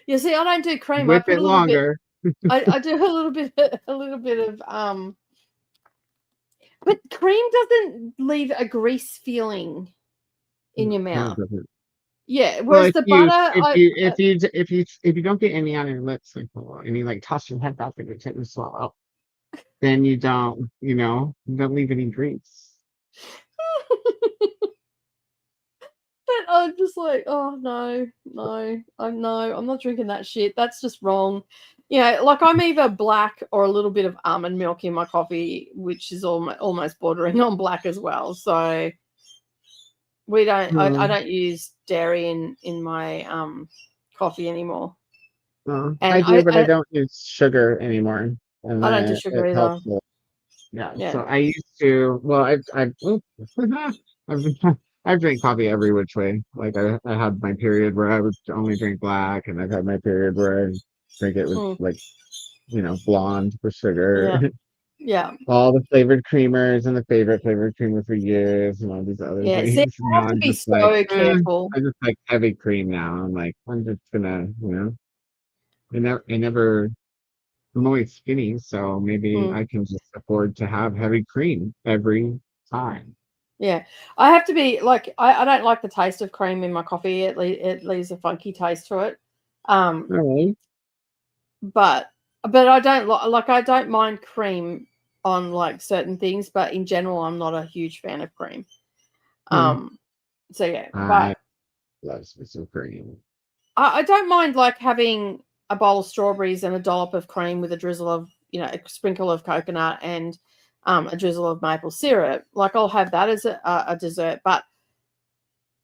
You see, I don't do cream. I Whip put it a little bit. longer. I do a little bit of but cream doesn't leave a grease feeling in your No, it mouth. doesn't. Yeah, Well, whereas the butter, if you don't get any on your lips, and you like toss your head back and you tend to swallow, then you don't leave any grease. but I'm just like, oh no, I'm not drinking that shit. That's just wrong. You know, like I'm either black or a little bit of almond milk in my coffee, which is almost bordering on black as well. So we don't. I don't use dairy in my coffee anymore. I And do, but I don't use sugar anymore, and I don't do then sugar it either. helps it. Yeah. Yeah. So I used to. Well, I've I've drank coffee every which way. Like I had my period where I would only drink black, and I've had my period where I drink it with like blonde for sugar. Yeah. Yeah. All the flavored creamers and the favorite flavored creamer for years and all these other Yeah. See, things. I Now have to I'm be just like, so careful. I just like heavy cream now. I'm like, I'm just gonna, I never, I'm always skinny, so maybe I can just afford to have heavy cream every time. Yeah, I have to be like I don't like the taste of cream in my coffee. It leaves a funky taste to it. All right. But I don't like I don't mind cream on like certain things, but in general, I'm not a huge fan of cream. So yeah, I but love me some cream. I don't mind like having a bowl of strawberries and a dollop of cream with a drizzle of, a sprinkle of coconut and a drizzle of maple syrup. Like I'll have that as a dessert, but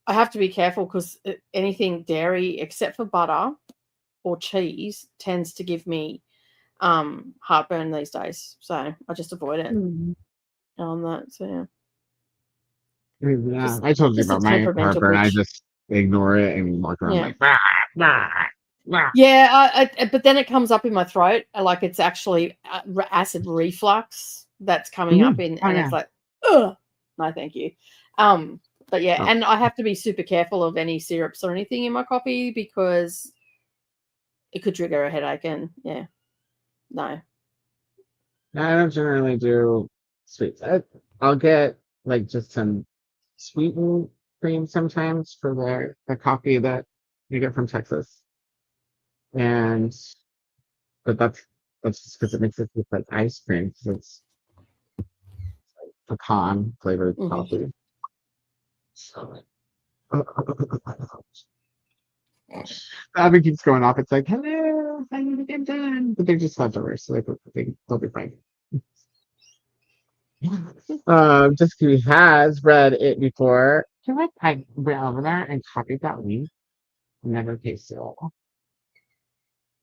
I have to be careful because anything dairy except for butter or cheese tends to give me heartburn these days. So I just avoid it on that. So yeah. Yeah, I told you Just a about my temperamental heartburn. I bitch. just ignore it and walk around Yeah. like, bah, bah, bah. Yeah, but then it comes up in my throat, like it's actually acid reflux that's coming up in, Oh, and yeah. it's like, ugh, no, thank you. But yeah, Oh. and I have to be super careful of any syrups or anything in my coffee because it could trigger a headache, and yeah, no. I don't generally do sweets. I'll get like just some sweetened cream sometimes for the coffee that you get from Texas. But that's just because it makes it taste like ice cream because it's like pecan flavored coffee. So the oven keeps going off. It's like, hello, I need to get done. But they're just leftovers, so they'll be fine. Just has read it before. I feel like I went over there and copied that link. Never tasted it. I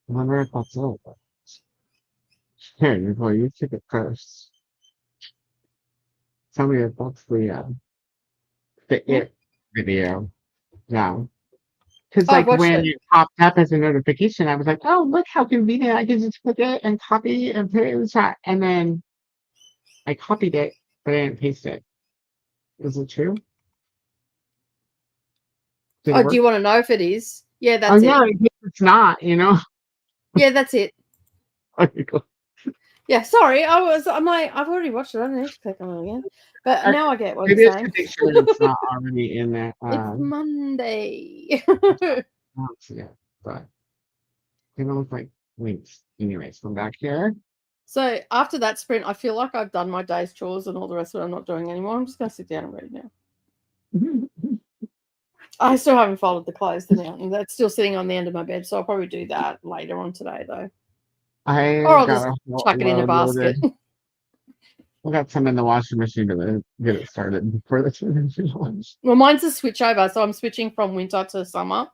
wonder if that's it. Here, you took it first. Tell me if that's the it video. Yeah. Because I like watched when it. it popped up as a notification, I was like, oh, look how convenient. I can just click it and copy and put it in the chat. And then I copied it, but I didn't paste it. Is it true? Did it Oh, do work? you want to know if it is? Yeah, Oh, that's no, it. it's not, Yeah, that's it. Okay, cool. Yeah, sorry, I'm like, I've already watched it. I don't need to click on it again. But now I get what Maybe you're it's to saying. make sure it's not already in there. It's Monday. I don't see it, but they don't look like links. Anyways, from back here. So after that sprint, I feel like I've done my day's chores and all the rest of it I'm not doing anymore. I'm just going to sit down and read now. I still haven't folded the clothes now, and that's still sitting on the end of my bed. So I'll probably do that later on today, though. Or I'll just chuck it in a basket. I got some in the washing machine to get it started before the television launch. Well, mine's a switch over, so I'm switching from winter to summer.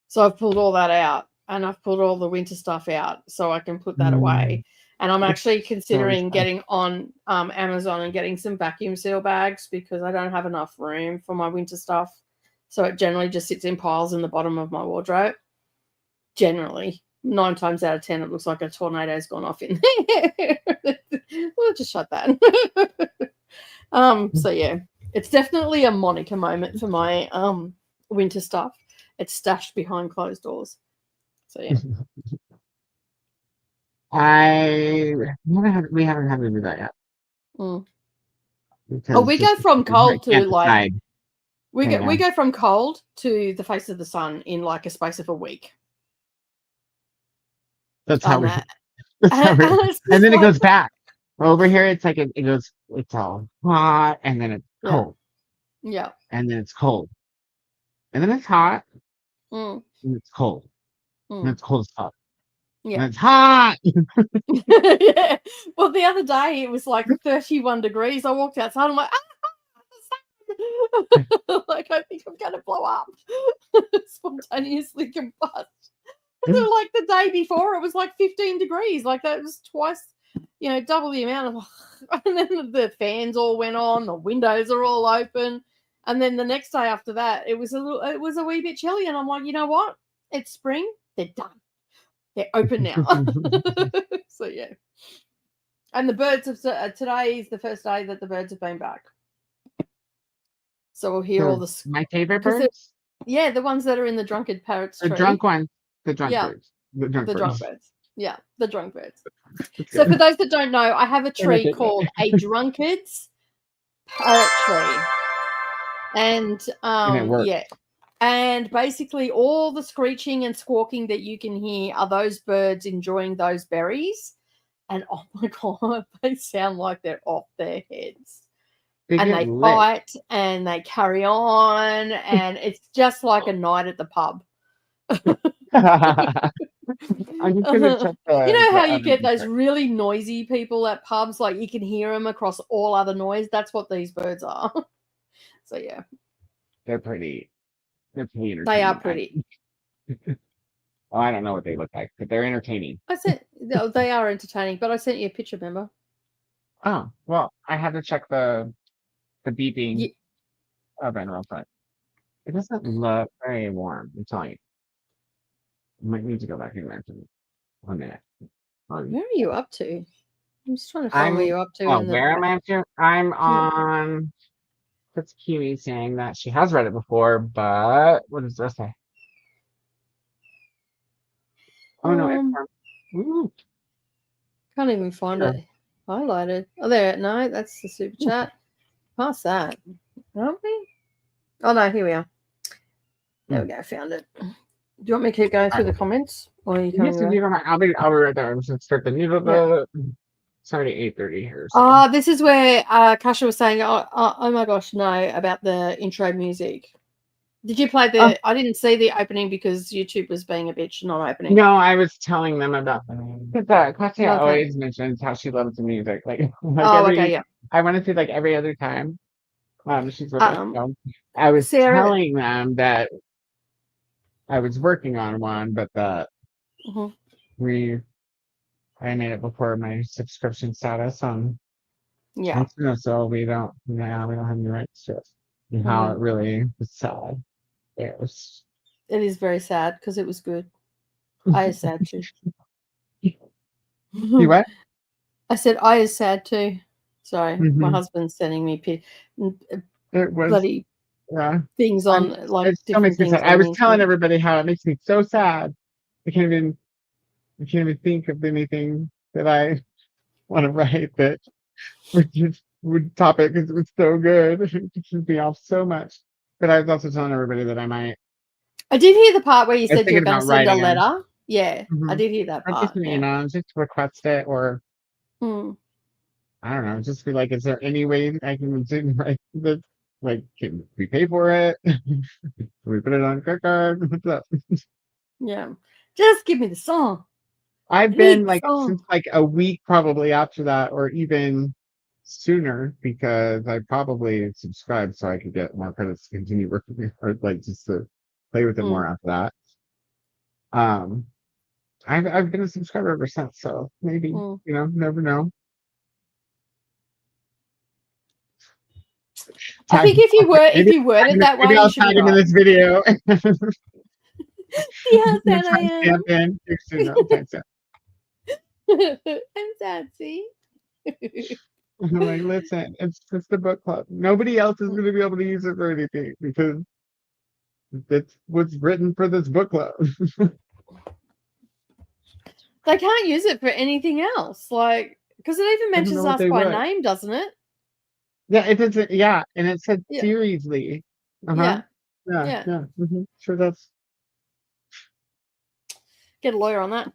So I've pulled all that out, and I've pulled all the winter stuff out, so I can put that away. And I'm actually considering getting on Amazon and getting some vacuum seal bags because I don't have enough room for my winter stuff. So it generally just sits in piles in the bottom of my wardrobe. Generally, 9 times out of 10, it looks like a tornado's gone off in there. We'll just shut that. So yeah, it's definitely a Monica moment for my winter stuff. It's stashed behind closed doors. So yeah. We haven't had to do that yet. Oh, we go from cold to like we go from cold to the face of the sun in like a space of a week. That's how and then it goes back. Over here, it's like it's all hot, and then it's cold. Yeah. And then it's cold. And then it's hot. And it's cold. And it's cold as fuck. Yeah. And it's hot. Yeah. Well, the other day it was like 31 degrees. I walked outside. I'm like, like I think I'm gonna blow up. Spontaneously combust. And then, like the day before, it was like 15 degrees. Like that was twice, double the amount of. And then the fans all went on. The windows are all open. And then the next day after that, it was a wee bit chilly. And I'm like, you know what? It's spring. They're done. They're open now. So yeah. And the birds have today is the first day that the birds have been back. So we'll hear all the my favorite birds. Yeah, the ones that are in the drunkard parrots tree. The drunk ones. The drunk birds. The drunk birds. Yeah, the drunk birds. So for those that don't know, I have a tree called a drunkard's parrot tree. And yeah. And basically all the screeching and squawking that you can hear are those birds enjoying those berries. and oh my god, they sound like they're off their heads. They And get they lit. fight and they carry on, and it's just like a night at the pub. I'm just gonna check You know how the you get those other really noisy people at pubs, like you can hear them across all other noise? That's what these birds are. So yeah, They're pretty. They're pretty they are entertaining. pretty. Oh, I don't know what they look like, but they're entertaining. They are entertaining, but I sent you a picture, remember? Oh, well, I had to check the beeping Yeah. oven real quick. It doesn't look very warm, I'm telling you. I might need to go back in there for 1 minute. Where are you up to? I'm just trying to find where you're up to. Oh, where am I up to? I'm on. That's Kiwi saying that she has read it before, but what does this say? Oh no, it's ooh. Can't even find it highlighted. Oh, there. No, that's the super chat. Past that, aren't we? Oh no, here we are. There we go. Found it. Do you want me to keep going through the comments, or are you coming back? I'll be right there. I'm just start the needle. It's already 8:30 here. So. This is where Kasha was saying, oh my gosh, no, about the intro music. Did you play the? I didn't see the opening because YouTube was being a bitch, not opening. No, I was telling them about that. Katya always mentions how she loves the music. I want to say like every other time. She's with us. So I was telling them that I was working on one, but that I made it before my subscription status on. Yeah. So we don't have any rights to it. And how it really was sad. It is very sad because it was good. I is sad too. You what? I said I is sad too. Sorry, my husband's sending me bloody things on like different things. I was telling everybody how it makes me so sad. I can't even think of anything that I want to write that would top it because it was so good. It pissed me off so much. But I was also telling everybody that I did hear the part where you said you were going to send a letter. Yeah, I did hear that part. Just an email, just request it, or I don't know, just be like, is there any way I can write this? Like, can we pay for it? Can we put it on a credit card? What's up? Yeah, just give me the song. I've been since like a week probably after that, or even sooner, because I probably subscribed so I could get more credits to continue working, or like just to play with it more after that. I've been a subscriber ever since, so maybe never know. I think if you word it that way, maybe I'll tag him in this video. Yeah, sad I am. I'm sad, see? I'm like, listen, it's just the book club. Nobody else is going to be able to use it for anything because it's what's written for this book club. They can't use it for anything else, like because it even mentions us by name, doesn't it? Yeah, it doesn't. Yeah, and it said seriously. Yeah. Sure, that's. Get a lawyer on that.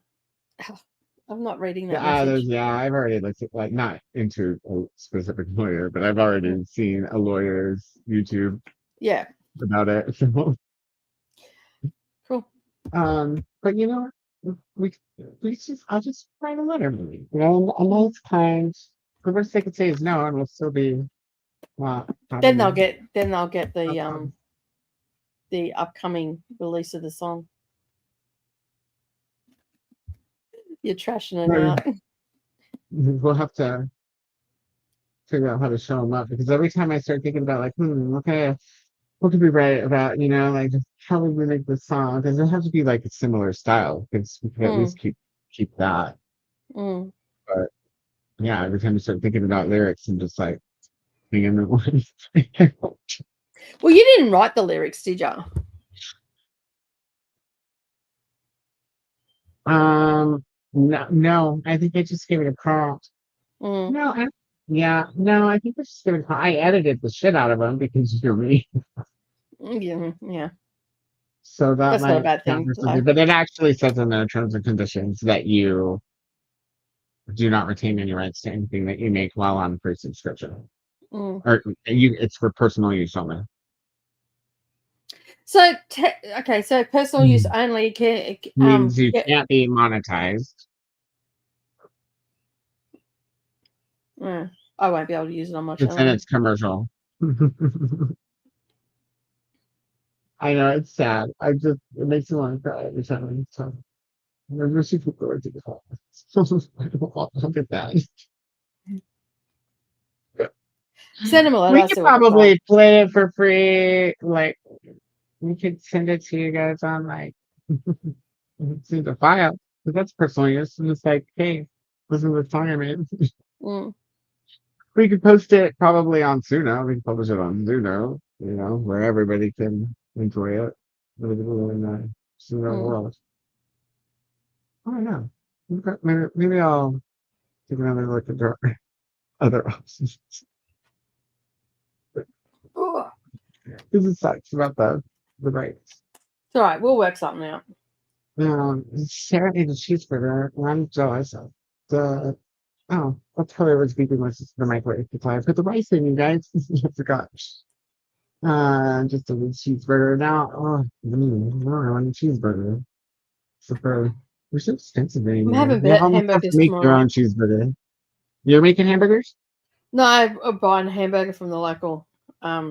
I'm not reading that. I've already looked at not into a specific lawyer, but I've already seen a lawyer's YouTube. Yeah. About it. So. Cool. But I'll just write a letter, maybe. A nice kind. The worst they could say is no, and we'll still be. Then they'll get the upcoming release of the song. You're trashing it out. We'll have to figure out how to show them up, because every time I start thinking about okay, what could we write about, how would we make this song? Does it have to be like a similar style? Because we could at least keep that. But yeah, every time you start thinking about lyrics, I'm just like thinking of one. Well, you didn't write the lyrics, did you? No, I think I just gave it a prompt. No, I think I just gave it a prompt. I edited the shit out of them because you're me. Yeah. So that's not a bad thing. But it actually says in the terms and conditions that you do not retain any rights to anything that you make while on free subscription. Mm. Or it's for personal use only. So okay, so personal use only Means you can't be monetized. I won't be able to use it on my But then channel. it's commercial. I know it's sad. It makes me want to cry every time. So I'm just super forward to the call. Look at that. Send them a letter. We I'll could see what they say. probably play it for free. Like we could send it to you guys on like see the file. But that's personal use. And it's like, hey, listen to the song I made. Mm. We could post it probably on Suno. We can publish it on Suno, where everybody can enjoy it. In the Suno world. I don't know. Maybe I'll take another look at our other options. Because it sucks about the rights. It's all right. We'll work something out. Sarah ate a cheeseburger, and I'm jealous of the. Oh, that's how I was beeping with the microwave. I put the rice in, you guys. I forgot. Just a little cheeseburger. Now, I want a cheeseburger. Super. They're so expensive anymore. I'm having You almost have to hamburgers make your tomorrow. own cheeseburger. You're making hamburgers? No, I'm buying a hamburger from the local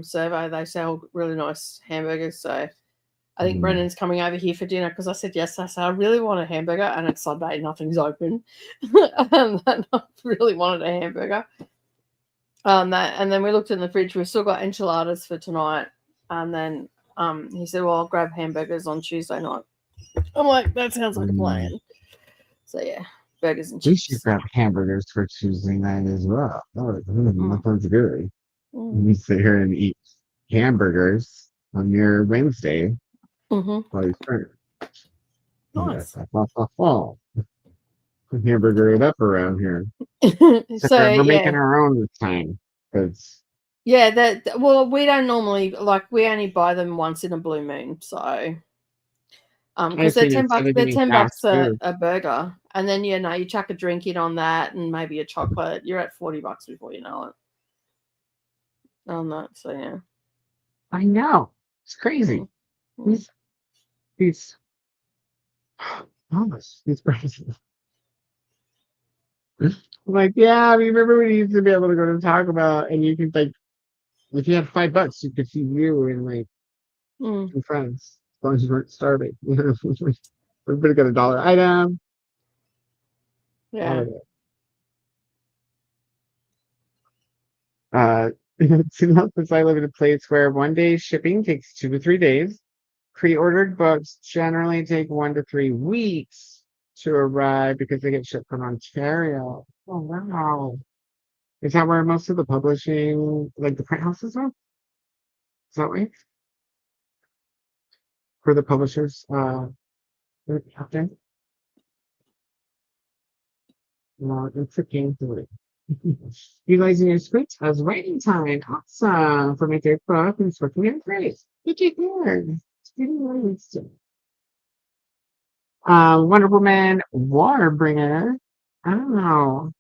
servo. They sell really nice hamburgers. So I think Brennan's coming over here for dinner because I said yes. I said I really want a hamburger, and it's Sunday, nothing's open. And I really wanted a hamburger. And then we looked in the fridge. We've still got enchiladas for tonight. And then he said, "Well, I'll grab hamburgers on Tuesday night." I'm like, "That sounds like a plan." So yeah, burgers and We chips. should grab hamburgers for Tuesday night as well. That sounds good. You sit here and eat hamburgers on your Wednesday. While you start. Nice. Hamburger it up around here. So we're making our own this time. Yeah, well, we don't normally we only buy them once in a blue moon, so because they're $10. They're $10 a burger, and then you chuck a drink in on that, and maybe a chocolate. You're at $40 before you know it. On that, so yeah. I know it's crazy. These prices. Like, yeah, I remember when you used to be able to go to Taco Bell and you could if you had $5, you could feed you and two friends as long as you weren't starving. Everybody got $1 item. Yeah. Since I live in a place where 1 day shipping takes 2 to 3 days, pre-ordered books generally take 1 to 3 weeks to arrive because they get shipped from Ontario. Oh wow! Is that where most of the publishing, like the print houses are? Is that right? For the publishers, out there? No, it's a game through. Utilizing your script as writing time. Awesome. For my third book, it's working out great. Look at here. Wonder Woman Warbringer. I don't know.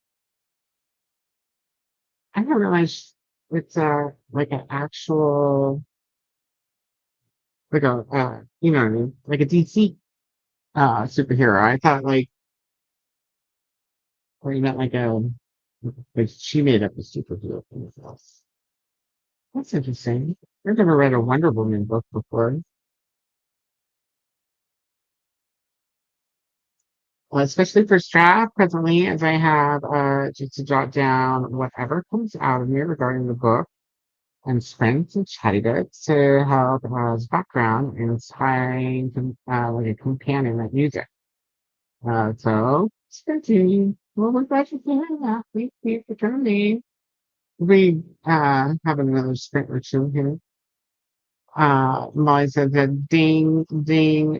I didn't realize it's like an actual like a you know what I mean? Like a DC superhero. I thought or you meant like she made up a superhero for herself. That's interesting. I've never read a Wonder Woman book before. Especially for Strap presently, as I have just to jot down whatever comes out of me regarding the book and sprints and chatty bits to help as background and inspiring like a companion like music. So sprinting. Well, we're glad you're doing that. Thank you for coming. We have another sprint or two here. Molly says that ding ding.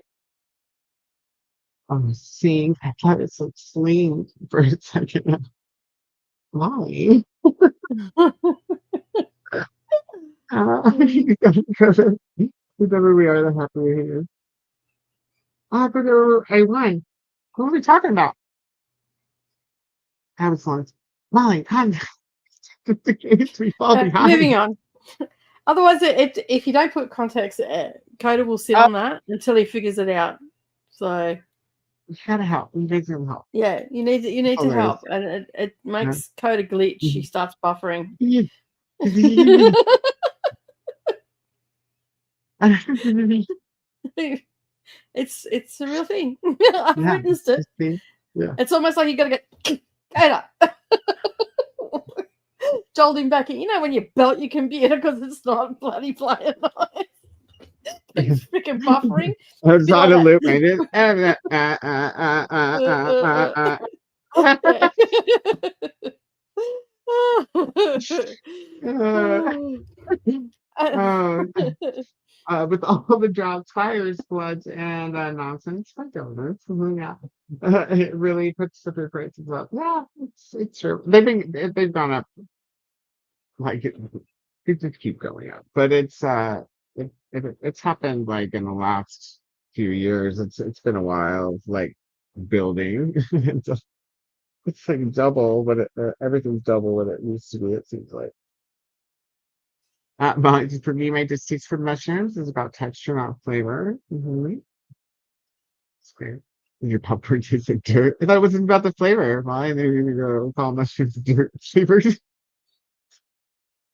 Seeing, I thought it said sling for a second. Molly. Whoever we are, the happier we're here. But I won. What are we talking about? How was lunch? Molly, come. We fall behind. Moving on. Otherwise, if you don't put context, Koda will sit on that until he figures it out. So You gotta help. You need some help. yeah, you need to Hilarious. help, and it makes Koda glitch. He starts buffering. It's a real thing. I've witnessed it. Yeah. It's almost like you got to get Koda. Jolt him back in. You know when you belt your computer because it's not bloody playing nice. It's freaking buffering. It's not a loop, right? With all the drops, fires, floods, and nonsense, I don't know. Yeah, it really puts the food prices up. Yeah, it's true. They've gone up. Like it just keep going up, but it's happened like in the last few years. It's been a while, like building. It's like double, but everything's double what it used to be. It seems like. For me, my distaste for mushrooms is about texture, not flavor. It's great. Your popcorn tastes like dirt. I thought it wasn't about the flavor. Why they go call mushrooms dirt flavors?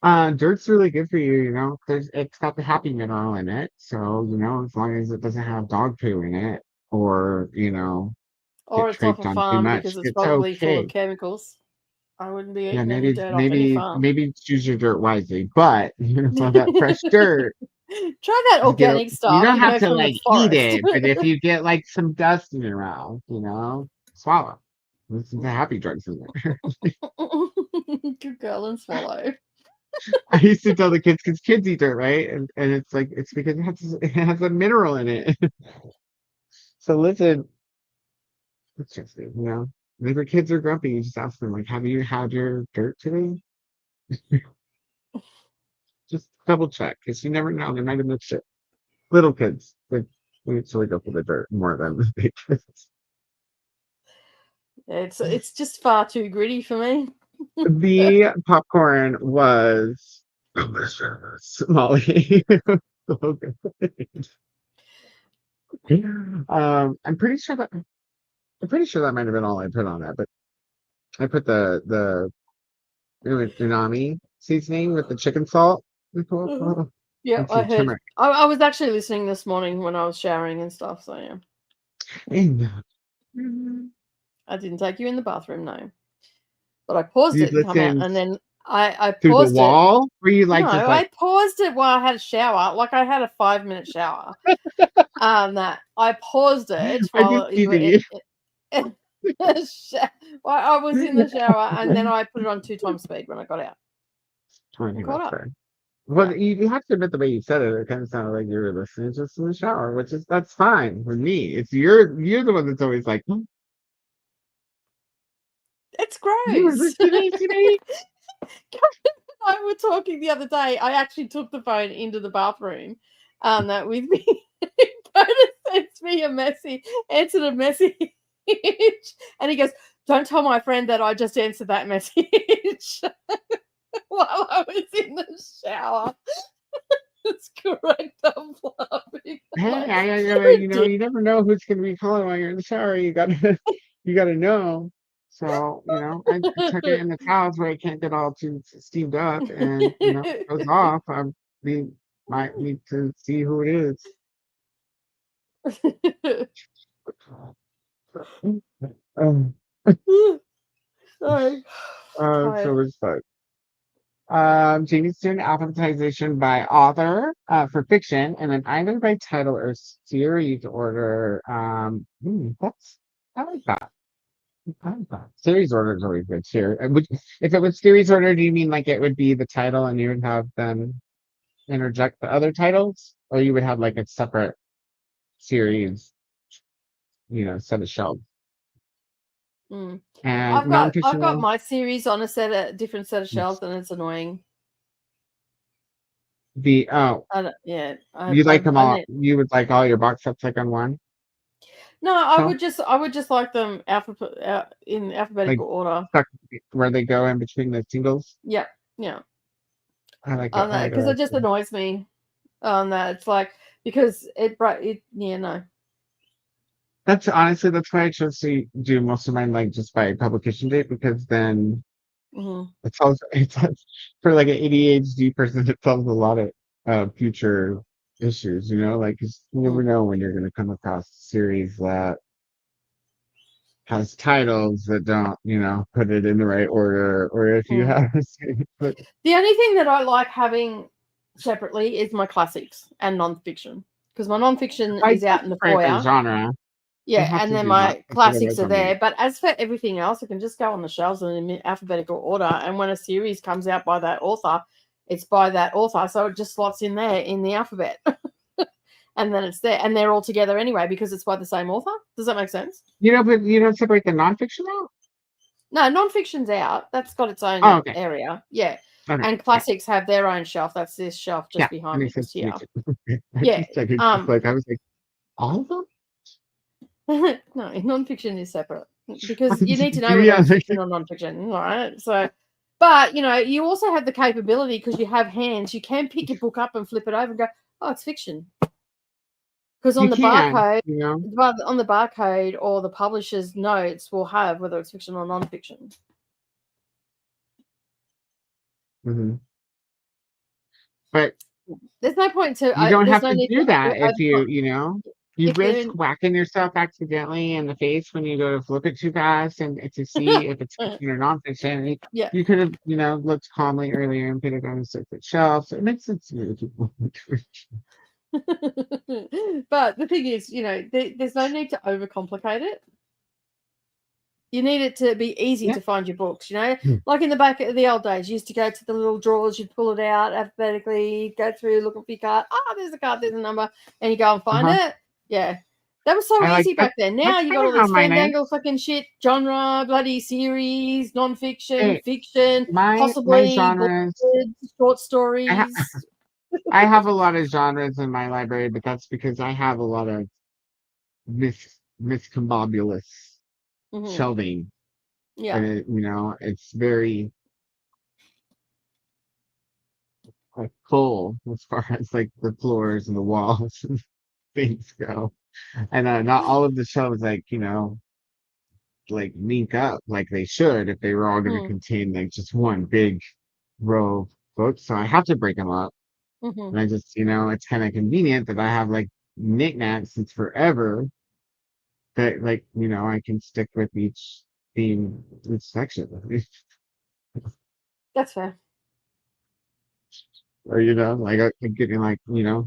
Dirt's really good for you, it's got the happy mineral in it. So, as long as it doesn't have dog poo in it or, or get it's off traped a on too farm much, because it's it's probably full of okay. chemicals. I wouldn't be Yeah, eating any dirt off any farm. maybe choose your dirt wisely, but for that fresh dirt, Try that organic stuff. you don't have to from like the eat forest. it, but if you get like some dust in your mouth, swallow. This is the happy drugs in there. Good girl and swallow. I used to tell the kids because kids eat dirt, right? And it's like it's because it has a mineral in it. So listen, it's just if your kids are grumpy, you just ask them like, "Have you had your dirt today?" Just double check because you never know. They might have mixed it. Little kids, we usually go for the dirt more than the big kids. It's just far too gritty for me. The popcorn was delicious, Molly. So good. I'm pretty sure that might have been all I put on that, but I put the unami seasoning with the chicken salt. Yeah, I heard. Turmeric. I was actually listening this morning when I was showering and stuff. So yeah, I didn't take you in the bathroom, no, but I paused You it and come out, listened and then I through the paused it. wall, or you like No, just like I paused it while I had a shower. Like I had a 5-minute shower. That I paused it I while did see well, I was in the shower, and then I put it on 2 times speed when I got out. I Caught up. Well, you have to admit the way you said it. It kind of sounded like you were listening just in the shower, that's fine with me. It's you're the one that's always like, It's you were gross. listening to me. I were talking the other day. I actually took the phone into the bathroom, that with me. Koda sends me answered a message, and he goes, "Don't tell my friend that I just answered that message." While I was in the shower. It's correct. I'm laughing. Hey, you never know who's gonna be calling while you're in the shower. You gotta know. So, I tuck it in the towels where it can't get all too steamed up, and it goes off. We might need to see who it is. Um, Sorry. so it's fun. Jamie's doing alphabetization by author for fiction, and then either by title or series order. I like that. I like that. Series order is always good too. If it was series order, do you mean like it would be the title and you would have them interject the other titles, or you would have like a separate series, set of shelves? Mm. And I've got non-fictional. my series on a different set of shelves, and it's annoying. You like them all. You would like all your box sets like on one. No, I So, would just like them in like alphabetical order. stuck where they go in between the singles. Yeah, yeah. I like it. On I that like it. because it just annoys me. On that, it's like because it. Yeah, no. That's honestly that's why I chose to do most of mine like just by publication date because then Hmm. it tells for like an ADHD person it tells a lot of future issues. You know, like 'cause you never know when you're going to come across a series that has titles that don't, put it in the right order, or if you have a series that The only thing that I like having separately is my classics and nonfiction because my nonfiction I is out just in the separate by foyer. genre. I Yeah, have and to then do not my classics otherwise are I'll need there. it. But as for everything else, I can just go on the shelves in alphabetical order. And when a series comes out by that author, it's by that author. So it just slots in there in the alphabet. And then it's there. And they're all together anyway because it's by the same author. Does that make sense? But you don't separate the nonfiction out? No, nonfiction's out. That's got its Oh, own okay. area. Yeah. Okay. And classics have their own shelf. That's this shelf Yeah, just that behind me, makes just sense to me here. too. I Yeah. just checking. It's like I was like, all of them? No, nonfiction is separate because you need to know whether Yeah, it's like, fiction or nonfiction, right? So, but you also have the capability because you have hands. You can pick your book up and flip it over and go, "Oh, it's fiction." Because you can, you know. on the barcode or the publisher's notes will have whether it's fiction or nonfiction. Hmm. But There's no point to. you don't There's have no to need do to that if over. you If risk they're whacking yourself accidentally in the face when you go to flip it too fast and to see if it's fiction or nonfiction. yeah. You could have, looked calmly earlier and put it on a separate shelf. So it makes sense to me to keep But the thing is, there's no need to overcomplicate it. You need it to be easy Yeah. to find your books, like in the back of the old days, you used to go to the little drawers, you'd pull it out alphabetically, go through, look for your card. There's a card, there's a number, and you go and find Uh-huh. it. Yeah. That was so I like easy back then. Now that's you got kind all of how this mine is. fandangle fucking shit, genre, bloody series, non-fiction, Hey, fiction, my possibly genres. short I ha- stories. I have a lot of genres in my library, but that's because I have a lot of miscombobulous Hmm. shelving, Yeah. and it's very like full as far as like the floors and the walls and things go, and not all of the shelves like link up like they should if they were all going to Mm-hmm. contain like just one big row of books. So I have to break them up, and I just it's kind of convenient that I have like knickknacks since forever that like I can stick with each theme, each section. That's fair. Or like I could get like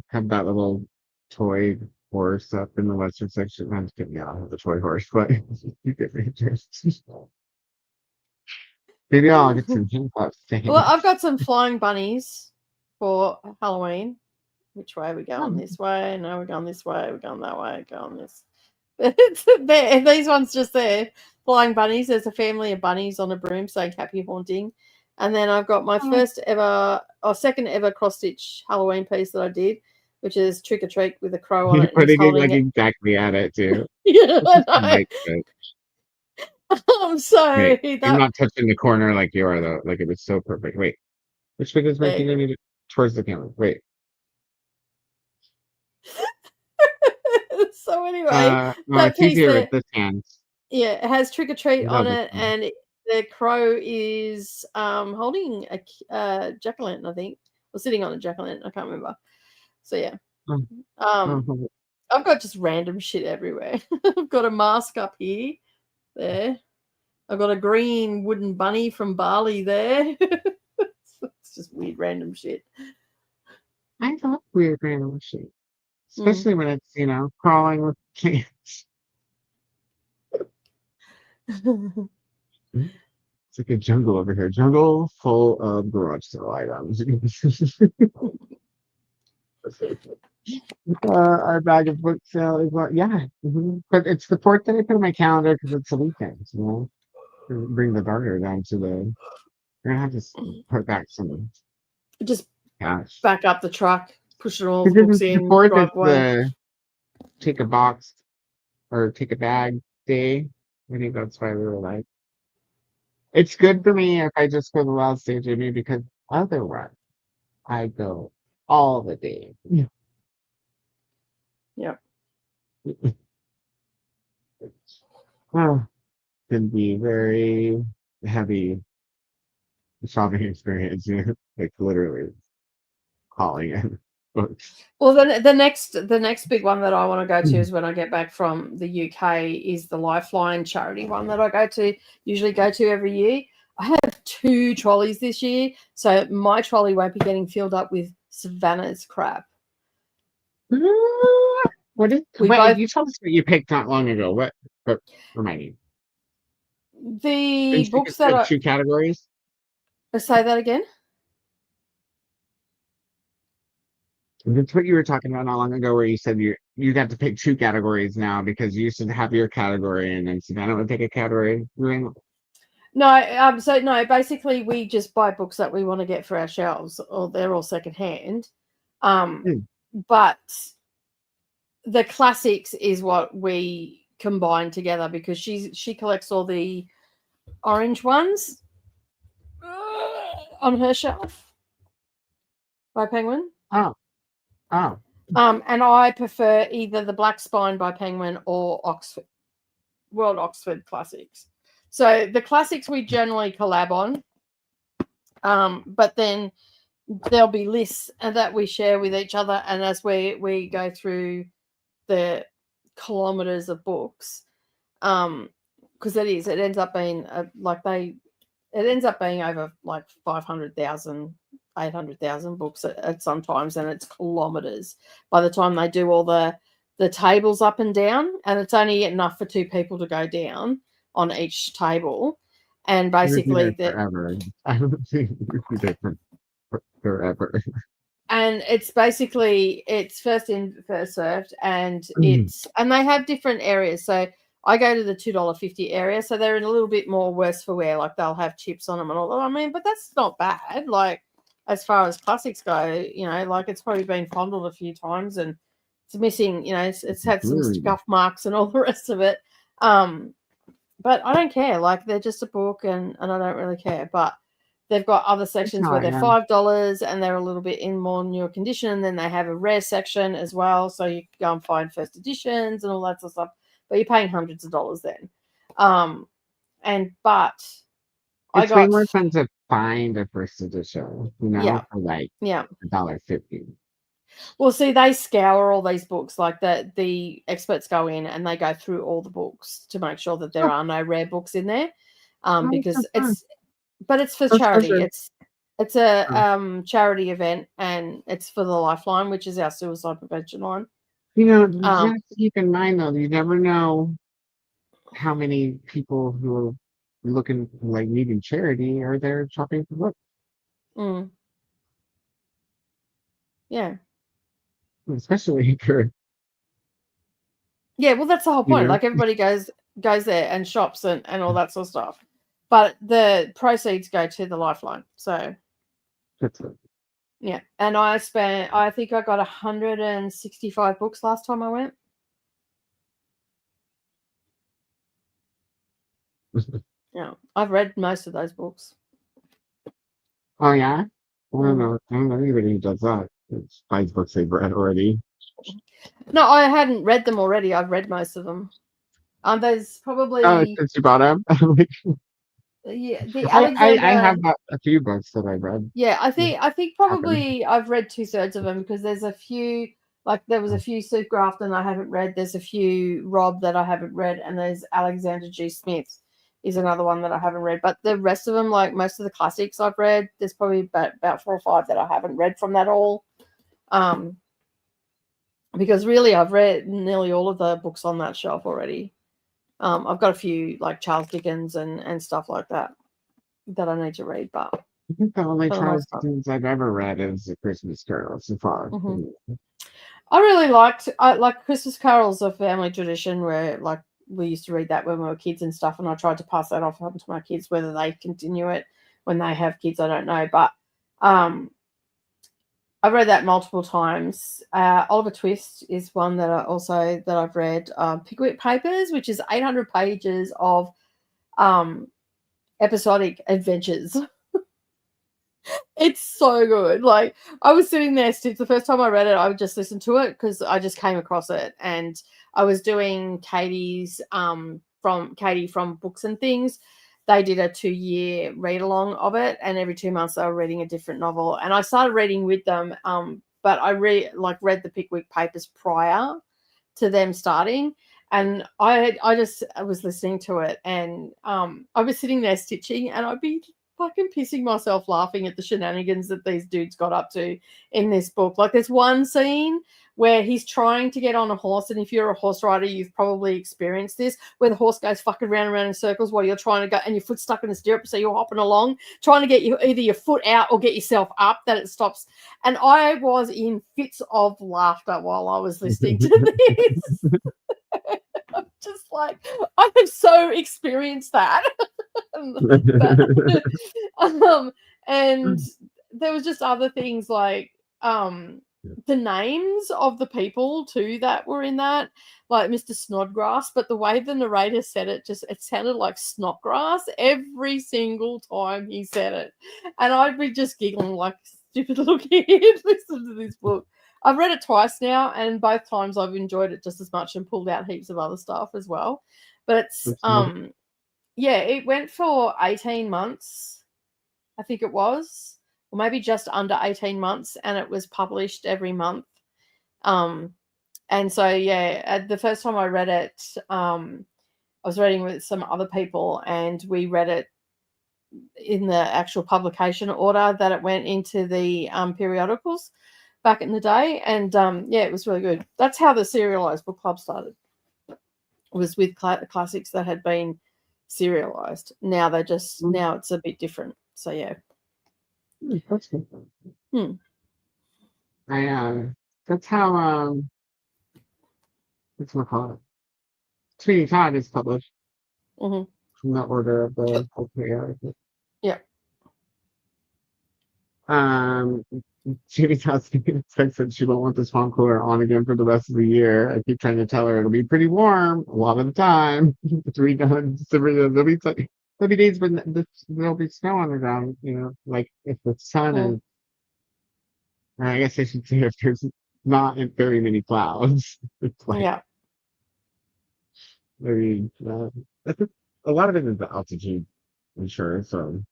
have that little toy horse up in the western section. I'm just kidding, yeah, I have the toy horse, but you get me. Maybe I'll get some handcuffs to hang Well, up. I've got some flying bunnies for Halloween. Which way are we going? This way? No, we're going this way. We're going that way. Going this. There, these ones just there. Flying bunnies. There's a family of bunnies on a broom saying happy haunting. And then I've got my second ever cross stitch Halloween piece that I did, which is trick or treat with a crow on You're it. And he's putting it holding like it. exactly at it too. Yeah, I Like, know. So wait, I'm that not touching the corner like you are though. Like it was so perfect. Wait, which way is my there you finger go. needed towards the camera? Wait. So anyway, No, that it's piece easier with there. this hand. Yeah, it has trick or treat on Love this it, hand. and the crow is holding a jack o' lantern, I think, or sitting on a jack o' lantern. I can't remember. So yeah, Oh, oh, I've got just random shit everywhere. I've got a mask up here, there. I've got a green wooden bunny from Bali there. It's just weird random shit. I love weird random shit, Mm. especially when it's crawling with plants. It's like a jungle over here. Jungle full of garage sale items. Our bag of book sale is what, yeah. But it's the port that I put on my calendar because it's the weekend, to bring the darter down to the. We're gonna have to put back some Just cash. back up the truck, pushing all the Because books it's the in, port drive that's away. the take a box or take a bag day. I think that's why we were like, it's good for me if I just go the last day, Jimmy, because otherwise I go all the day. Yep. Well, can be very heavy shopping experience, like literally calling in books. Well, the next big one that I want to go to is when I get back from the UK is the Lifeline charity one that I usually go to every year. I have 2 trolleys this year, so my trolley won't be getting filled up with Savannah's crap. What is? We Wait, both you told us what you picked not long ago. What? Remind me. the Didn't you books just that pick 2 categories? say that again. That's what you were talking about not long ago, where you said you got to pick 2 categories now because you used to have your category and then Savannah would pick a category. No, so no, basically we just buy books that we want to get for our shelves, or they're all secondhand. Hmm. But the classics is what we combine together because she collects all the orange ones on her shelf by Penguin. Oh, oh. And I prefer either the Black Spine by Penguin or Oxford World Oxford Classics. So the classics we generally collab on, but then there'll be lists that we share with each other, and as we go through the kilometers of books, because it ends up being it ends up being over like 500,000, 800,000 books at sometimes, and it's kilometers by the time they do all the tables up and down, and it's only enough for 2 people to go down on each table, and basically Forever. I don't think we would be there forever. and it's basically it's first in first served, and and they have different areas. So I go to the $2.50 area, so they're in a little bit more worse for wear, like they'll have chips on them and all that. I mean, but that's not bad. Like as far as classics go, like it's probably been fondled a few times and it's missing, it's had some scuff marks and all the rest of it. But I don't care. Like they're just a book, and I don't really care. But they've got other sections where they're $5 and they're a little bit in more newer condition. And then they have a rare section as well, so you can go and find first editions and all that sort of stuff. But you're paying hundreds of dollars then. But it's way more fun to find a first edition, for like $1.50. Well, see, they scour all these books. Like the experts go in and they go through all the books to make sure that there are no rare books in there. Because it's for charity. It's a charity event, and it's for the Lifeline, which is our suicide prevention line. You have to keep in mind though, you never know how many people who are looking like needing charity are there shopping for books. Yeah. Especially for well, that's the whole point. Like everybody goes there and shops and all that sort of stuff, but the proceeds go to the Lifeline. So that's it. Yeah, and I think I got 165 books last time I went. Yeah, I've read most of those books. Oh yeah? I don't know anybody who does that. It's buys books they've read already. No, I hadn't read them already. I've read most of them. There's probably since you bought them. Yeah, the Alexander. I have a few books that I've read. Yeah, I think probably I've read 2/3 of them because there's a few, like there was a few Sue Grafton I haven't read. There's a few Rob that I haven't read, and there's Alexander G. Smith is another one that I haven't read. But the rest of them, like most of the classics I've read, there's probably about 4 or 5 that I haven't read from that all. Because really I've read nearly all of the books on that shelf already. I've got a few like Charles Dickens and stuff like that I need to read, but I think the only Charles Dickens I've ever read is A Christmas Carol so far. I really liked Christmas Carol's a family tradition where like we used to read that when we were kids and stuff, and I tried to pass that off to my kids. Whether they continue it when they have kids, I don't know, but I've read that multiple times. Oliver Twist is one that I've read. Pickwick Papers, which is 800 pages of episodic adventures. It's so good. Like, I was sitting there, the first time I read it, I would just listen to it because I just came across it, and I was doing Katie from Books and Things. They did a 2-year read along of it, and every 2 months they were reading a different novel. And I started reading with them, but I read the Pickwick Papers prior to them starting, and I was listening to it, and I was sitting there stitching, and I'd be fucking pissing myself laughing at the shenanigans that these dudes got up to in this book. Like, there's one scene where he's trying to get on a horse, and if you're a horse rider, you've probably experienced this, where the horse goes fucking round and round in circles while you're trying to go, and your foot's stuck in the stirrup, so you're hopping along, trying to get either your foot out or get yourself up, that it stops. And I was in fits of laughter while I was listening to this. I'm just like, I have so experienced that. And there was just other things like the names of the people too that were in that, like Mr. Snodgrass, but the way the narrator said it, it sounded like Snodgrass every single time he said it, and I'd be just giggling like a stupid little kid listening to this book. I've read it twice now, and both times I've enjoyed it just as much and pulled out heaps of other stuff as well. But it's yeah, it went for 18 months, I think it was, or maybe just under 18 months, and it was published every month. And so, yeah, the first time I read it, I was reading with some other people, and we read it in the actual publication order that it went into the periodicals back in the day. And, yeah, it was really good. That's how the serialized book club started. It was with classics that had been serialized. Now now it's a bit different. So yeah. That's good. That's how what's my call it? Sweeney Todd is published. From the order of the whole periodical. Yeah. Sweeney Todd said she won't want this farm cooler on again for the rest of the year. I keep trying to tell her it'll be pretty warm a lot of the time. There'll be days when there'll be snow on the ground, like if the sun is, I guess I should say if there's not very many clouds. It's like, yeah. Maybe a lot of it is the altitude, I'm sure. So,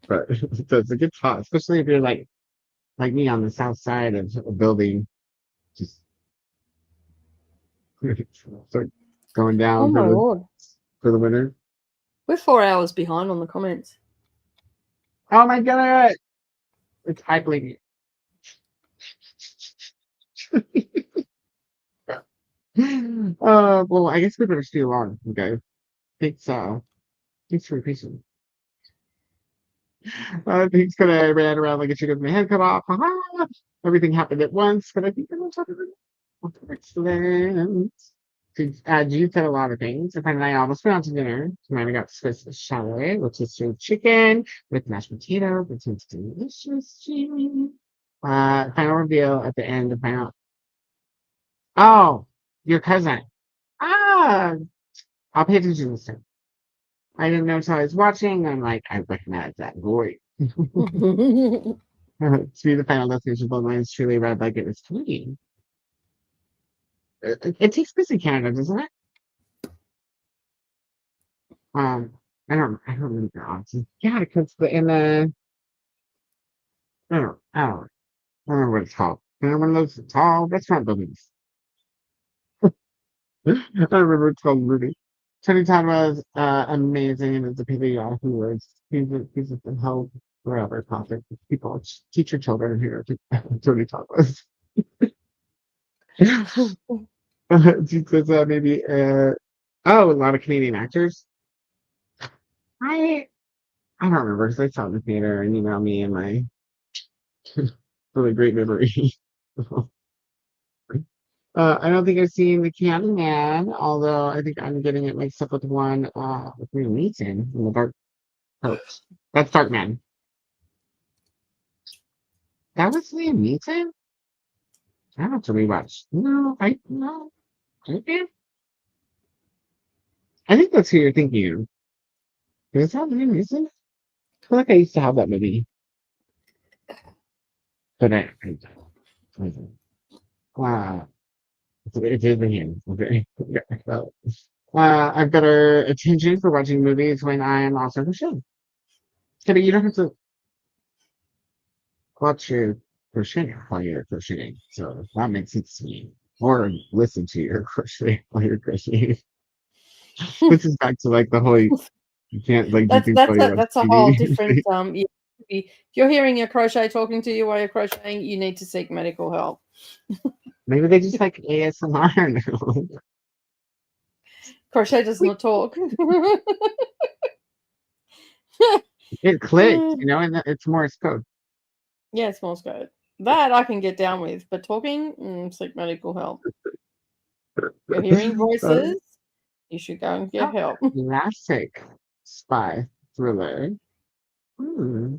but it's a good spot, especially if you're like me on the south side of a building, just start going down Oh my Lord. For the winter. We're 4 hours behind on the comments. Oh my God! It's hyping. Well, I guess we better stay along, okay? Thanks for your patience. Things kind of ran around like a chicken with my head cut off. Everything happened at once, but I think I'm going to talk about it. Excellent. Jude said a lot of things. And then I almost went out to dinner. Tonight I got Swiss chalet, which is stewed chicken with mashed potatoes, which is delicious. Final reveal at the end of final. Oh, your cousin. I'll pay attention this time. I didn't know until I was watching. I'm like, I recognize that voice. To be the final destination of Bloodlines, truly read like it was clean. It takes place in Canada, doesn't it? I don't remember honestly. Yeah, because I don't remember what it's called. One of those tall restaurant buildings. I don't remember what it's called, Ruby. Tony Todd was amazing, and it's a people who was he's been held forever topic. People teach your children here. Tony Todd was. She says maybe a lot of Canadian actors. I don't remember because I saw it in the theater and emailed me and my really great memory. I don't think I've seen the Candy Man, although I think I'm getting it mixed up with one with Liam Neeson in the Dark Coat. That's Dark Man. That was Liam Neeson? I have to rewatch. No. Okay. I think that's who you're thinking of. Is that Liam Neeson? I feel like I used to have that movie, but I wow. It's over here. Okay. Yeah, so, I've got a attention for watching movies when I'm also crocheting. So you don't have to watch your crochet while you're crocheting. So that makes sense to me. Or listen to your crochet while you're crocheting. This is back to like the whole you can't like do That's things that's while you a watch that's a whole TV. different yeah, if you're hearing your crochet talking to you while you're crocheting, you need to seek medical help. Maybe they just like ASMR now. Crochet does not talk. It clicked, you know, and it's Morse code. Yeah, it's Morse code. That I can get down with, but talking, seek medical help. You're hearing voices, you should go and get help. Classic spy thriller. Hmm.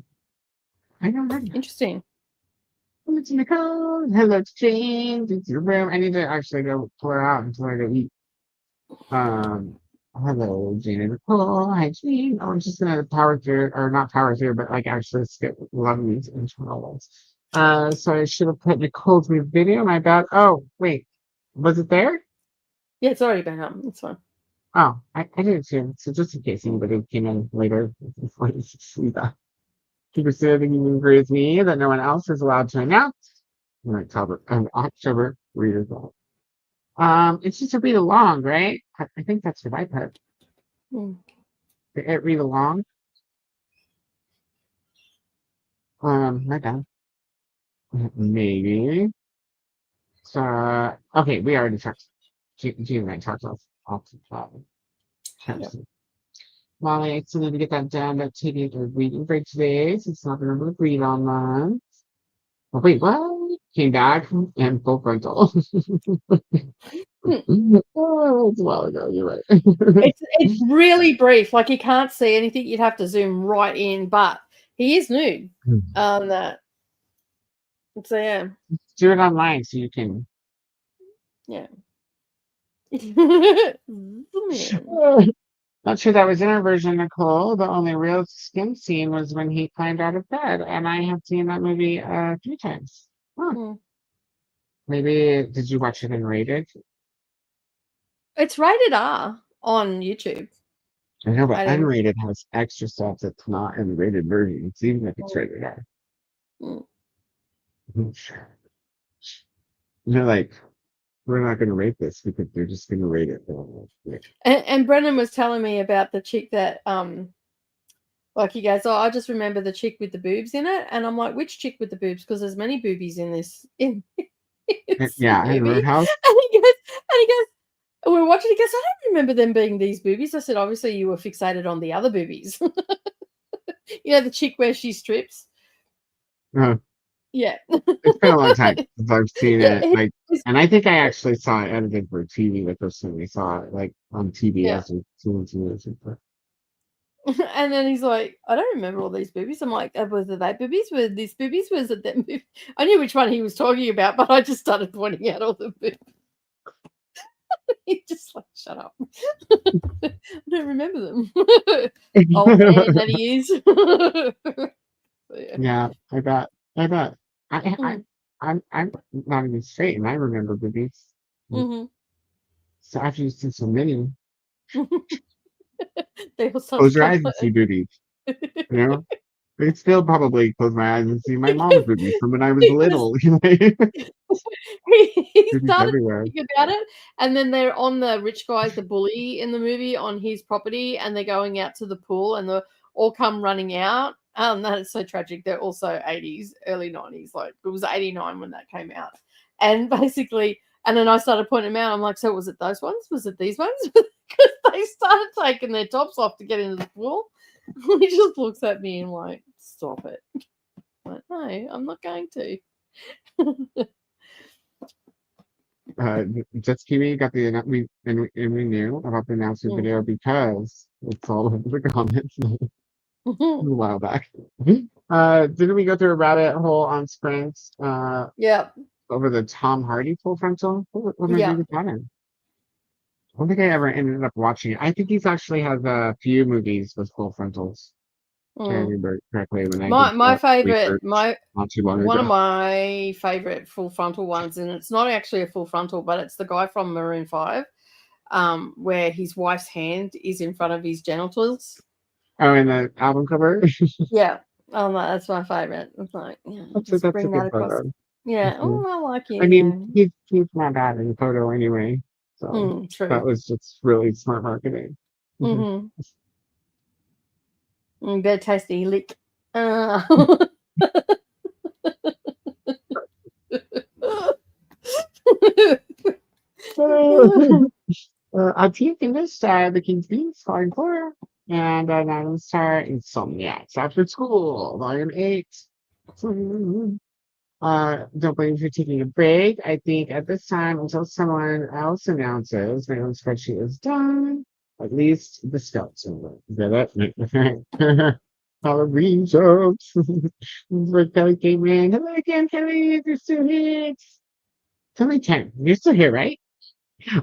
I don't know. Interesting. Hello to Nicole. Hello to James. It's your room. I need to actually go pour out until I go eat. Hello, Jane and Nicole. Hi, Jane. Oh, I'm just gonna power through, or not power through, but like actually skip a lot of these internal ones. So I should have put Nicole's new video. My bad. Oh, wait. Was it there? Yeah, it's already been up. It's fine. Oh, I didn't see it. So just in case anybody came in later before you see that. People say that you agree with me that no one else is allowed to announce in October readers. It's just a read along, right? I think that's what I put. Mm. It read along. My bad. Maybe. So okay, we already talked. Gene and I talked off the top. Yep. Molly, I still need to get that done. But taking a reading break today, so it's not going to read online. Oh, wait, what? Came back and full frontal. Oh, it's a while ago. You're right. It's really brief. Like you can't see anything. You'd have to zoom right in, but he is nude. That. So yeah. Do it online so you can. Yeah. Not sure that was in our version, Nicole. The only real skin scene was when he climbed out of bed, and I have seen that movie 3 times. Huh. Hmm. Maybe did you watch it in rated? It's rated R on YouTube. I know, but I didn't. unrated has extra stuff that's not in the rated version. It's even if it's rated R. Mm. They're like, we're not going to rate this because they're just going to rate it. And Brennan was telling me about the chick that like he goes, oh, I just remember the chick with the boobs in it, and I'm like, which chick with the boobs? Because there's many boobies in this Yeah, in movie. Roadhouse. And he goes, we're watching. He goes, I don't remember them being these boobies. I said, obviously you were fixated on the other boobies. You know, the chick where she strips. Yeah. It's been a long time since I've seen Yeah, it. Like, and I think I actually saw it edited for TV the first time we saw it, like on TBS or TNT. And then he's like, I don't remember all these boobies. I'm like, was it that boobies? Were these boobies? Was it them boobies? I knew which one he was talking about, but I just started pointing out all the boobies. He just like, shut up. I don't remember them. Old man that he is. So, yeah. Yeah, I bet. I'm not even straight, and I remember boobies. Mm-hmm. So after you've seen so many, They all start close to your come eyes and see boobies. You know, I'd still probably close my eyes and see my mom's boobies from when I was little. He Boobies started everywhere. thinking about it, and then they're on the rich guys, the bully in the movie, on his property, and they're going out to the pool, and they all come running out. That is so tragic. They're also 80s, early 90s. Like it was 89 when that came out, and basically, and then I started pointing them out. I'm like, so was it those ones? Was it these ones? Because they started taking their tops off to get into the pool. He just looks at me and like, stop it. I'm like, no, I'm not going to. Just Kiwi got the we knew about the announcement video because it's all over the comments a while back. Didn't we go through a rabbit hole on Sprints Yeah, over the Tom Hardy full frontal? What movie yeah. was that in? I don't think I ever ended up watching it. I think he's actually has a few movies with full frontals. If I Mm. remember correctly when I did My favorite, research not too long one of ago. my favorite full frontal ones, and it's not actually a full frontal, but it's the guy from Maroon 5, where his wife's hand is in front of his genitals. Oh, and the album cover. Yeah. Oh, no, that's my favorite. It's like, yeah, just That's a bring good that across. photo. Yeah. Mhm. Oh, I like I you. mean, Yeah. he's not bad in the photo anyway. So that True. was just really smart marketing. Mhm. Mm-hmm. Good tasty lick. A teen finished The King's Beast, Volume 4, and an Island Star Insomniacs After School, Volume 8. Don't blame me for taking a break. I think at this time, until someone else announces my own spreadsheet is done, at least the skeleton will get it. Halloween jokes. This is where Kelly came in. Hello again, Kelly. You're still here. It's only 10. You're still here, right?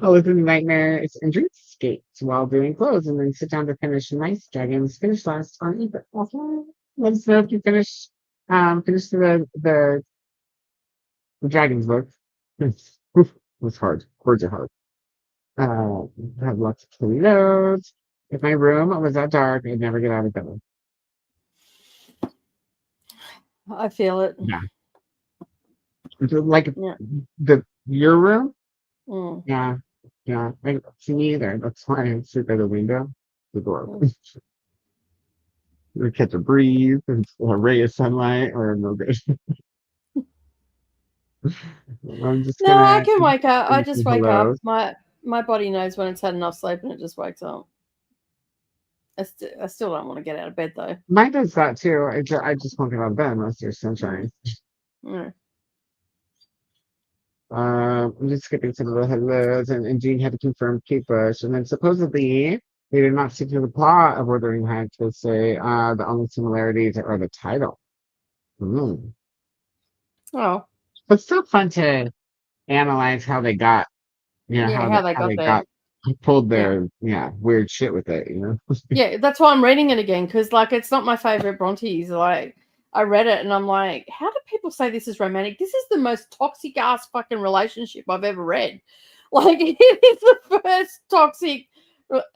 I'll live in the nightmares and dreamscapes while doing clothes and then sit down to finish Nice Dragons. Finish last on ebook. Okay. Let us know if you finish the Dragons book. It was hard. Words are hard. Had lots of silly notes. If my room was that dark, I'd never get out of bed. I feel it. Yeah. Like Yeah. your room? Mm. Yeah. Yeah. I see me either. That's why I sit by the window. The door open. We catch a breeze and a ray of sunlight or no good. I'm just No, I gonna can wake up. I do just some wake up. hellos. My body knows when it's had enough sleep and it just wakes up. I still don't want to get out of bed though. Mine does that too. I just won't get out of bed unless there's sunshine. Mm. I'm just skipping some of the hellos, and Jean had to confirm Kate Bush, and then supposedly they did not stick to the plot of Wuthering Heights. They say the only similarities are the title. Mm. Oh, But still fun to analyze how they got, yeah, how they how got they there. got pulled Yeah. their weird shit with it. Yeah, that's why I'm reading it again because, like, it's not my favorite Brontes. Like, I read it and I'm like, how do people say this is romantic? This is the most toxic ass fucking relationship I've ever read. Like, it is the first toxic.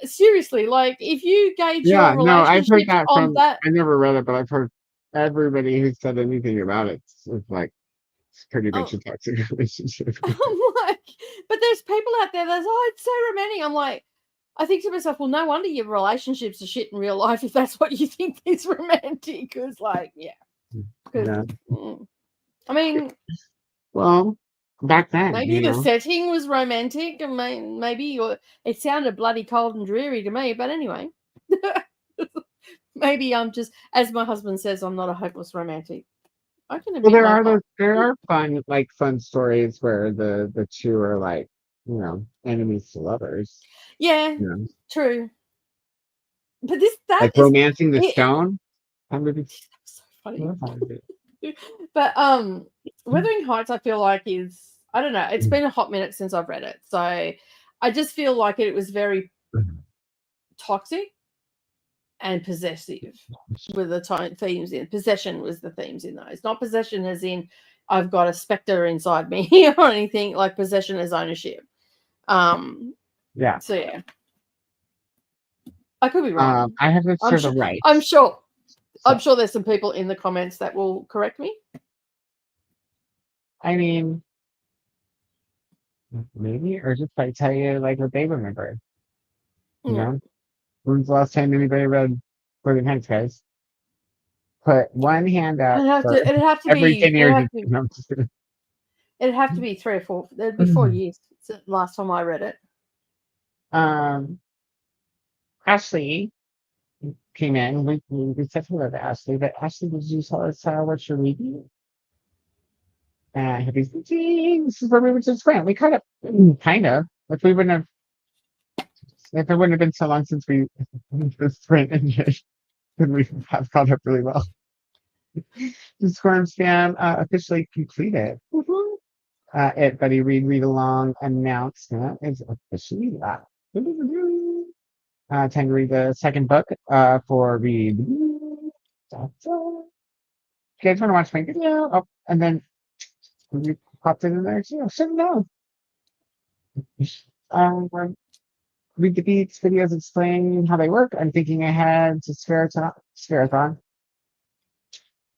Seriously, like, if you gauge your Yeah, no, I've heard relationships that on from. that, I never read it, but I've heard everybody who said anything about it. It's like it's pretty much oh, a toxic relationship. I'm like, but there's people out there that's, oh, it's so romantic. I'm like, I think to myself, well, no wonder your relationships are shit in real life if that's what you think is romantic. Because, like, yeah. Yeah. I mean, Well, back then, maybe the setting was romantic, and maybe it sounded bloody cold and dreary to me. But anyway, maybe I'm just, as my husband says, I'm not a hopeless romantic. I can Well, admit my fault. there are fun stories where the two are like enemies to lovers. Yeah, true. But that Like is Romancing the it, Stone. That movie. so funny. Yeah. But Wuthering Heights, I feel like is, I don't know. It's been a hot minute since I've read it, so I just feel like it was very toxic and possessive with the themes in possession was the themes in those, not possession as in I've got a specter inside me or anything, like possession as ownership. Yeah. So yeah, I could be wrong. I have to I'm sort sure. of right. I'm sure. So, I'm sure there's some people in the comments that will correct me. I mean, maybe, or just like tell you like what they remember. You know, when's the last time anybody read Wuthering Heights, guys? Put one hand up for It'd have to every be. 10 years. It'd have to be 3 or 4. It'd be 4 years since the last time I read it. Ashley came in. We said hello to Ashley, but Ashley, did you tell us what you're reading? Happy Teaching. This is where we were just went. We caught up, kind of. If it wouldn't have been so long since we just went and we have caught up really well. The Squirm Spam officially completed. Mhm. It Buddy Read Along announcement is officially live. Time to read the second book for Read. You guys want to watch my video? Oh, and then we popped in there too. Shouldn't know. Um, Read the Beats videos explaining how they work. I'm thinking ahead to Sparathon.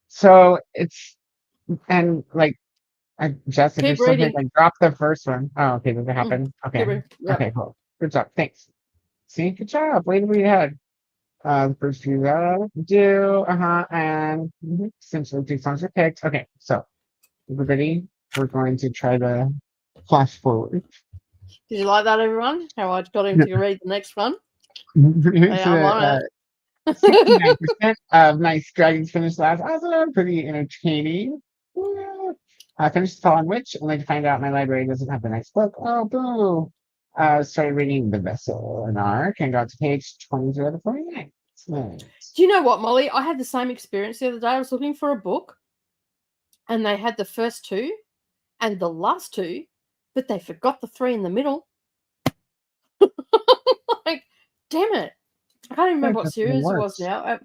So it's, and like, Jess, if you're Keep still here, reading. like drop the first one. Oh, okay, did it happen? Okay. Keep reading. Yep. Okay, cool. Good job. Thanks. See, good job. Way to read ahead. The first few and essentially 2 songs are picked. Okay, so everybody, we're going to try to flash forward. Did you like that, everyone? How I got him to read the next one? So, I'm on it. 69% of Nice Dragons finished last. Awesome, pretty entertaining. I finished The Fallen Witch, only to find out my library doesn't have the next book. Oh, boo. Started reading The Vessel and Arc and got to page 20 out of 49. Nice. Do you know what, Molly? I had the same experience the other day. I was looking for a book, and they had the first 2 and the last 2, but they forgot the 3 in the middle. Like, damn it. I can't even remember what series it was now.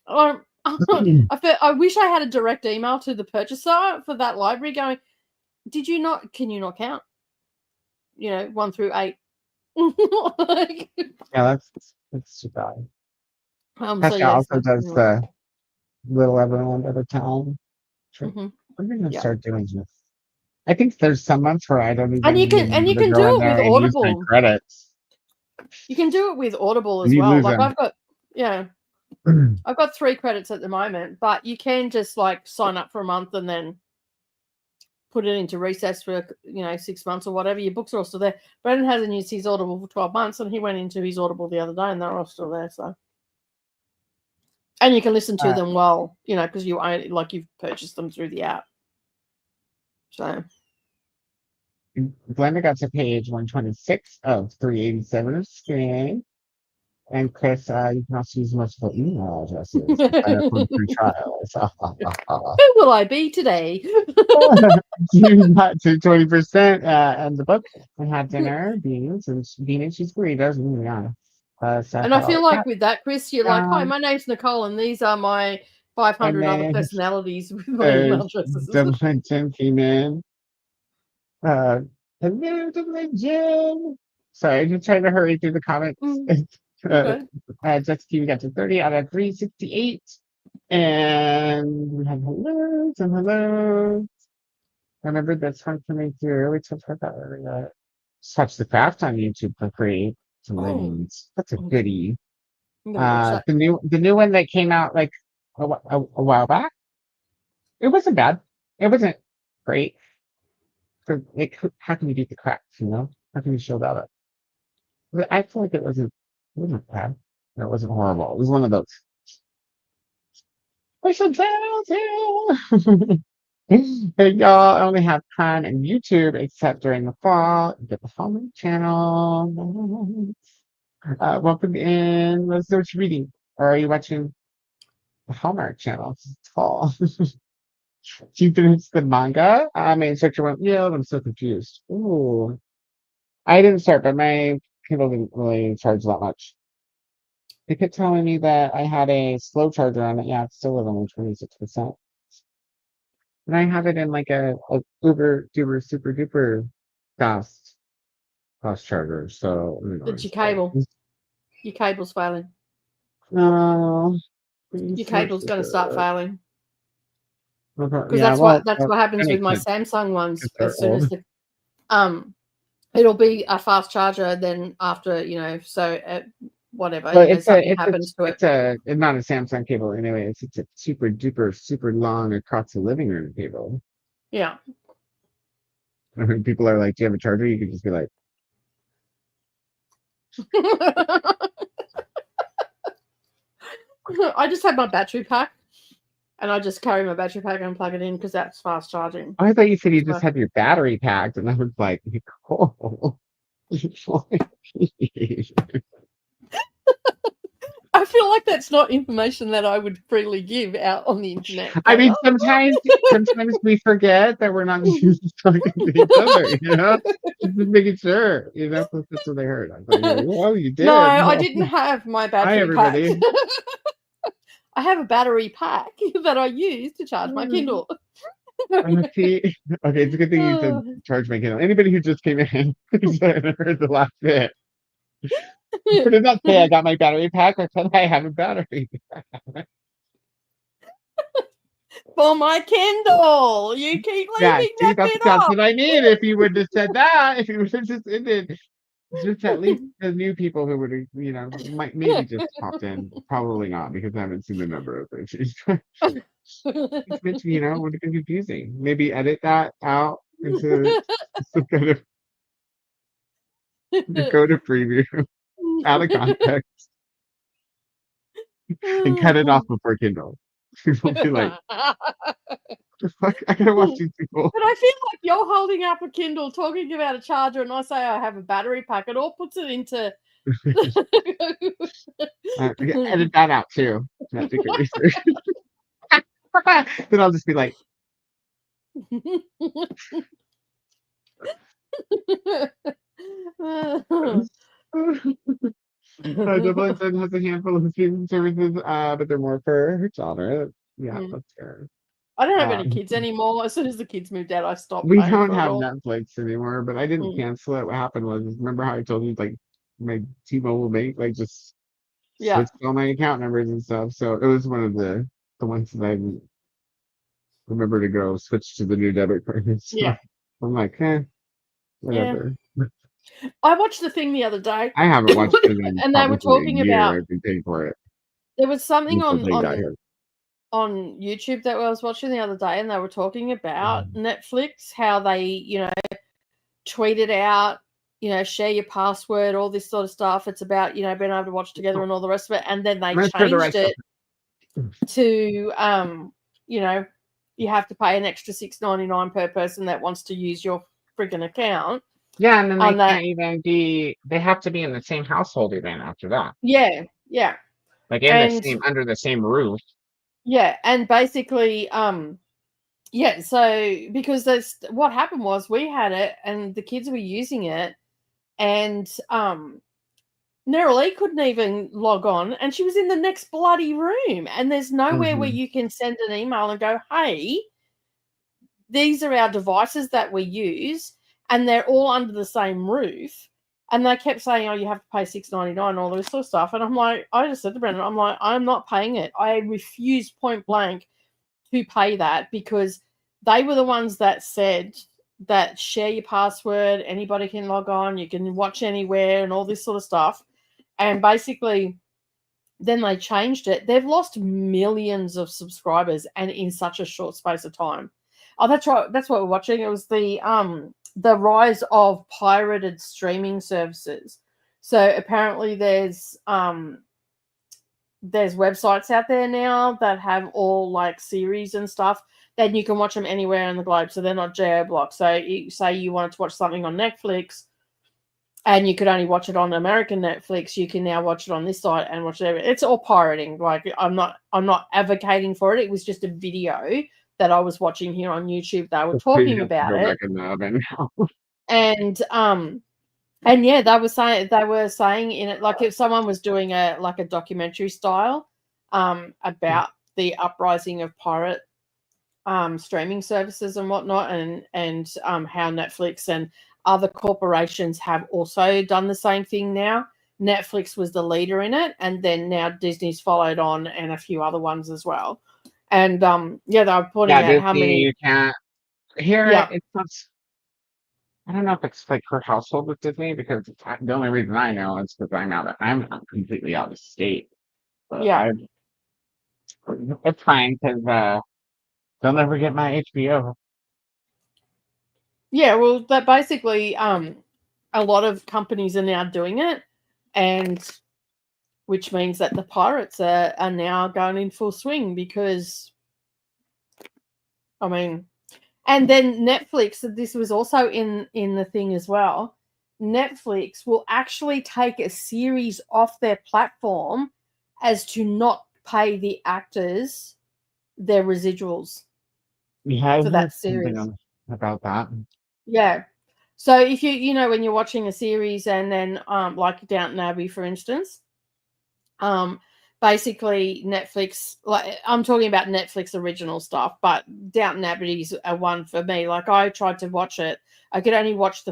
I wish I had a direct email to the purchaser for that library going, can you not count? 1 through 8. Like, Yeah, that's too bad. so Pascal yes, also does the Little Everyone at a time. Mhm. I'm gonna Yeah. start doing this. I think there's some months where I don't even. And you can do it with Audible. My Audible. credits. You can do it with Audible as You well. lose Like them. I've got 3 credits at the moment, but you can just like sign up for a month and then put it into recess for 6 months or whatever. Your books are all still there. Brendan hasn't used his Audible for 12 months, and he went into his Audible the other day, and they're all still there. So, and you can listen to them while because you've purchased them through the app. So, Glenda got to page 126 of 387 of Screen. And Chris, you can also use multiple email addresses to sign up for free trials. who will I be today? You got to 20% and the book and had dinner, beans, and cheese burritos. And I feel like with that, Chris, you're like, hi, my name's Nicole, and these are my 500 other personalities with my email addresses. The came in. Hello, the legend. Sorry, I'm just trying to hurry through the comments. Okay. Jessica got to 30 out of 368. And we have hellos and hellos. Remember this one coming through. We talked about that earlier. Touch the Craft on YouTube for free. That's a goodie. The new one that came out like a while back. It wasn't bad. It wasn't great. How can you beat the cracks? How can you show that up? But I feel like it wasn't bad. It wasn't horrible. It was one of those. I should tell you. Hey, y'all, I only have time on YouTube except during the fall. Get the Hallmark channel. Welcome in. Let's know what you're reading. Or are you watching the Hallmark channel? It's fall. You finished the manga? My instructor went, yeah, I'm so confused. Ooh. I didn't start, but my Kindle didn't really charge that much. They kept telling me that I had a slow charger on it. Yeah, it's still at only 26%. And I have it in like a uber duper super duper fast charger. So It's your cable. Your cable's failing. No. Your cable's going to start failing. Because Yeah, that's what happens with my Samsung ones. As soon as it'll be a fast charger, then after whatever something happens to it. It's not a Samsung cable anyway. It's a super duper super long across the living room cable. Yeah. When people are like, "Do you have a charger?" You could just be like, I just have my battery pack, and I just carry my battery pack and plug it in because that's fast charging. I thought you said you just had your battery packed, and I was like, "Cool." I feel feel like that's not information that I would freely give out on the internet. I mean, Koda. sometimes we forget that we're not just talking to each other, just making sure, that's what they heard. I thought, well, you did. No, I Well, didn't have my hi, battery pack. everybody. I have a battery pack that I use to charge my Kindle. See, okay, it's a good thing you said charge my Kindle. Anybody who just came in heard the last bit. I did not say I got my battery pack. I said I have a battery. For my Kindle. You keep leaving that bit that's off. what I mean. If you would have said that, if you would have just ended, just at least the new people who would have, might maybe just popped in. Probably not, because I haven't seen the number of things. It's meant to, would have been confusing. Maybe edit that out into some kind of Koda preview out of context and cut it off before Kindle. People be like, the fuck? I gotta watch these people. But I feel like you're holding up a Kindle talking about a charger, and I say I have a battery pack. It all puts it into. Edit that out too. That's good research. Then I'll just be like, Dublin has a handful of streaming services, but they're more for her daughter. Yeah, that's fair. I don't have any kids anymore. As soon as the kids moved out, I stopped. We paying don't for it have all. Netflix anymore, but I didn't cancel it. What happened was, remember how I told you, like, my T-Mobile bank, like, just switched all my account numbers and stuff. So it was one of the ones that I remember to go switch to the new debit card. So I'm like, whatever. Yeah. I watched the thing the other day. I haven't watched it in and they were talking about. I've been paying for it. There was something on YouTube that I was watching the other day, and they were talking about Netflix, how they, tweeted out, share your password, all this sort of stuff. It's about, being able to watch together and all the rest of it. And then they changed it to, you have to pay an extra $6.99 per person that wants to use your friggin' account. Yeah, and then they can't even be. They have to be in the same household even after that. Yeah. Like under the same roof. Yeah, and basically, so because what happened was we had it and the kids were using it, and Nerelie couldn't even log on, and she was in the next bloody room, and there's nowhere where you can send an email and go, hey, these are our devices that we use, and they're all under the same roof. And they kept saying, oh, you have to pay $6.99 and all this sort of stuff. And I'm like, I just said to Brendan, I'm like, I'm not paying it. I refuse point blank to pay that, because they were the ones that said that share your password, anybody can log on, you can watch anywhere and all this sort of stuff. And basically, then they changed it. They've lost millions of subscribers, and in such a short space of time. Oh, that's right. That's what we're watching. It was the rise of pirated streaming services. So apparently there's websites out there now that have all like series and stuff, then you can watch them anywhere in the globe. So they're not geo-blocked. So you say you wanted to watch something on Netflix and you could only watch it on American Netflix, you can now watch it on this site and watch it. It's all pirating. Like I'm not advocating for it. It was just a video that I was watching here on YouTube. They were talking about it. And yeah, they were saying in it, like if someone was doing a documentary style about the uprising of pirate streaming services and whatnot, and how Netflix and other corporations have also done the same thing now. Netflix was the leader in it, and then now Disney's followed on, and a few other ones as well. And they were pointing out how many you can't here. It's not. I don't know if it's like per household with Disney, because the only reason I know is because I'm completely out of state. But it's fine, because they'll never get my HBO. Yeah, well, that basically a lot of companies are now doing it, and which means that the pirates are now going in full swing, because and then Netflix, this was also in the thing as well, Netflix will actually take a series off their platform as to not pay the actors their residuals Yeah, I for heard that something series. about that. Yeah. So if you know when you're watching a series and then like Downton Abbey, for instance, basically Netflix, like I'm talking about Netflix original stuff, but Downton Abbey's a one for me. Like I tried to watch it, I could only watch the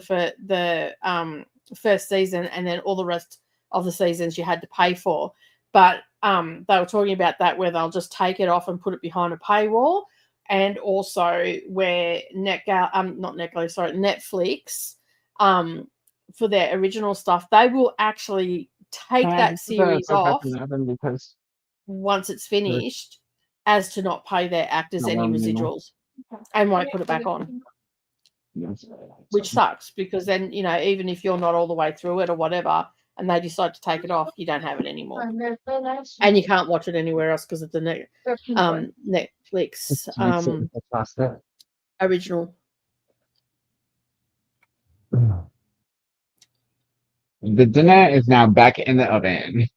first season, and then all the rest of the seasons you had to pay for. But they were talking about that where they'll just take it off and put it behind a paywall, and also where Netflix, for their original stuff, they will actually take that series That's off happen because once it's they're finished, as to not pay their actors not any wrong anymore. residuals, and won't put it back on, Yes. which sucks because then, you know, even if you're not all the way through it or whatever, and they decide to take it off, you don't have it anymore, and you can't watch it anywhere else because of the Netflix original. The dinner is now back in the oven.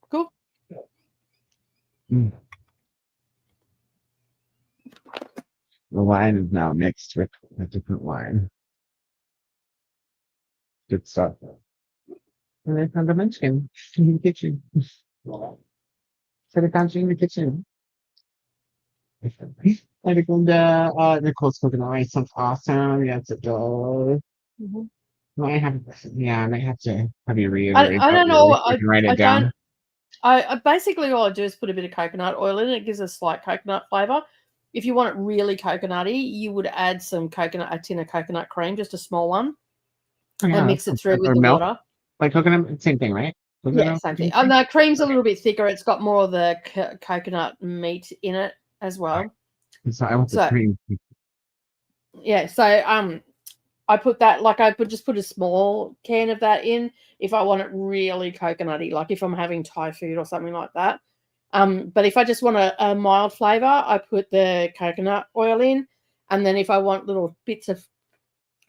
Cool. Mm. The wine is now mixed with a different wine. Good stuff. And I found a munchkin in the kitchen. So I found you in the kitchen. I think Nicole's cooking rice sounds awesome. Yes, it does. Mm-hmm. Well, I might have to have you I reiterate that don't really know. so I can write it down. I basically all I do is put a bit of coconut oil in it. It gives a slight coconut flavor. If you want it really coconutty, you would add a tin of coconut cream, just a small one, and mix it through with the milk, water. like coconut, same thing, right? Yeah, same thing. No, cream's a little bit thicker. It's got more of the coconut meat in it as well. So I want the cream. Yeah, so I put that, like I would just put a small can of that in if I want it really coconutty, like if I'm having Thai food or something like that. But if I just want a mild flavor, I put the coconut oil in, and then if I want little bits of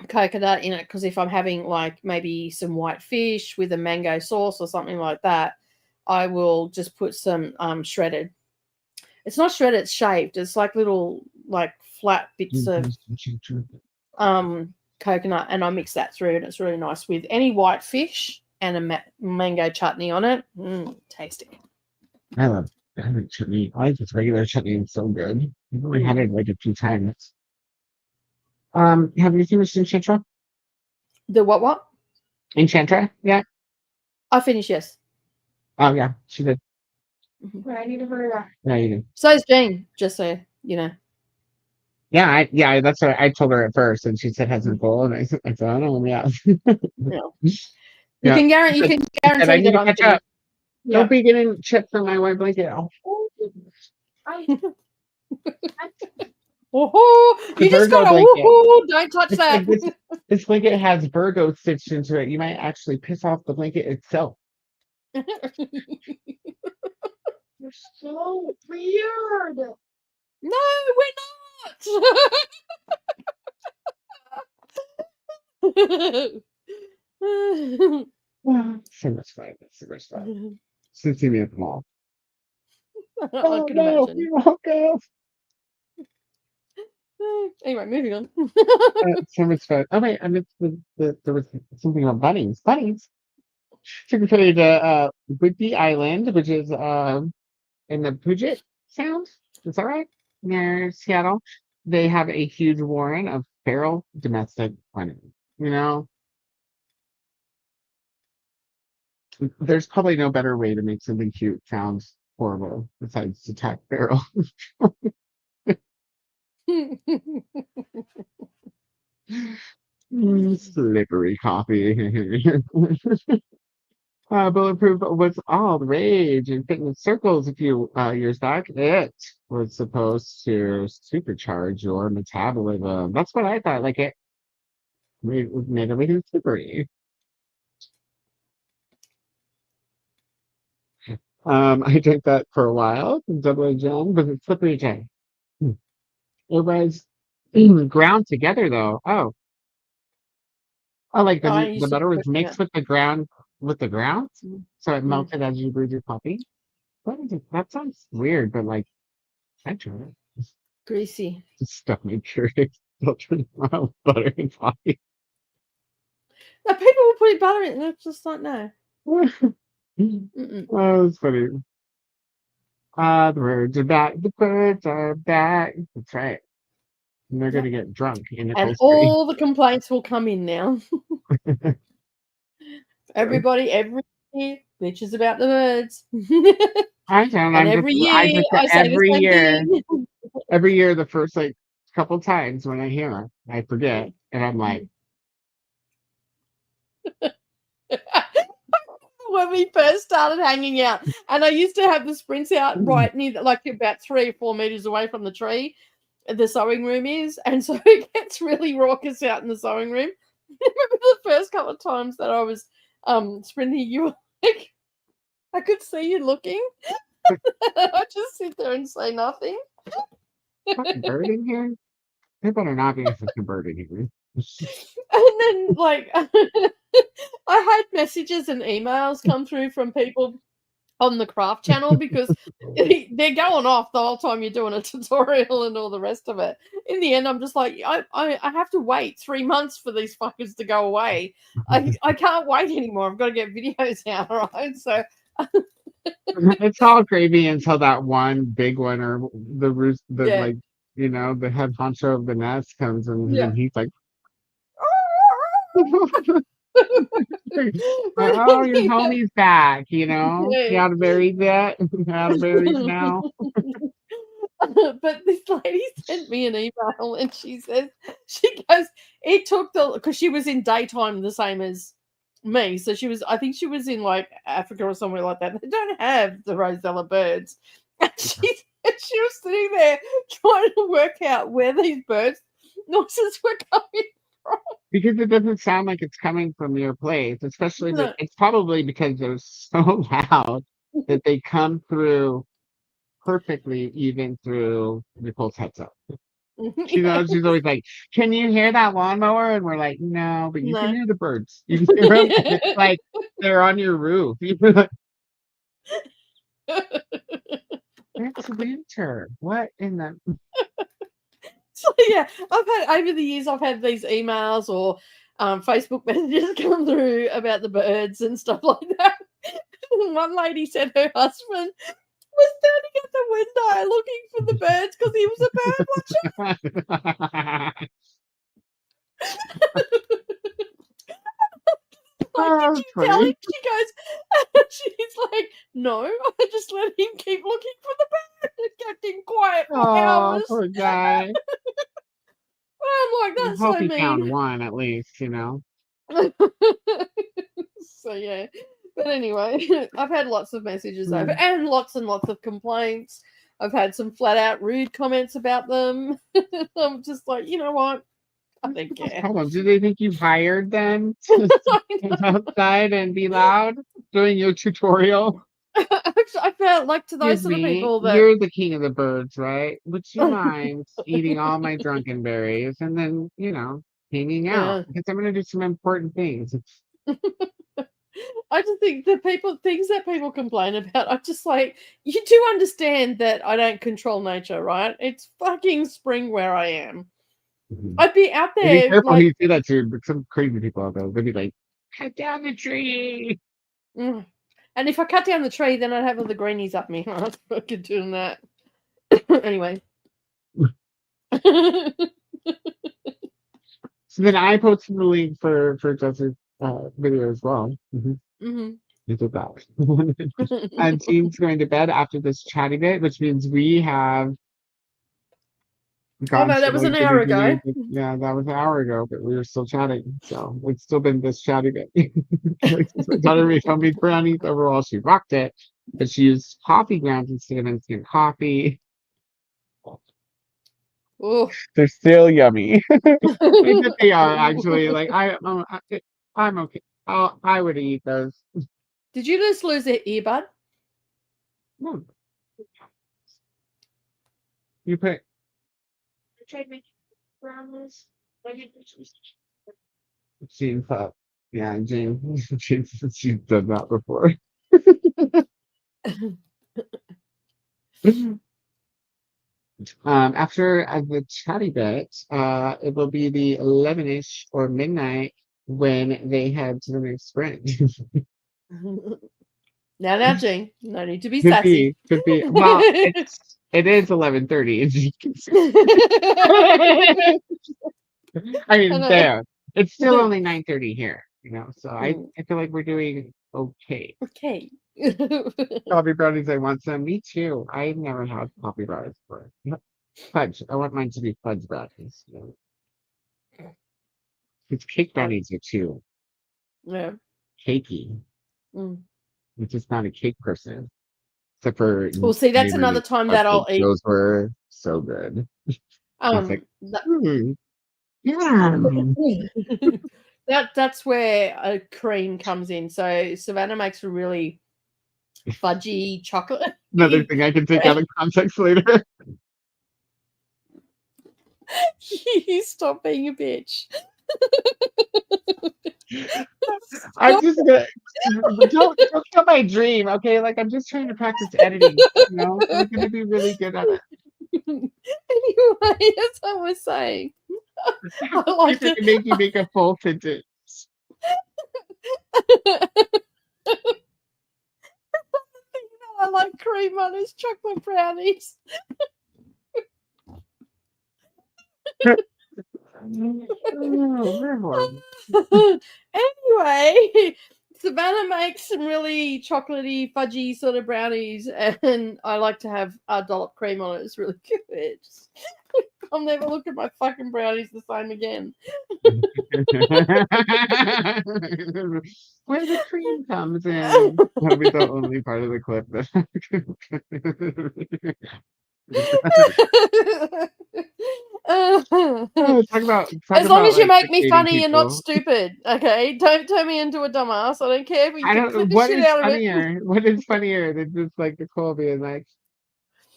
coconut in it, because if I'm having like maybe some white fish with a mango sauce or something like that, I will just put some shredded. It's not shredded, it's shaved. It's like little like flat bits of coconut, and I mix that through, and it's really nice with any white fish and a mango chutney on it. Tasty. I love chutney. I like this regular chutney. It's so good. I've only had it like a few times. Have you finished Enchantra? The what? Enchantra? Yeah. I finished, yes. Oh yeah, she did. I need to hurry up. Yeah, you did. So is Jean, just so you know. Yeah, that's what I told her at first, and she said hasn't full, and I said, oh yeah. You can guarantee I need to catch up. Yeah. Don't be getting chips on my white blanket. Oh, you just got to don't touch that. This blanket has Virgo stitched into it. You might actually piss off the blanket itself. You're so weird. No, we're not. So much fun. So much fun. Since you me at the mall. I can imagine. We won't go. Anyway, moving on. So much fun. Oh wait, I missed there was something about bunnies. Bunnies. Took me to Whidbey Island, which is in the Puget Sound. Is that right? Near Seattle. They have a huge warren of feral domestic bunnies. You know, there's probably no better way to make something cute sound horrible besides to attack feral. Slippery coffee. Bulletproof was all the rage in fitness circles a few years back. It was supposed to supercharge your metabolism. That's what I thought. Like it made everything slippery. I drank that for a while. Double John, but it's slippery J. It was ground together though. Oh, like the butter was mixed with the ground. with the ground, so it Mm. melted as you brewed your coffee. That sounds weird, but like I try it. Greasy. Just stuff me curious. Filtering mild butter and coffee. Now people will put butter in it, and it's just like no. Mm-mm. Oh, it's funny. The birds are back. The birds are back. That's right. And they're Yep. gonna get drunk in And Nicole's tree. all the complaints will come in now. Everybody, every year, bitches about the birds. I don't. And I'm every just. I year just I say the every same year. thing. Every year, the first like couple times when I hear her, I forget, and I'm like, When we first started hanging out, and I used to have the sprints out right near, like about 3 or 4 meters away from the tree, the sewing room is, and so it gets really raucous out in the sewing room. Remember the first couple of times that I was sprinting, you were like, I could see you looking. I just sit there and say nothing. fucking bird in here. There better not be a fucking bird in here. And then, like, I had messages and emails come through from people on the craft channel because they're going off the whole time you're doing a tutorial and all the rest of it. In the end, I'm just like, I have to wait 3 months for these fuckers to go away. I can't wait anymore. I've got to get videos out, right? So It's all gravy until that one big one or the roost, the yeah, like, the head honcho of the nest comes and yeah. then he's like, But oh, your anyway, homie's back, He yeah. out of berries yet? Out of berries now? But this lady sent me an email and she goes, it took because she was in daytime the same as me. So I think she was in like Africa or somewhere like that. They don't have the Rosella birds. And she was sitting there trying to work out where these birds noises were coming from. Because it doesn't sound like it's coming from your place, especially No. it's probably because they're so loud that they come through perfectly even through Nicole's headset. She's always like, "Can you hear that lawnmower?" And we're like, "No, but you can No. hear the birds. You can hear them. It's like they're on your roof." You're like, it's winter. What in the? So yeah, I've had over the years I've had these emails or Facebook messages come through about the birds and stuff like that. One lady said her husband was standing at the window looking for the birds because he was a bird watcher. Like, did Oh, you that's tell him? funny. She goes, she's like, no, I just let him keep looking for the bird and kept him quiet for Oh, hours. poor guy. I'm like, I that's hope so he found mean. one at least. So yeah, but anyway, I've had lots of messages over Hmm. and lots of complaints. I've had some flat out rude comments about them. I'm just like, you know what? I don't care. Hold on. Do they think you hired them to stand outside and be loud during your tutorial? I felt like to those Excuse sort of me, people that you're the king of the birds, right? Would you mind eating all my drunken berries and then, hanging out? yeah. Because I'm going to do some important things. I just think things that people complain about, I'm just like, you do understand that I don't control nature, right? It's fucking spring where I am. Mhm. I'd be out Be there careful who like, you say that to, but some crazy people out there, they'll be like, cut down the tree. mm. And if I cut down the tree, then I'd have all the greenies up me. I was fucking doing that. Anyway. So then I posted the link for Jess's video as well. Hmm. You did that. And team's going to bed after this chatty bit, which means we have Oh gone no, to that was like an the hour ago. beginning. Yeah, that was an hour ago, but we were still chatting. So it's still been this chatty bit. My daughter made homemade brownies. Overall, she rocked it. But she used coffee grounds instead of instant coffee. Oh. They're still yummy. I bet they are actually. Like I'm okay. I would eat those. Did you just lose an earbud? Hmm. You put I tried making brownies. I didn't. seeing Yeah, Jane, she's done that before. After the chatty bit, it will be the 11-ish or midnight when they head to the next sprint. Now, Jean, no need to be Could sassy. be, could be. Well, it is 11:30, as you can see. I mean, there. It's still only 9:30 here, so I feel like we're doing okay. Okay. Coffee brownies, I want some. Me too. I've never had coffee brownies before. Fudge. I want mine to be fudge brownies. It's cake brownies are too Yeah. cakey. Mm. I'm just not a cake person. Except for Well, see, that's neighborhood another time that I'll eat. those were so good. It's like, That, yeah. that's where a cream comes in. So Savannah makes a really fudgy chocolate. Another thing I can take out of context later. You stop being a bitch. I'm just gonna don't kill my dream, okay? Like I'm just trying to practice editing, I'm gonna be really good at it. Anyway, as I was saying, I like to make you make a full sentence. I like cream on his chocolate brownies. Anyway, Savannah makes some really chocolatey, fudgy sort of brownies, and I like to have a dollop cream on it. It's really good. I'll never look at my fucking brownies the same again. Where the cream comes in. That'll be the only part of the clip as long as you make me funny and not stupid, okay? Don't turn me into a dumbass. I don't care if you can clip the shit out of it. What is funnier than just like Nicole being like,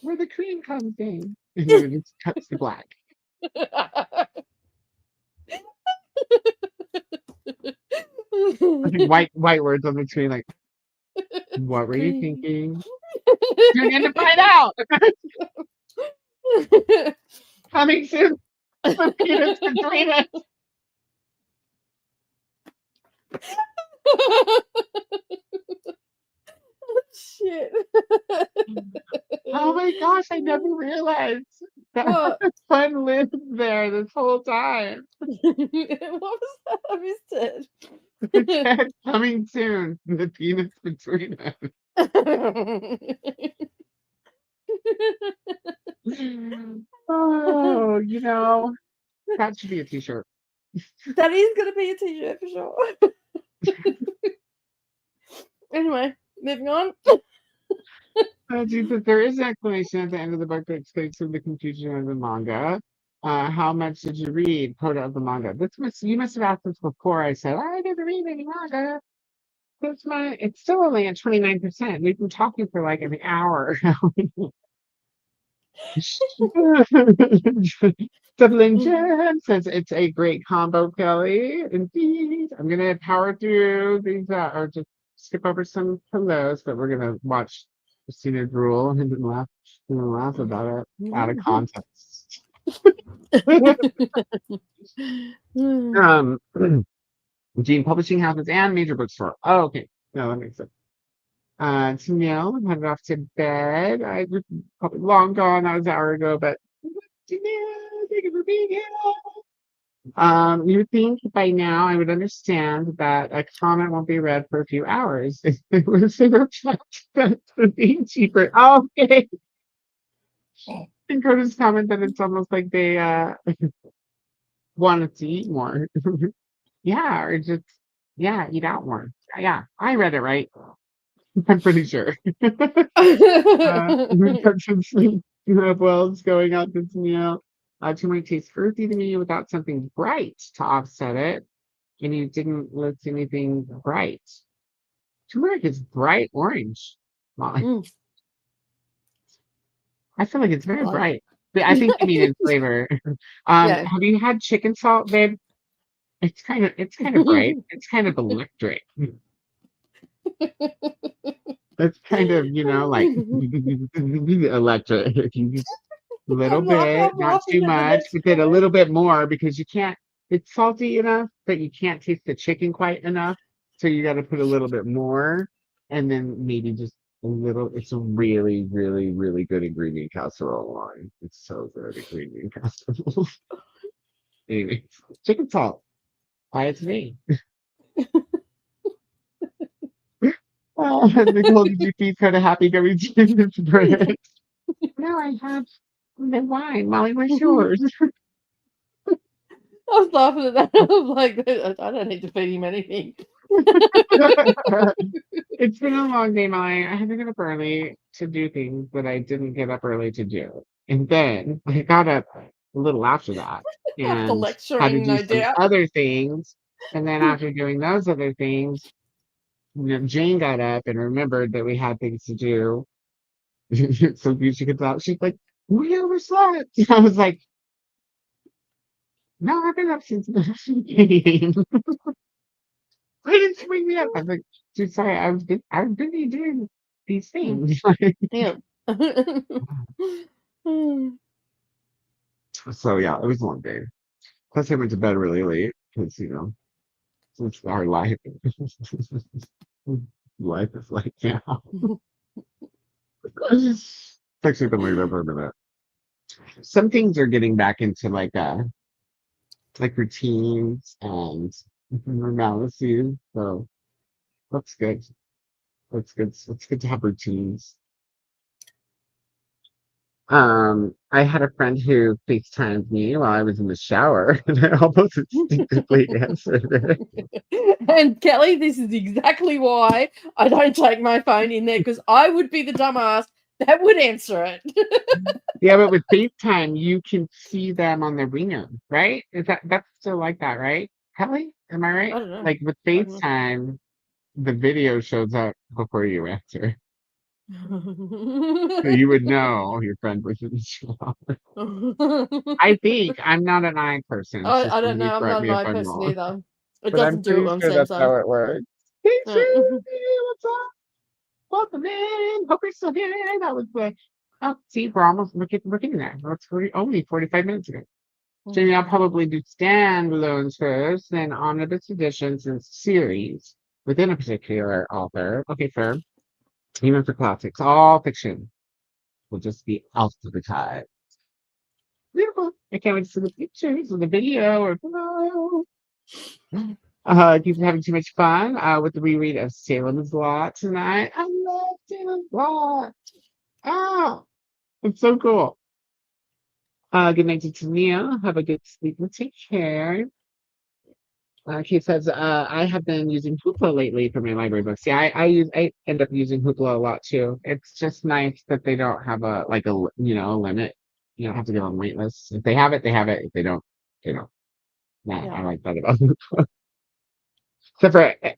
where the cream comes in, and then it just cuts to black. white words on the screen, like, what were you thinking? Tune in to find out. Coming soon. The peanuts between us. Shit. Oh my gosh, I never realized that fun lived there this whole time. What was that? I missed it. It said, coming soon, the peanuts between us. Oh, that should be a t-shirt. That is going to be a t-shirt for sure. Anyway, moving on. Jesus, there is an explanation at the end of the book that explains some of the confusion of the manga. How much did you read, Koda, of the manga? You must have asked this before. I said, I didn't read any manga. It's still only at 29%. We've been talking for like an hour. Dublin Jen says it's a great combo, Kelly. Indeed. I'm gonna power through these or just skip over some of those, but we're gonna watch Christina drool and then laugh about it out of context. Gene Publishing Houses and major bookstore. Oh, okay. No, that makes sense. Janelle headed off to bed. I was probably long gone. That was an hour ago, but Janelle, thank you for being here. You would think by now I would understand that a comment won't be read for a few hours. It was a reflect that for being cheaper. Oh, okay. And Koda's comment that it's almost like they wanted to eat more. Yeah, or just eat out more. Yeah, I read it right. I'm pretty sure. We've got some sleep wells going out this meal. Turmeric tastes earthy to me without something bright to offset it. And you didn't list anything bright. Turmeric is bright orange, Molly. I feel like it's very bright. I think you mean in flavor. Have you had chicken salt, babe? it's kind of bright. It's kind of electric. It's kind of, like electric. Little bit, I'm not too laughing at the much, next but then a word. little bit more because you can't. It's salty enough, but you can't taste the chicken quite enough. So you got to put a little bit more, and then maybe just a little. It's a really, really, really good ingredient casserole line. It's so good ingredient casserole. Anyway, chicken salt. Why it's me. Nicole, did you feed her to happy gummy chicken bread? No, I have the wine. Molly, where's yours? I was laughing at that. I was like, I don't need to feed him anything. It's been a long day, Molly. I had to get up early to do things that I didn't get up early to do. And then I got up a little after that After and had to lecturing, do no some doubt. other things. And then after doing those other things, Jane got up and remembered that we had things to do. So she could tell. She's like, we overslept. I was like, no, I've been up since the game. Why didn't you wake me up? I was like, dude, sorry, I was busy doing these things. Yeah. So yeah, it was a long day. Plus I went to bed really late because, it's our life. Life is like, yeah. It's actually been like that for a minute. Some things are getting back into like routines and normalcy. So that's good. That's good. It's good to have routines. I had a friend who FaceTimed me while I was in the shower, and I almost instinctively answered it. And Kelly, this is exactly why I don't take my phone in there, because I would be the dumbass that would answer it. Yeah, but with FaceTime, you can see them on the ringer, right? That's still like that, right? Kelly, am I I right? don't know. Like with I don't know. FaceTime, the video shows up before you answer. So you would know your friend was in the shower. I think I'm not an eye person, so I don't somebody know. I'm correct not me an if eye I'm person wrong. either. It But I'm doesn't do it pretty on sure that's Samsung. how it works. Hey, Uh, Judy, what's up? Welcome in. Hope you're still here. That was the. Oh, see, we're getting there. That's only 45 minutes ago. Jamie, I'll probably do standalones first, then omnibus editions and series within a particular author. Okay, fair. Even for classics, all fiction will just be alphabetized. Beautiful. I can't wait to see the pictures or the video or below. Keep having too much fun with the reread of Salem's Lot tonight. I love Salem's Lot. Oh, it's so cool. Good night to Tania. Have a good sleep and take care. He says, I have been using Hoopla lately for my library books. Yeah, I end up using Hoopla a lot too. It's just nice that they don't have a limit. You don't have to get on wait lists. If they have it, they have it. If they don't, they don't. Nah, yeah. I like that about Hoopla.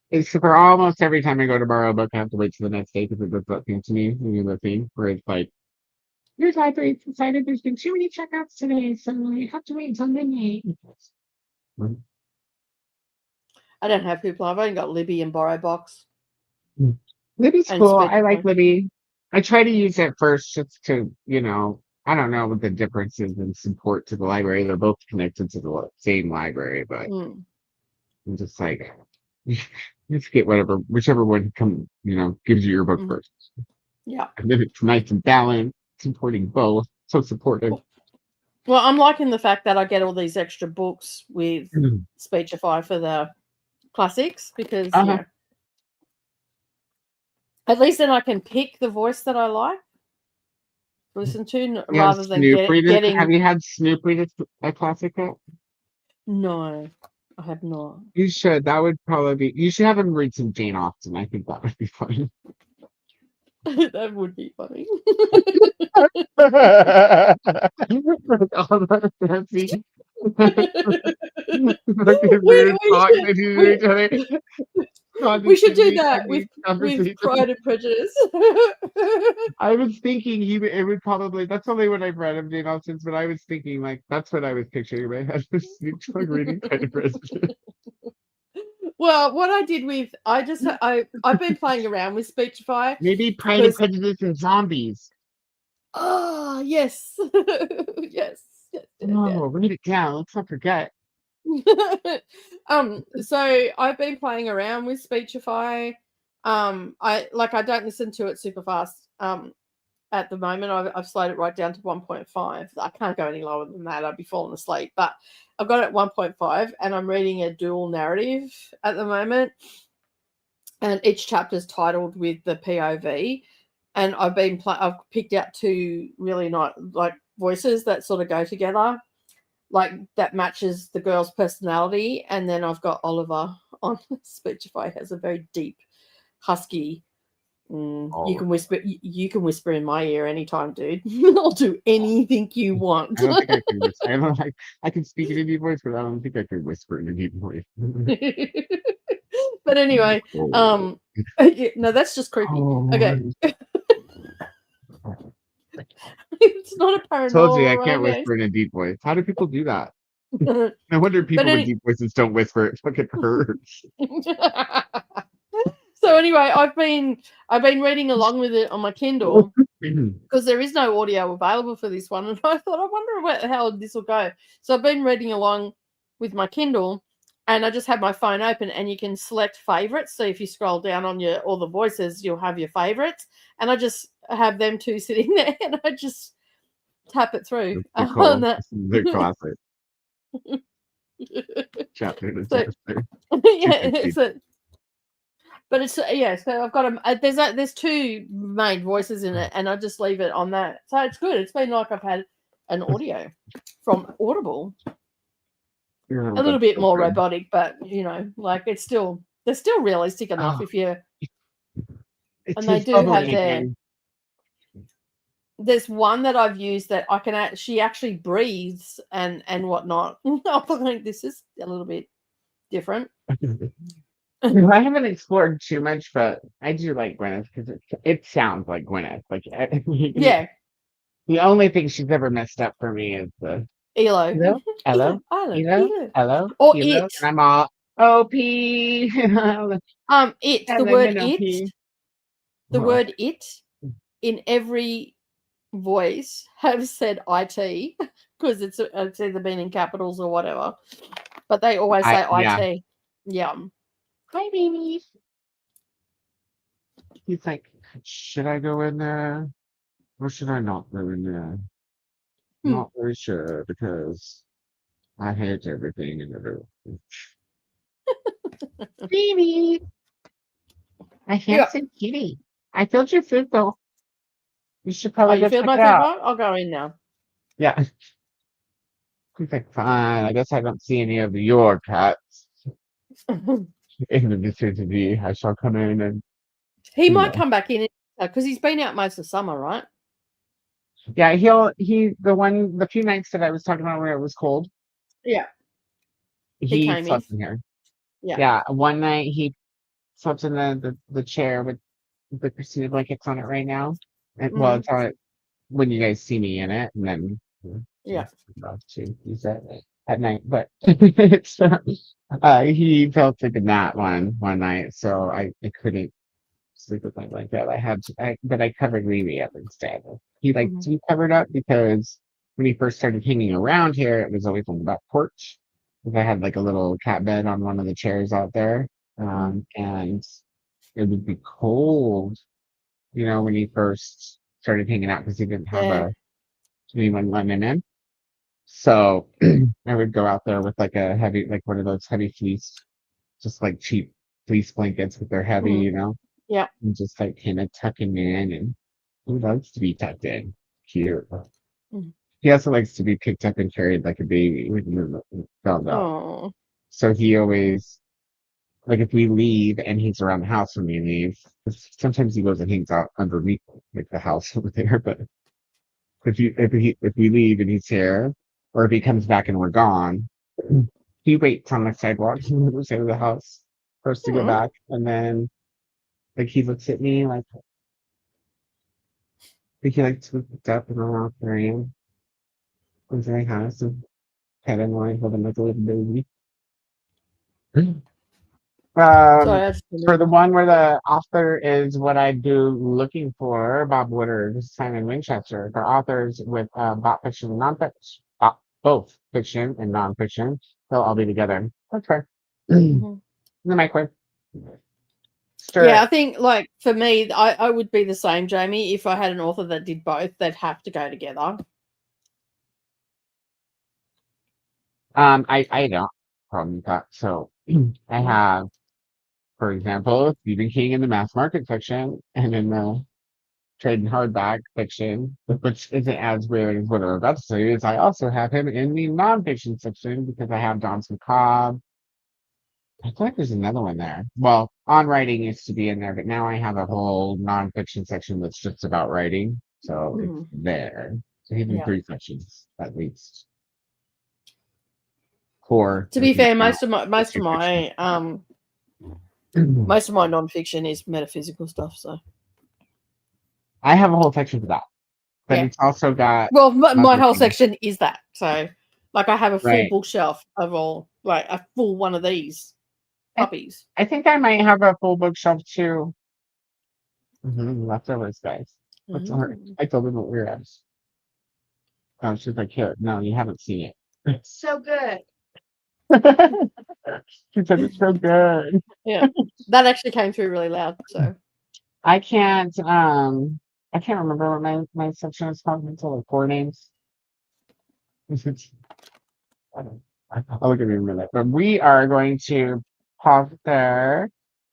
Except for almost every time I go to borrow a book, I have to wait till the next day because it does that thing to me. You know, the thing where it's like, your library's decided there's been too many checkouts today, so you have to wait until midnight. I don't have Hoopla. I've only got Libby and Borrow Box Libby's and cool. I like Spreadsheet. Libby. I try to use it first just to, I don't know what the difference is in support to the library. They're both connected to the same library, but Mm. I'm just like, just get whichever one gives you your book first. Yeah. And then it's nice and balanced, supporting both. So supportive. Well, I'm liking the fact that I get all these extra books with Speechify for the classics because, at least then I can pick the voice that I like to listen to rather than getting. Have you had Snoop read a classic yet? No, I have not. You should. That would probably be. You should have him read some Jane Austen. I think that would be fun. That would be funny. We should do that with Pride and Prejudice. I was thinking it would probably. That's only what I've read of Jane Austen's, but I was thinking like that's what I was picturing in my head. Was Snoop Dogg reading Pride and Prejudice. Well, what I did with I've been playing around with Speechify. Maybe Pride and Prejudice and Zombies. Oh yes, yes. Oh, write it down. Let's not forget. So I've been playing around with Speechify. I don't listen to it super fast. At the moment, I've slowed it right down to 1.5. I can't go any lower than that. I'd be falling asleep. But I've got it at 1.5, and I'm reading a dual narrative at the moment. And each chapter is titled with the POV. And I've picked out two really nice voices that sort of go together, that matches the girl's personality. And then I've got Oliver on Speechify. Has a very deep, husky. You can whisper. You can whisper in my ear anytime, dude. I'll do anything you want. I don't think I can whisper. I can speak in a deep voice, but I don't think I can whisper in a deep voice. But anyway, no, that's just creepy. Okay. It's not a paranormal. Told you I can't whisper in a deep voice. How do people do that? I wonder if people with deep voices don't whisper. It fucking hurts. So anyway, I've been reading along with it on my Kindle because there is no audio available for this one, and I thought, I wonder how this will go. So I've been reading along with my Kindle, and I just have my phone open, and you can select favorites. So if you scroll down on all the voices, you'll have your favorites, and I just have them two sitting there, and I just tap it through. Cool. The classic. Chapter to chapter. Yeah, but it's so I've got there's two main voices in it, and I just leave it on that. So it's good. It's been like I've had an audio from Audible. A little bit more robotic, but they're still realistic enough if you. And they do have there's one that I've used that I can she actually breathes and whatnot. I think this is a little bit different. I haven't explored too much, but I do like Gwyneth because it sounds like Gwyneth. Yeah. The only thing she's ever messed up for me is the Elo. Hello. Or Elo. it. And I'm all OP. The word it. The word it in every voice have said IT because it's either been in capitals or whatever, but they always say IT. Yeah. Hi, baby. He's like, should I go in there or should I not go in there? Not very sure because I hate everything in the room. Baby, I handsome kitty. I filled your food though. You should probably go check it out. I'll go in now. Yeah. He's like, fine. I guess I don't see any of your cats in the vicinity. I shall come in and. He might come back in because he's been out most of summer, right? Yeah, the few nights that I was talking about where it was cold. Yeah. He slept in here. Yeah. Yeah. One night he slept in the chair with the Christina blankets on it right now. And well, it's on it when you guys see me in it, and then to use that at night. But it's he fell asleep in that one night, so I couldn't sleep with my blanket. But I covered Riri up instead. He liked to be covered up because when he first started hanging around here, it was always on the back porch. Because I had like a little cat bed on one of the chairs out there, and it would be cold, when he first started hanging out because he didn't have anyone letting in. So I would go out there with like a heavy, like one of those heavy fleece, just like cheap fleece blankets, but they're heavy, Yeah. And just like kind of tuck him in, and he loves to be tucked in. Cute. He also likes to be picked up and carried like a baby when he fell out. So he always, like, if we leave and he's around the house when we leave, sometimes he goes and hangs out underneath like the house over there. But if we leave and he's here, or if he comes back and we're gone, he waits on the sidewalk on the other side of the house for us to go back, and then like he looks at me like he likes to look up and I'm out there and comes to my house and pet him like hold him like a little baby. Sorry, I just For the one where the author is what I do looking for, Bob Woodard, Simon Winchester, for authors with bot fiction and nonfiction, both fiction and nonfiction, they'll all be together. That's fair. In Mhm. the microwave. Stir Yeah, I it. think like for me, I would be the same, Jamie. If I had an author that did both, they'd have to go together. I don't problem with that. So I have, for example, Stephen King in the mass market fiction and in the trade and hardback fiction, which isn't as weird as what I'm about to say, is I also have him in the nonfiction section because I have Johnson Cobb. I feel like there's another one there. Well, on writing used to be in there, but now I have a whole nonfiction section that's just about writing. So it's Mhm. there. So he's in Yeah. 3 sections at least. 4 To if be you fair, count most of my the 2 fiction. most of my nonfiction is metaphysical stuff. So I have a whole section for that, but yeah. it's also got Well, my other whole things. section is that. So like I have a full Right. bookshelf of all like a full one of these puppies. I think I might have a full bookshelf too. Leftovers, guys. What's her? Mm. I told them what we're at. Oh, she's like, here. No, you haven't seen it. So good. She said it's so good. Yeah, that actually came through really loud. So I can't remember what my section is called until like 4 names. I don't I'll look at you in a minute. But we are going to pause there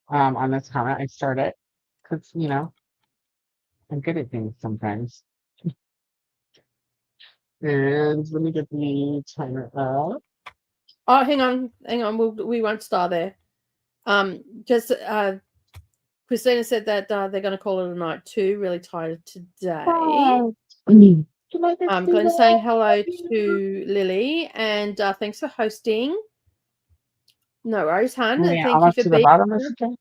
on this comment. I started because I'm good at things sometimes. And let me get the timer up. oh, hang on. We won't start there. Just Christina said that they're going to call it a night too. Really tired today. Glenn's saying hello to Lily and thanks for hosting. No worries, hun. Yeah, Thank you almost for to the being bottom, here. Mr.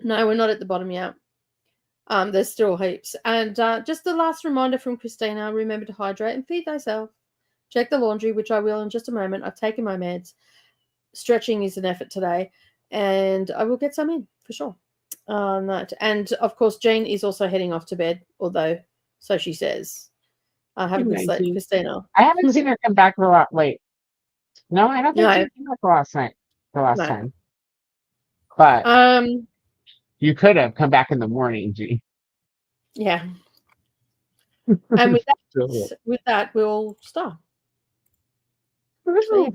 No, we're not at the bottom yet. There's still heaps. And just the last reminder from Christina, remember to hydrate and feed thyself. Check the laundry, which I will in just a moment. I've taken my meds. Stretching is an effort today, and I will get some in for sure. That. And of course, Jean is also heading off to bed, although so she says. Have a good sleep, Christina. I haven't seen her come back a lot late. No, I don't think she No, came back last no. time. But you could have come back in the morning, G. Yeah. And with that, we'll start. So, yeah.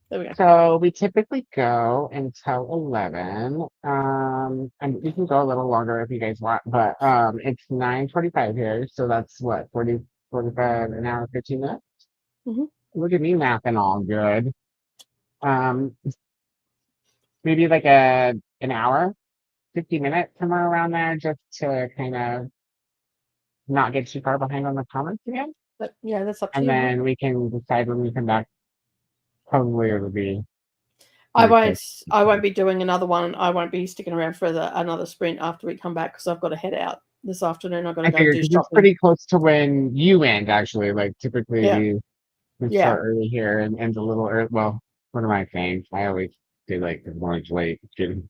There we go. So we typically go until 11. And we can go a little longer if you guys want, but it's 9:45 here, so that's what 45 an hour, 15 minutes. Mhm. Look at me mathing all good. Um, maybe like an hour, 50 minutes, somewhere around there, just to kind of not get too far behind on the comments again. But yeah, that's up to And you. Huh? then we can decide when we come back. Probably it'll be I pretty close. won't be doing another one. I won't be sticking around for another sprint after we come back because I've got to head out this afternoon. I've got to I go and figured do 'cause it's shopping. pretty close to when you end, actually. Like typically we Yeah. start early here and end a little early. Well, what am I saying? I always do like the morning's late. Kidding.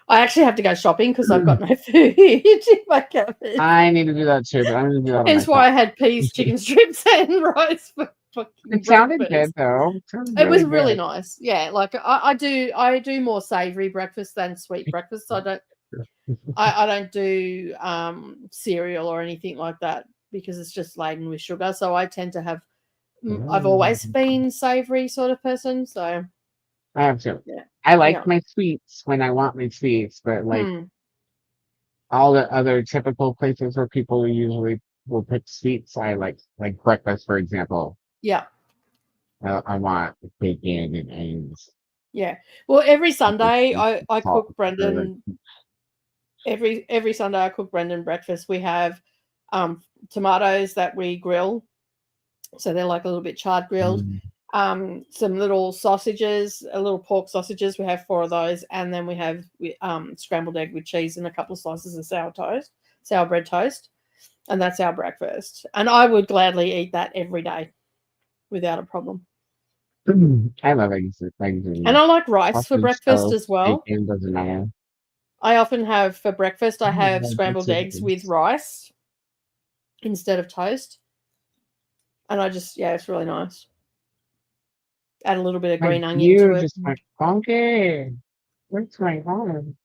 I actually have to go shopping because I've got no food in my cupboard. I need to do that too, but I'm gonna do that on Hence my why I phone. had peas, chicken strips, and rice for fucking It sounded good breakfast. though. It sounded It was really really good. nice. Yeah, like I do more savory breakfast than sweet breakfast. So I don't do cereal or anything like that because it's just laden with sugar. So I tend to have. I've always been savory sort of person. So I have to. yeah, I like yeah. my sweets when I want my sweets, but like Hmm. all the other typical places where people usually will pick sweets, I like breakfast, for example. Yeah, I want bacon and eggs. yeah. Well, every Sunday I Salt, cook Brendan. Every Sunday I cook Brendan breakfast. We have tomatoes that we grill, so they're like a little bit charred grilled. Some little sausages, little pork sausages. We have 4 of those, and then we have scrambled egg with cheese and a couple of slices of sour bread toast, and that's our breakfast. And I would gladly eat that every day without a problem. I love eggs. Eggs And I like rice for sausage, breakfast as toast, well. bacon, doesn't matter. I often have for breakfast, I Oh my have God, that's scrambled so eggs good. with rice instead of toast. And I just, yeah, it's really nice. Add a little bit of Like green onion to you it. just went funky. What's going on?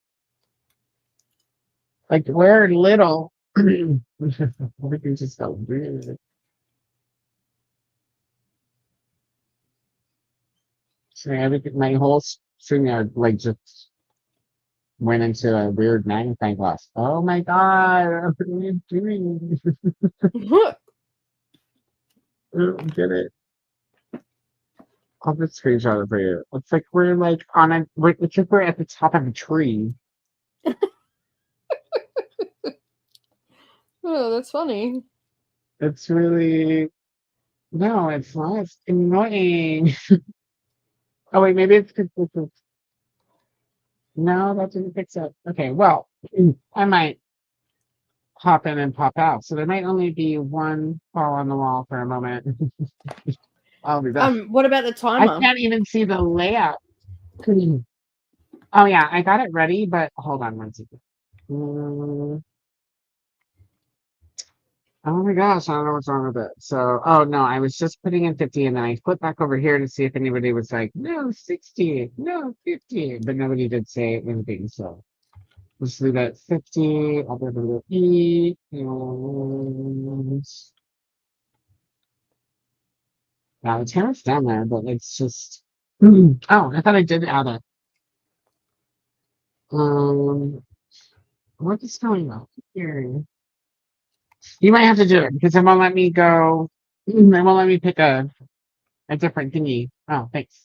Like we're little. Everything just felt weird. So everything, my whole thing, like just went into a weird magnifying glass. Oh my God, what are you doing? I don't get it. I'll just screenshot it for you. It's like we're like on a, it's like we're at the top of a tree. Oh, that's funny. It's really, no, it's not. It's annoying. Oh wait, maybe it's because this is, no, that didn't fix it. Okay, well, I might pop in and pop out. So there might only be one fall on the wall for a moment. I'll be back. What about the I timer? can't even see the layout. Oh yeah, I got it ready, but hold on one second. Oh my gosh, I don't know what's wrong with it. So, oh no, I was just putting in 50 and then I flipped back over here to see if anybody was like, no, 60, no, 50, but nobody did say anything. So let's leave it at 50. I'll do a little E. And now the timer's down there, but it's just, oh, I thought I did add it. What is going on here? You might have to do it because it won't let me go. It won't let me pick a different thingy. Oh, thanks.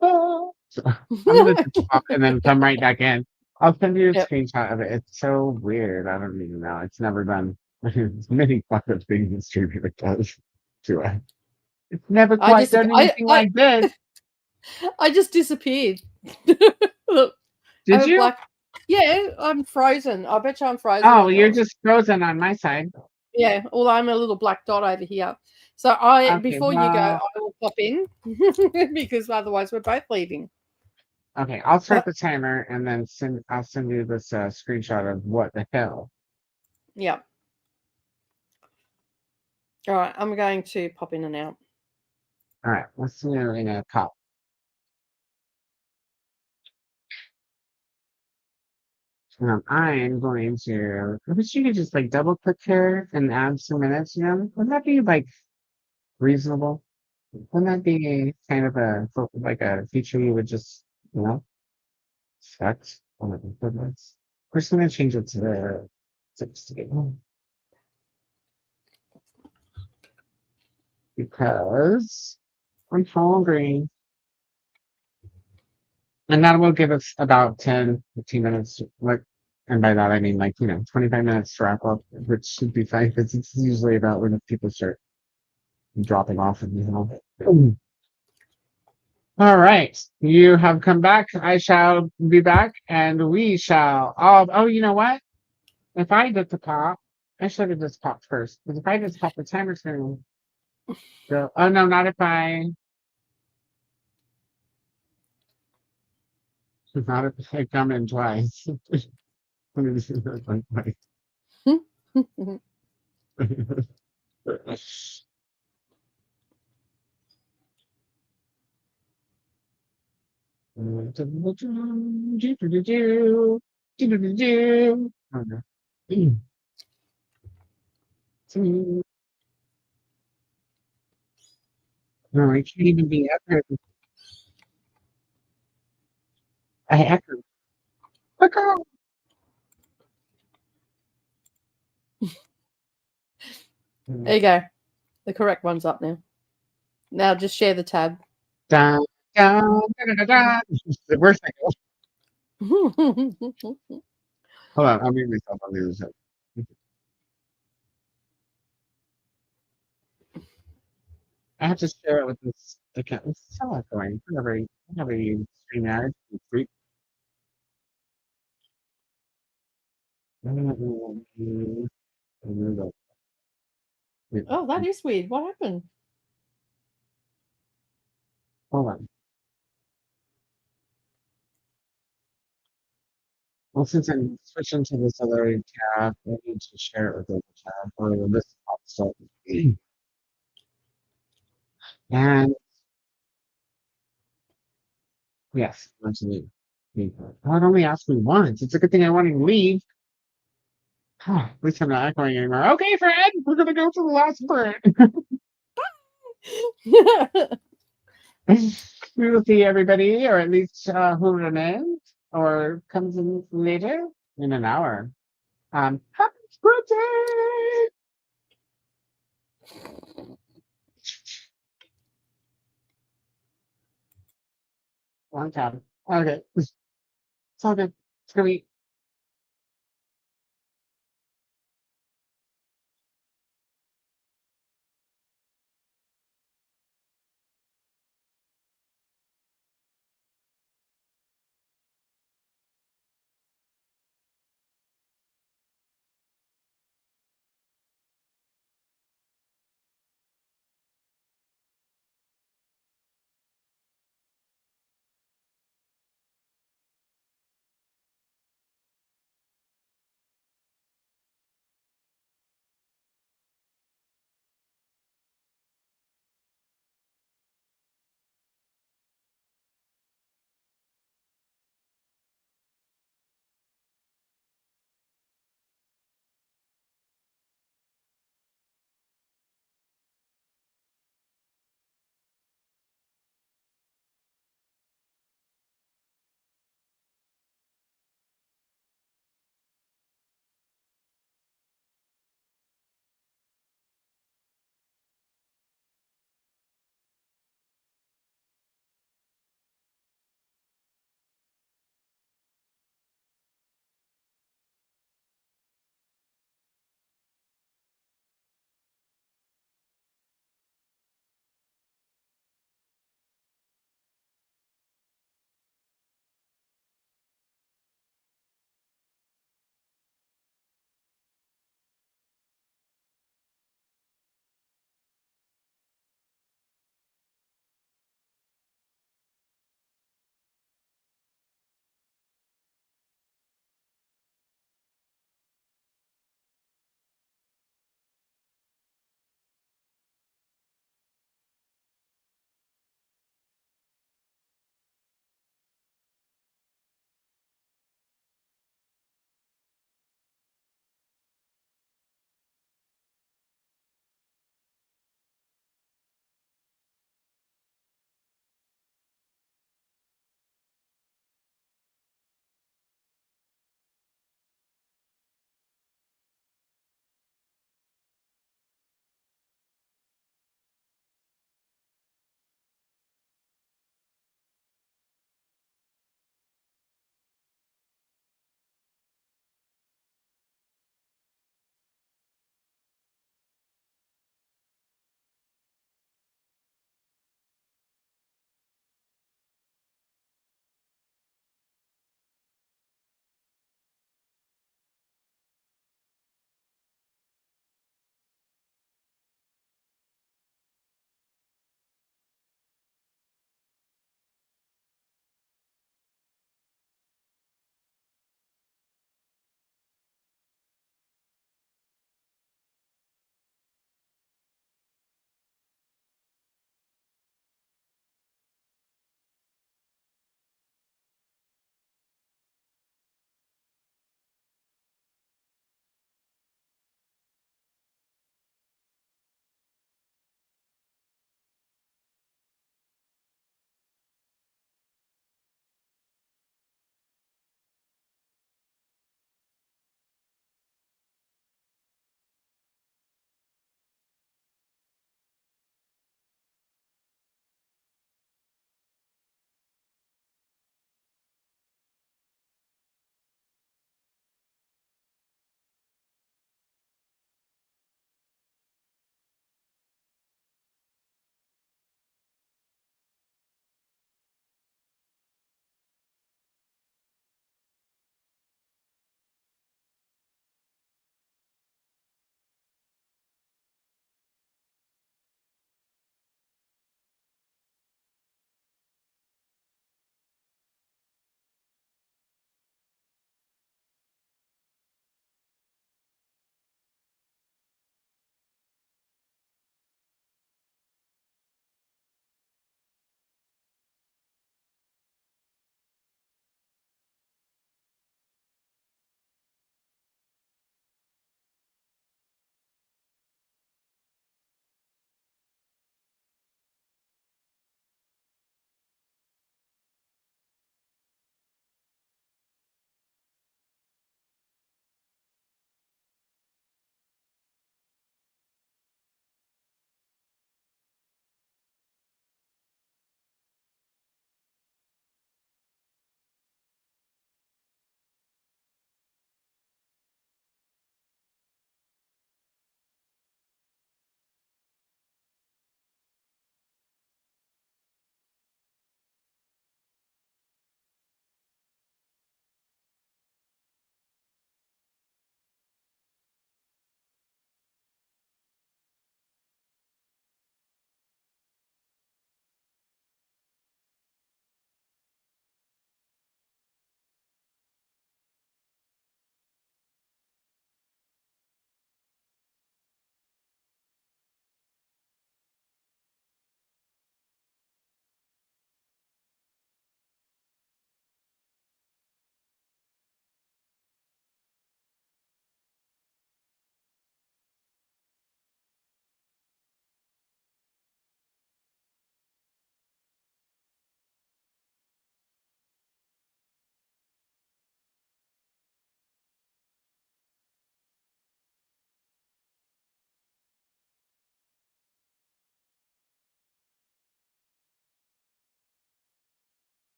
So, I'm gonna just pop and then come right back in. I'll send you a Yep. screenshot of it. It's so weird. I don't even know. It's never done. There's many fucking things in streaming it does to it. It's never I quite just, done anything like this. I just disappeared. Look, I Did have a you? black. Yeah, I'm frozen. I bet you I'm frozen Oh, on you're yours. just frozen on my side. Yeah, although I'm a little black dot over here. So I, Okay, before you go, well, I will pop in because otherwise we're both leaving. okay. I'll start the timer and then I'll send you this screenshot of what the hell. Yeah. All right, I'm going to pop in and out. All right, let's see you in a cop. I'm going to. I wish you could just like double click here and add some minutes. You know, wouldn't that be like reasonable? Wouldn't that be kind of a like a feature you would just set on the improvements? We're just gonna change it to the 60 because I'm hungry. And that will give us about 10, 15 minutes. Like, and by that I mean like, 25 minutes to wrap up, which should be fine because it's usually about when people start dropping off and. All right. You have come back. I shall be back and we shall. Oh, you know what? If I did the pop, I should have just popped first. Because if I just pop, the timer's going to go. Oh, no, not if I. Not if I come in twice. Let me see that one twice. No, I can't even be echoed. I echoed. Echo. There you go. The correct one's up now. Now just share the tab. Dun, dun, dun, dun, dun. The worst I go. Hold on, I'll mute myself on the other side. I have to share it with this account. It's so annoying. Whenever you stream ads, you freak. Oh, that is weird. What happened? Hold on. Well, since I'm switching to this other tab, I need to share it with the other tab or this pops up. And yes, absolutely. Oh, it only asked me once. It's a good thing I wanted to leave. At least I'm not echoing anymore. Okay, Fred, we're gonna go to the last part. We will see everybody, or at least who remains, or comes in later in an hour. Happy birthday! Long time. Okay, it's all good. It's gonna be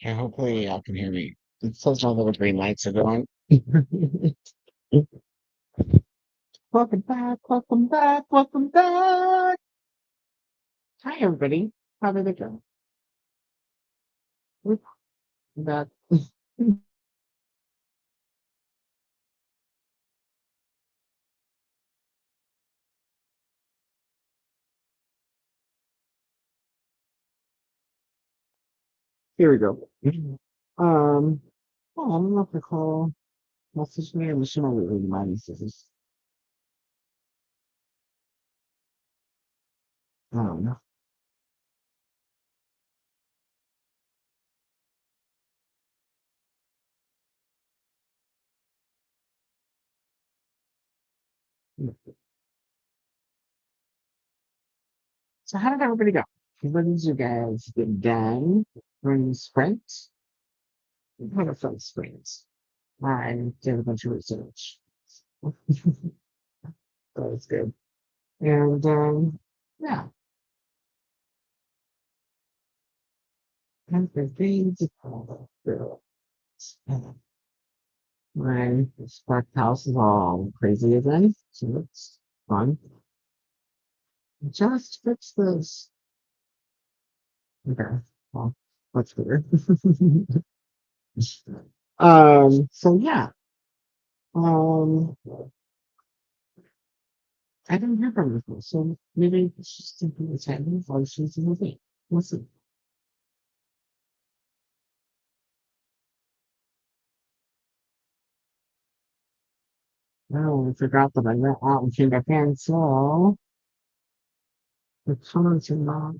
And hopefully y'all can hear me. It says my little green lights are going. Welcome back, welcome back, welcome back. Hi, everybody. How did it go? We're back. Here we go. Um, oh, I don't know if I call message me or Michelle will read my messages. I don't know. So how did everybody go? What did you guys get done during the sprint? We had a fun sprint. I did a bunch of research. That was good. And yeah, and the things my spark house is all crazy again, so it's fun. Just fix this. Okay, well, that's weird. So yeah, um, I didn't hear from her, so maybe she's thinking it's happening while she's in the thing. We'll see. Oh, I forgot that I went out and came back in, so the comments are not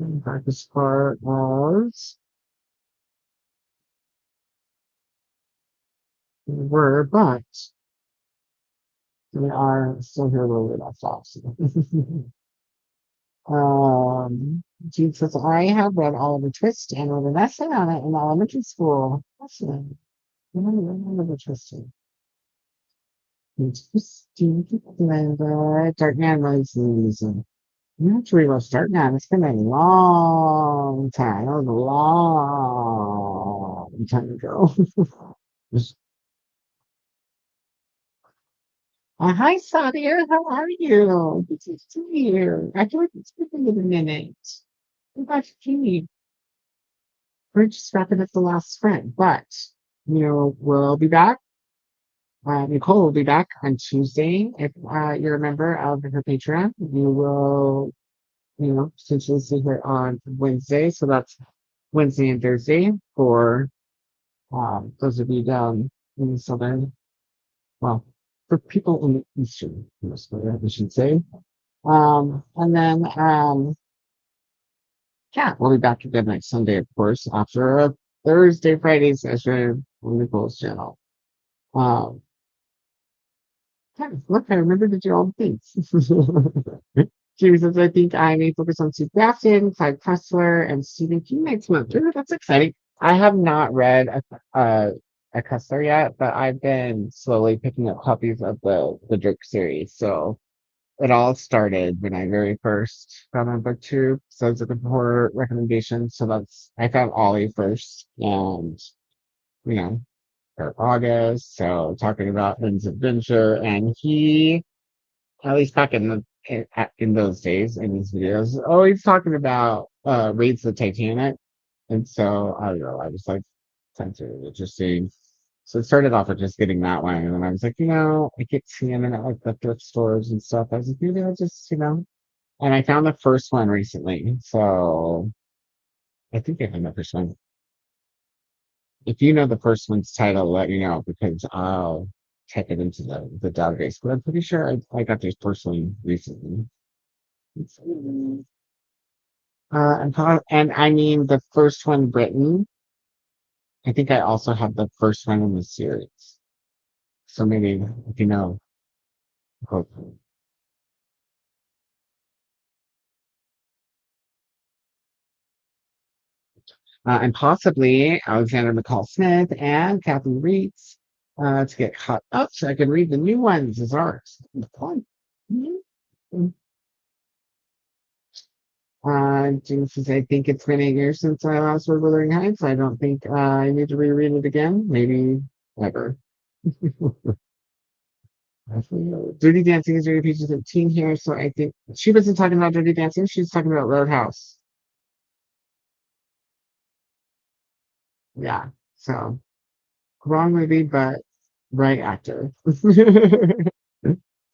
in fact as far as they were, but they are still here where we left off. So. Jude says, I have read Oliver Twist and wrote an essay on it in elementary school. Awesome. I remember Oliver Twist. Interesting. Linda, Dark Man Rises. I'm not sure we'll start now. It's been a long time. That was a long time ago. Hi, Sadia. How are you? Good to see you. I feel like it's been a minute. I'm glad you came. We're just wrapping up the last sprint, but we'll be back. Nicole will be back on Tuesday. If you're a member of her Patreon, you will, potentially see her on Wednesday. So that's Wednesday and Thursday for those of you down in the southern, well, for people in the Eastern Hemisphere, I should say. And then, yeah, we'll be back again next Sunday, of course, after a Thursday, Friday session on Nicole's channel. Um, yeah, look, I remember to do all the things. She says, I think I may focus on Sue Grafton, Clyde Cussler, and Stephen King next month. Ooh, that's exciting. I have not read a Cussler yet, but I've been slowly picking up copies of the Drake series. So it all started when I very first got on BookTube. So I was looking for recommendations. So I found Ollie first, and you know, for August. So talking about his adventure, and he, at least back in those days in these videos, always talking about Raids the Titanic. And so I don't know, I was like, sounds really interesting. So it started off with just getting that one, and then I was like, I keep seeing them at like the thrift stores and stuff. I was like, maybe I'll just, and I found the first one recently. So I think I found the first one. If you know the first one's title, let me know because I'll type it into the database. But I'm pretty sure I got this first one recently. And I mean the first one written. I think I also have the first one in the series. So maybe if you know, hopefully. And possibly Alexander McCall Smith and Kathy Reeds to get caught up so I can read the new ones as ours. Fun. Mhm. Jane says, I think it's been 8 years since I last read Wuthering Heights. I don't think I need to reread it again. Maybe ever. Dirty Dancing is rated PG-13 here, so I think she wasn't talking about Dirty Dancing. She was talking about Roadhouse. Yeah, so wrong movie, but right actor.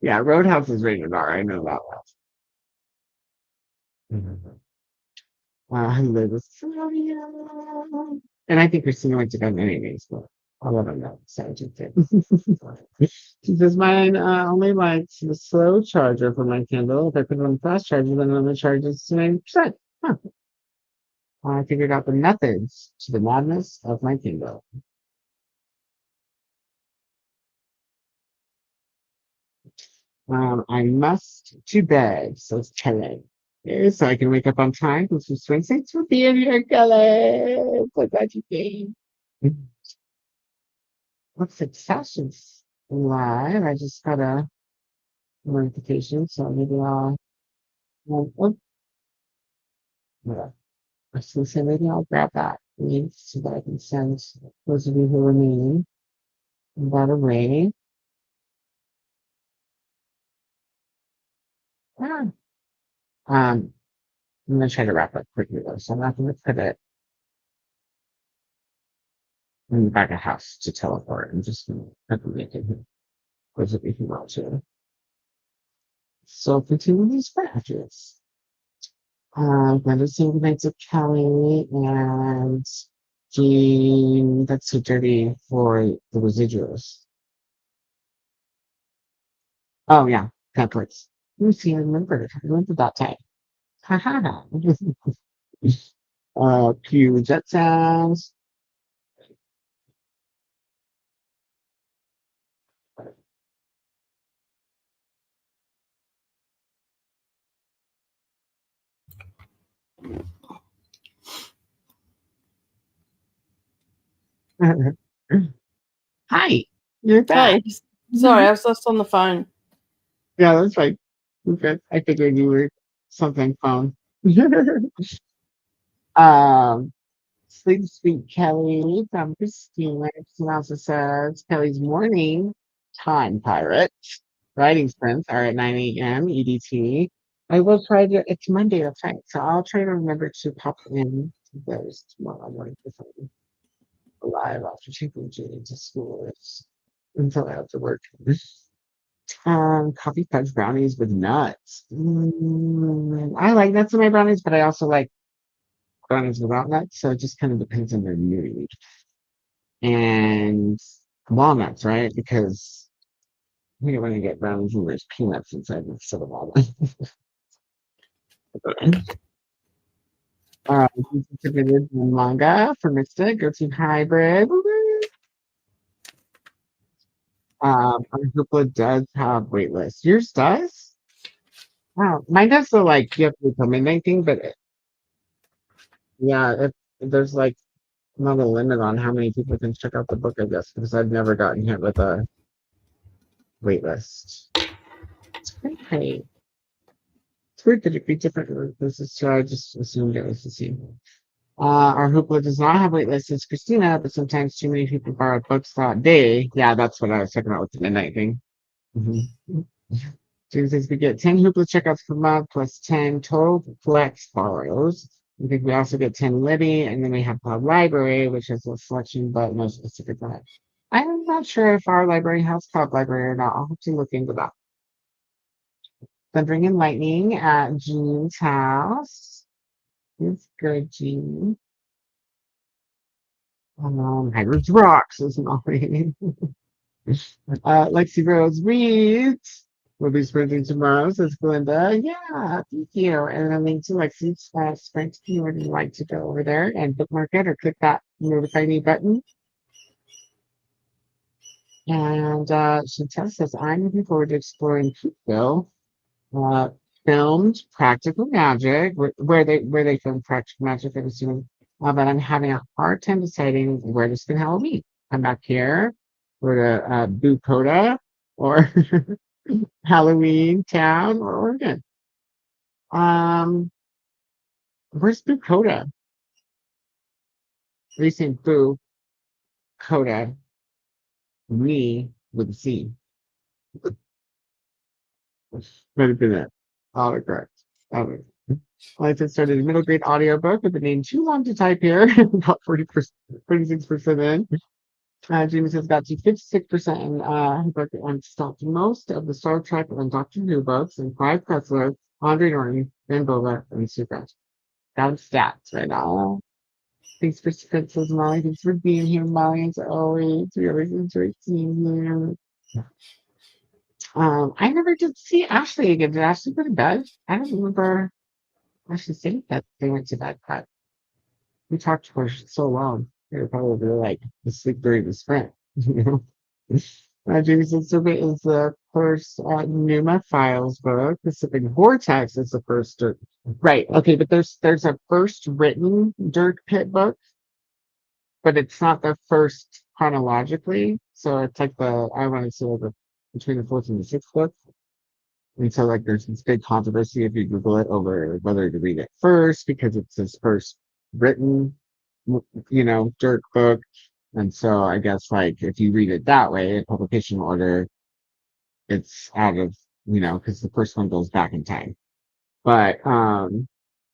Yeah, Roadhouse is rated R. I know that one. Hello, Sylvia. And I think Christina went to bed anyways, but I'll let her know. So she did. She says, mine only likes the slow charger for my Kindle. If I put it on fast charger, then it only charges to 90%. Huh. I figured out the methods to the madness of my Kindle. I must to bed, says Kelly. Yeah, so I can wake up on time for some swing. Thanks for being here, Kelly. So glad you came. Looks like Sasha's live. I just got a notification, so maybe oh, yeah. I was gonna say maybe I'll grab that link so that I can send those of you who remain that away. Ah. I'm gonna try to wrap up quickly though, so I'm not gonna put it in the back of house to teleport. I'm just gonna have to make it here. Those of you who want to. So continue these scratches. I'm going to sing the nights of Kelly and Jean. That's so dirty for the residuals. Oh yeah, templates. You see, I remember that time. Ha ha ha. Cue jet sounds. Hi, you're back. Hey, sorry, I was just on the phone. Yeah, that's right. Okay. I figured you were something phone. um, Sleep Sweet Kelly from Christina. Christina also says Kelly's morning time pirate writing sprints are at 9 a.m. EDT. I will try to, it's Monday, that's right. So I'll try to remember to pop in to those tomorrow morning before live after taking Julie to school. Until I have to work. Coffee fudge brownies with nuts. I like nuts in my brownies, but I also like brownies without nuts. So it just kind of depends on their mood. And walnuts, right? Because we don't want to get brownies and there's peanuts inside instead of walnuts. Submitted manga for Mystic, go to hybrid. Our Hoopla does have waitlists. Yours does? Wow, mine does the like you have to come midnight thing, but yeah, if there's like not a limit on how many people can check out the book, I guess, because I've never gotten hit with a wait list. It's great. It's weird that it'd be different. This is so I just assumed it was the same. Our Hoopla does not have wait lists as Christina, but sometimes too many people borrow books that day. Yeah, that's what I was talking about with the midnight thing. Mm-hmm. Tuesdays we get 10 Hoopla checkouts per month plus 10 total flex borrows. I think we also get 10 Libby, and then we have Cloud Library, which has a selection but no specific limit. I'm not sure if our library has Cloud Library or not. I'll have to look into that. Thundering and Lightning at Jean's house. It's good, Jean. Hagrid's Rocks is mine. Lexi Rose reads. We'll be sprinting tomorrow, says Glinda. Yeah, thank you. And a link to Lexi's sprint if you would like to go over there and bookmark it or click that notify me button. And Chantel says, I'm looking forward to exploring Cookville. Filmed Practical Magic, where they filmed Practical Magic, I'm assuming. But I'm having a hard time deciding where to spend Halloween. I'm back here, or to Boo Koda, or Halloween Town, or Oregon. Where's Boo Koda? Are you saying Boo Koda? Me with a C. Might have been it. Autocorrect. Oh, Life has started a middle grade audiobook with the name too long to type here. About 40%, 46% in. James has got to 56% in her book and stopped most of the Star Trek and Doctor Who books and 5 Pressler, Andre Norton, Ben Boba, and Super. Got stats right now. Thanks for Princess Molly. Thanks for being here, Molly. As always, we always enjoy seeing you. I never did see Ashley again. Did Ashley go to bed? I don't remember Ashley saying that they went to bed, but we talked to her so long. They were probably like asleep during the sprint. You know? Jameson Survey is the first Numa Files book. Pacific Vortex is the first Dirk. Right. Okay, but there's a first written Dirk Pitt book, but it's not the first chronologically. So it's like I want to say like between the fourth and the sixth book. And so like there's this big controversy if you Google it over whether to read it first because it's his first written, Dirk book. And so I guess like if you read it that way in publication order, it's out of, because the first one goes back in time. But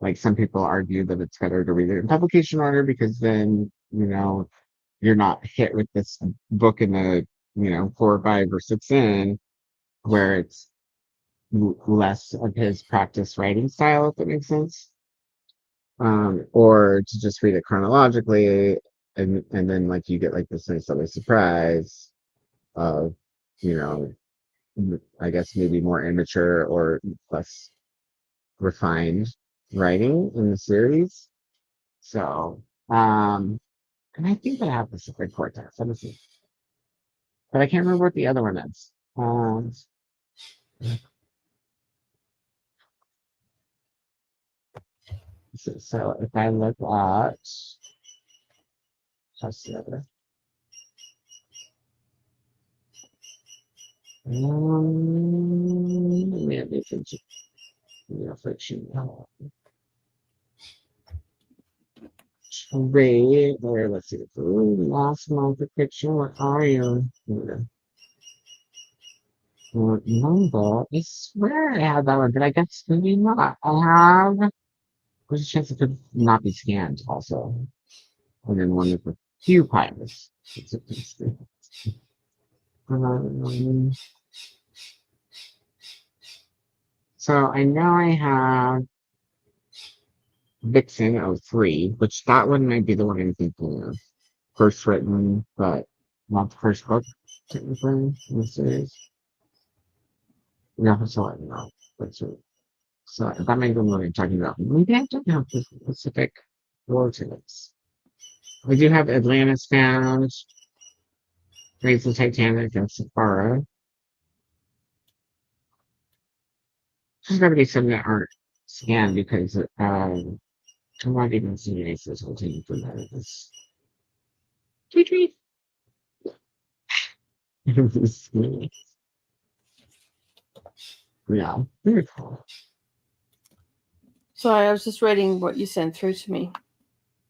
like some people argue that it's better to read it in publication order because then, you're not hit with this book in the, 4 or 5 or 6 in where it's less of his practice writing style, if that makes sense. Or to just read it chronologically and then like you get like this nice little surprise of, I guess maybe more immature or less refined writing in the series. So, and I think I have Pacific Cortex. Let me see. But I can't remember what the other one is. So if I look at, what's the other? Maybe it's fiction. Trade, or let's see. Last month of fiction. What are you? Number. I swear I had that one, but I guess maybe not. I have. There's a chance it could not be scanned also. And then one with a few pilots. So I know I have Vixen 03, which that one might be the one I'm thinking of. First written, but not the first book, technically, in the series. Yeah, so I don't know. So that might be what I'm talking about. Maybe I don't have the Pacific Vortex. I do have Atlantis Found, Raise the Titanic, and Safara. There's got to be some that aren't scanned because I'm not even seeing Aces holding for that. It's tweet tweet. Yeah, very cool. Sorry, I was just reading what you sent through to me.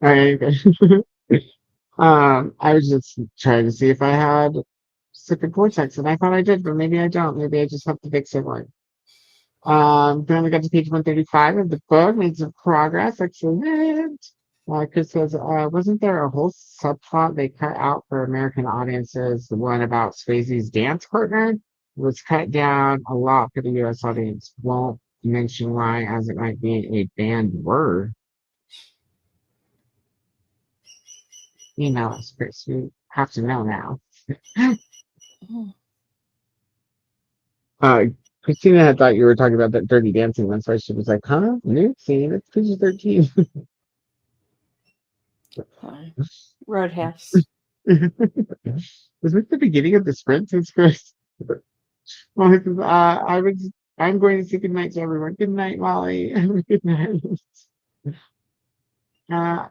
All right, okay. I was just trying to see if I had Pacific Vortex, and I thought I did, but maybe I don't. Maybe I just have to fix it one. Then we got to page 135 of the book, made some progress. Excellent. Chris says, wasn't there a whole subplot they cut out for American audiences? The one about Swayze's dance partner was cut down a lot for the US audience. Won't mention why, as it might be a banned word. Email us, Chris. We have to know now. Christina had thought you were talking about that Dirty Dancing one, so she was like, huh? Nude scene? It's PG-13. Roadhouse. Was this the beginning of the sprint since Chris? Well, I'm going to say good night to everyone. Good night, Molly. Good night.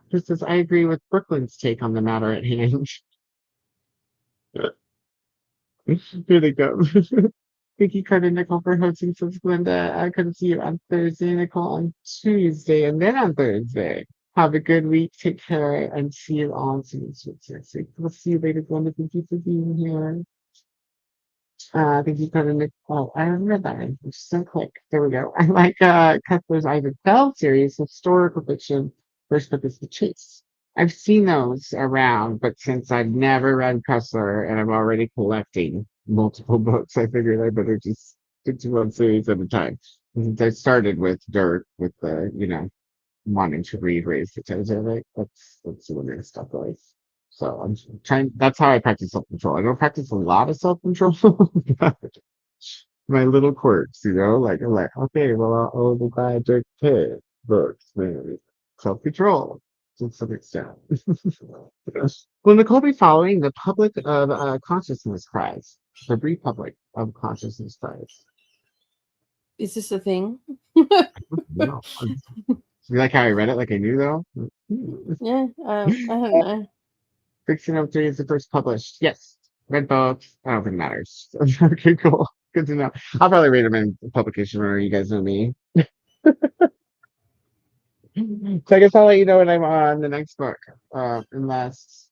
Chris says, I agree with Brooklyn's take on the matter at hand. Here they go. Thank you, Koda and Nicole, for hosting, says Glenda. I couldn't see you on Thursday, Nicole on Tuesday, and then on Thursday. Have a good week. Take care, and see you all soon. Next week. We'll see you later, Glenda. Thank you for being here. Thank you, Koda and Nicole. I remember that. It's so quick. There we go. I like Kessler's Ivan Fell series, historical fiction. First book is The Chase. I've seen those around, but since I've never read Kessler and I'm already collecting multiple books, I figured I better just stick to one series at a time. Since I started with Dirt, with the, wanting to read Raise the Tozer, right? That's the winner stuff like. So I'm trying, that's how I practice self-control. I don't practice a lot of self-control, but my little quirks, like I'm like, okay, well, I'll buy Dick Pitt books, maybe. Self-control to some extent. Will Nicole be following the Public of Consciousness Prize? The Republic of Consciousness Prize. Is this a thing? No. You like how I read it like I knew though? Yeah, I don't know. Fiction of 3 is the first published. Yes. Read both. I don't think it matters. Okay, cool. Good to know. I'll probably read them in publication order. You guys know me. So I guess I'll let you know when I'm on the next book, unless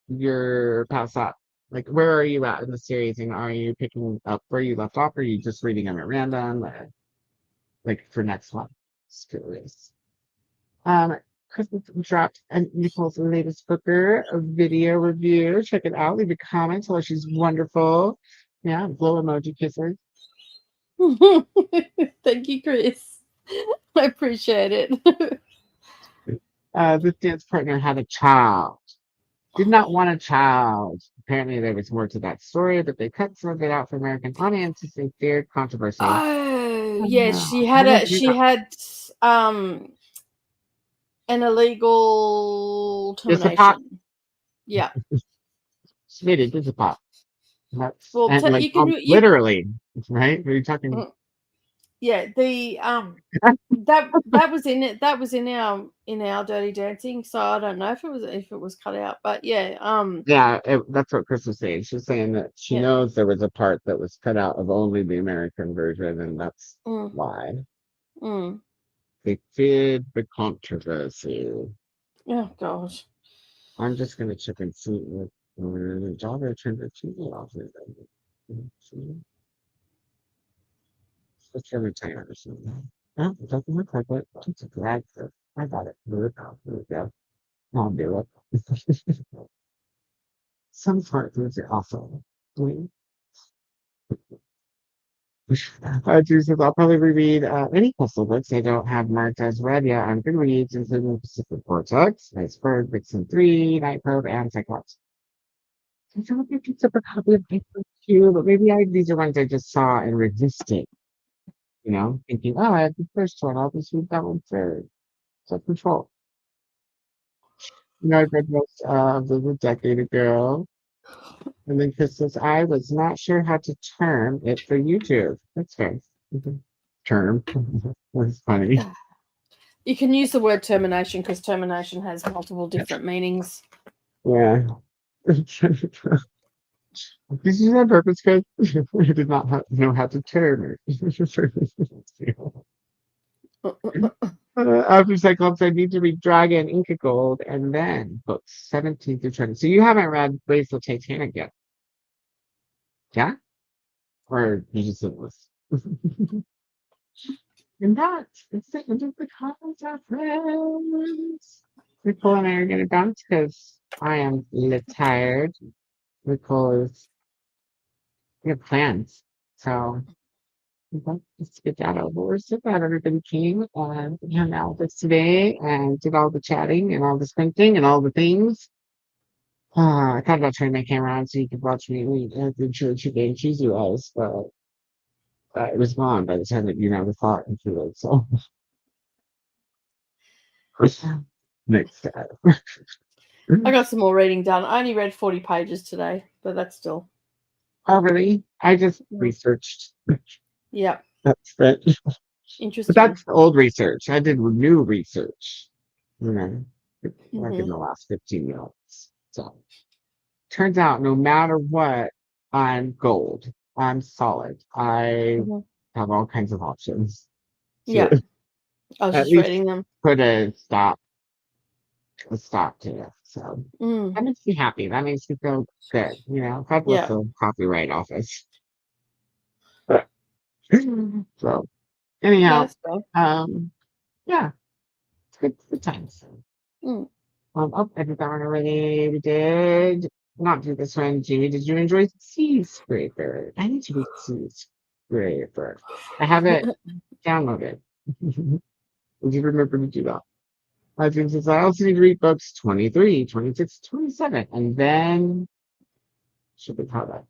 you're past that. Like, where are you at in the series, and are you picking up where you left off, or are you just reading them at random, like for next one? Just curious. Christmas dropped Nicole's latest booker, a video review. Check it out. Leave a comment. Tell her she's wonderful. Yeah, blow emoji kisses. Thank you, Chris. I appreciate it. This dance partner had a child. Did not want a child. Apparently, there was more to that story, but they cut some of it out for American audiences. They feared controversy. Oh, yes, she had an illegal It's a pop. termination. Yeah. She made it. It's a pop. That's, Well, and like you can literally, right? What are you talking? Yeah, the that was in it. That was in our Dirty Dancing. So I don't know if it was cut out, but yeah. Yeah, that's what Chris was saying. She's saying that she knows there was a part that was cut out of only the American version, and that's why they feared the controversy. Oh gosh. I'm just gonna check and see what the daughter turned her TV off. Let's try to tie or something. No, it doesn't look like it. It's a drag strip. I got it. Here we go. I'll do it. Some smart foods are also doing. Jesus, I'll probably reread any postal books I don't have marked as read yet on Goodreads, including Pacific Vortex, Iceberg, Vixen 3, Night Probe, and Cyclops. I don't know if I picked up a copy of Iceberg 2, but maybe these are ones I just saw and resisted. Thinking, oh, I have the first one. I'll just read that one third. Self-control. I read most of them a decade ago. And then Chris says, I was not sure how to term it for YouTube. That's fair. Term. That's funny. You can use the word termination because termination has multiple different meanings. Yeah. Did you do that on purpose, Chris? I did not know how to term it. After Cyclops, I need to read Dragon, Inca Gold, and then books 17 through 20. So you haven't read Raise the Titanic yet? Yeah? Or you just didn't listen? And that's the end of the comments, our friends. Nicole and I are going to bounce because I am a little tired. Nicole is, we have plans. So let's get that over. We're so glad everybody came and hung out with us today and did all the chatting and all the sprinkling and all the things. I thought about turning my camera on so you could watch me eat the church again cheesy rice, but it was gone by the time that the thought into it. So next time. I got some more reading done. I only read 40 pages today, but that's still. Oh, really? I just researched. Yeah. That's it. Interesting. But that's old research. I did new research, like in the last 15 minutes. So turns out no matter what, I'm gold. I'm solid. I Mhm. have all kinds of options Yeah, to I was at just least reading them. put a stop to it. So Mm, that makes me happy. That makes me feel good. God bless yeah, the copyright office. So anyhow, that's good. um, yeah, it's good times. Mm. I did that one already. We did not do this one. Did you enjoy Sea Scraper? I need to read Sea Scraper. I have it downloaded. Would you remember to do that? James says, I also need to read books 23, 26, 27, and then should be caught up.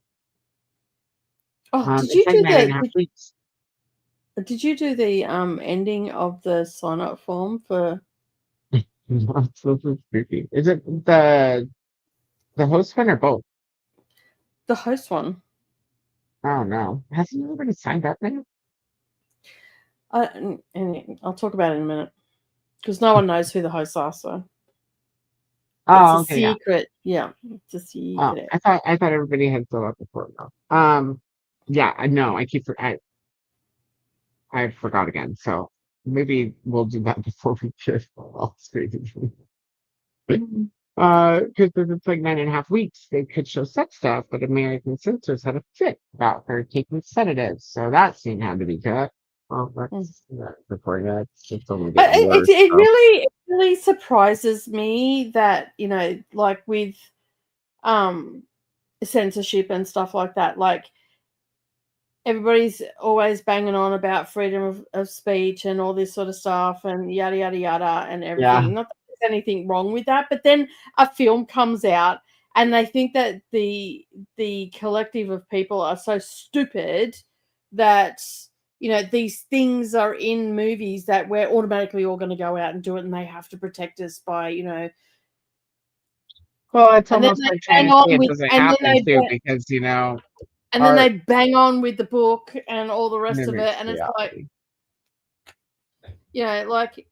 Oh, It's like 9.5 weeks. did you do the ending of the sign up form for That's so creepy. Is it the host one or both? the host one? Oh no. Hasn't anybody signed up now? And I'll talk about it in a minute because no one knows who the hosts are. So it's a Oh, okay, yeah. secret. Yeah, it's a Oh, secret. I thought everybody had filled out the form though. Yeah, I know. I forgot again. So maybe we'll do that before we get all straight. Because it's like 9.5 weeks, they could show sex stuff, but American censors had a fit about her taking sedatives, so that scene had to be cut. Well, that's before that. It's only getting worse. It really surprises me that like with censorship and stuff like that, like everybody's always banging on about freedom of speech and all this sort of stuff and yada yada yada and Yeah. everything. Not that there's anything wrong with that, but then a film comes out and they think that the collective of people are so stupid that these things are in movies that we're automatically all going to go out and do it, and they have to protect us by Well, it's and then almost they like bang trying to say on it with doesn't and then happen too, because art they bang on with the book and all the rest of it, mimics and it's like, reality.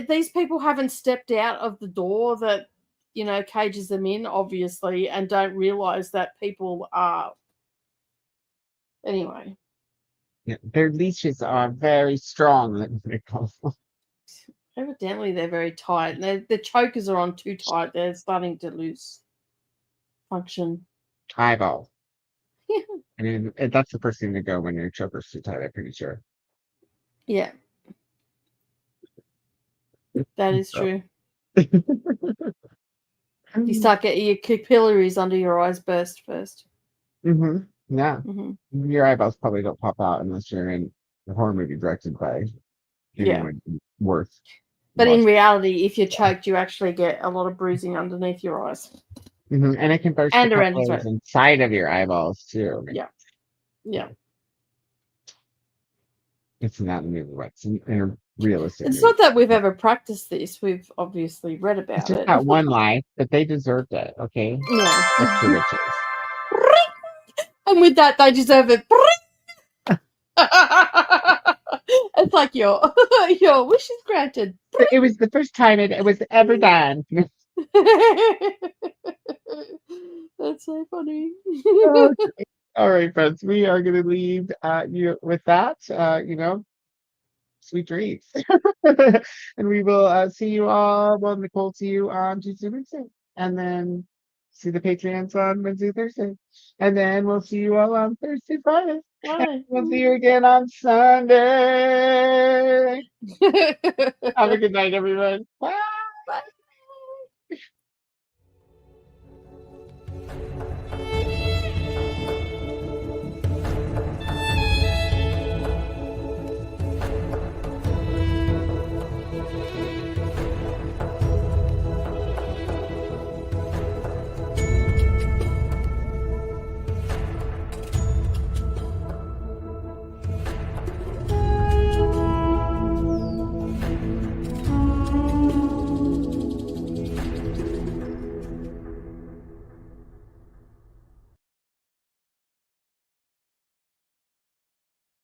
these people haven't stepped out of the door that cages them in, obviously, and don't realize that people are anyway. Yeah, their leashes are very strong. When it comes. Evidently, they're very tight. The chokers are on too tight. They're starting to lose function. Eyeball. I mean, that's the first thing to go when your choker's too tight. I'm pretty sure. Yeah, that is So. true. You start getting your capillaries under your eyes burst first. Yeah. Mm-hmm. Your eyeballs probably don't pop out unless you're in a horror movie directed by anyone worth. But in watching. reality, if you're choked, you actually get a lot of bruising underneath your eyes. And it can burst And the around your capillaries throat. inside of your eyeballs too. Yeah. It's not in the movie. It's in a realistic It's movie. not that we've ever practiced this. We've obviously read It's about just it. got one life, but they deserved it. Okay, Yeah. that's the riches. And with that, they deserve it. It's like your wish is granted. It was the first time it was ever done. That's so funny. Okay. All right, friends, we are going to leave you with that. Sweet dreams. And we will see you all. Well, Nicole, see you on Tuesday, Wednesday. And then see the Patreons on Wednesday, Thursday. And then we'll see you all on Thursday, Friday. And we'll see you again on Sunday. Have a good night, everyone. Bye. Bye.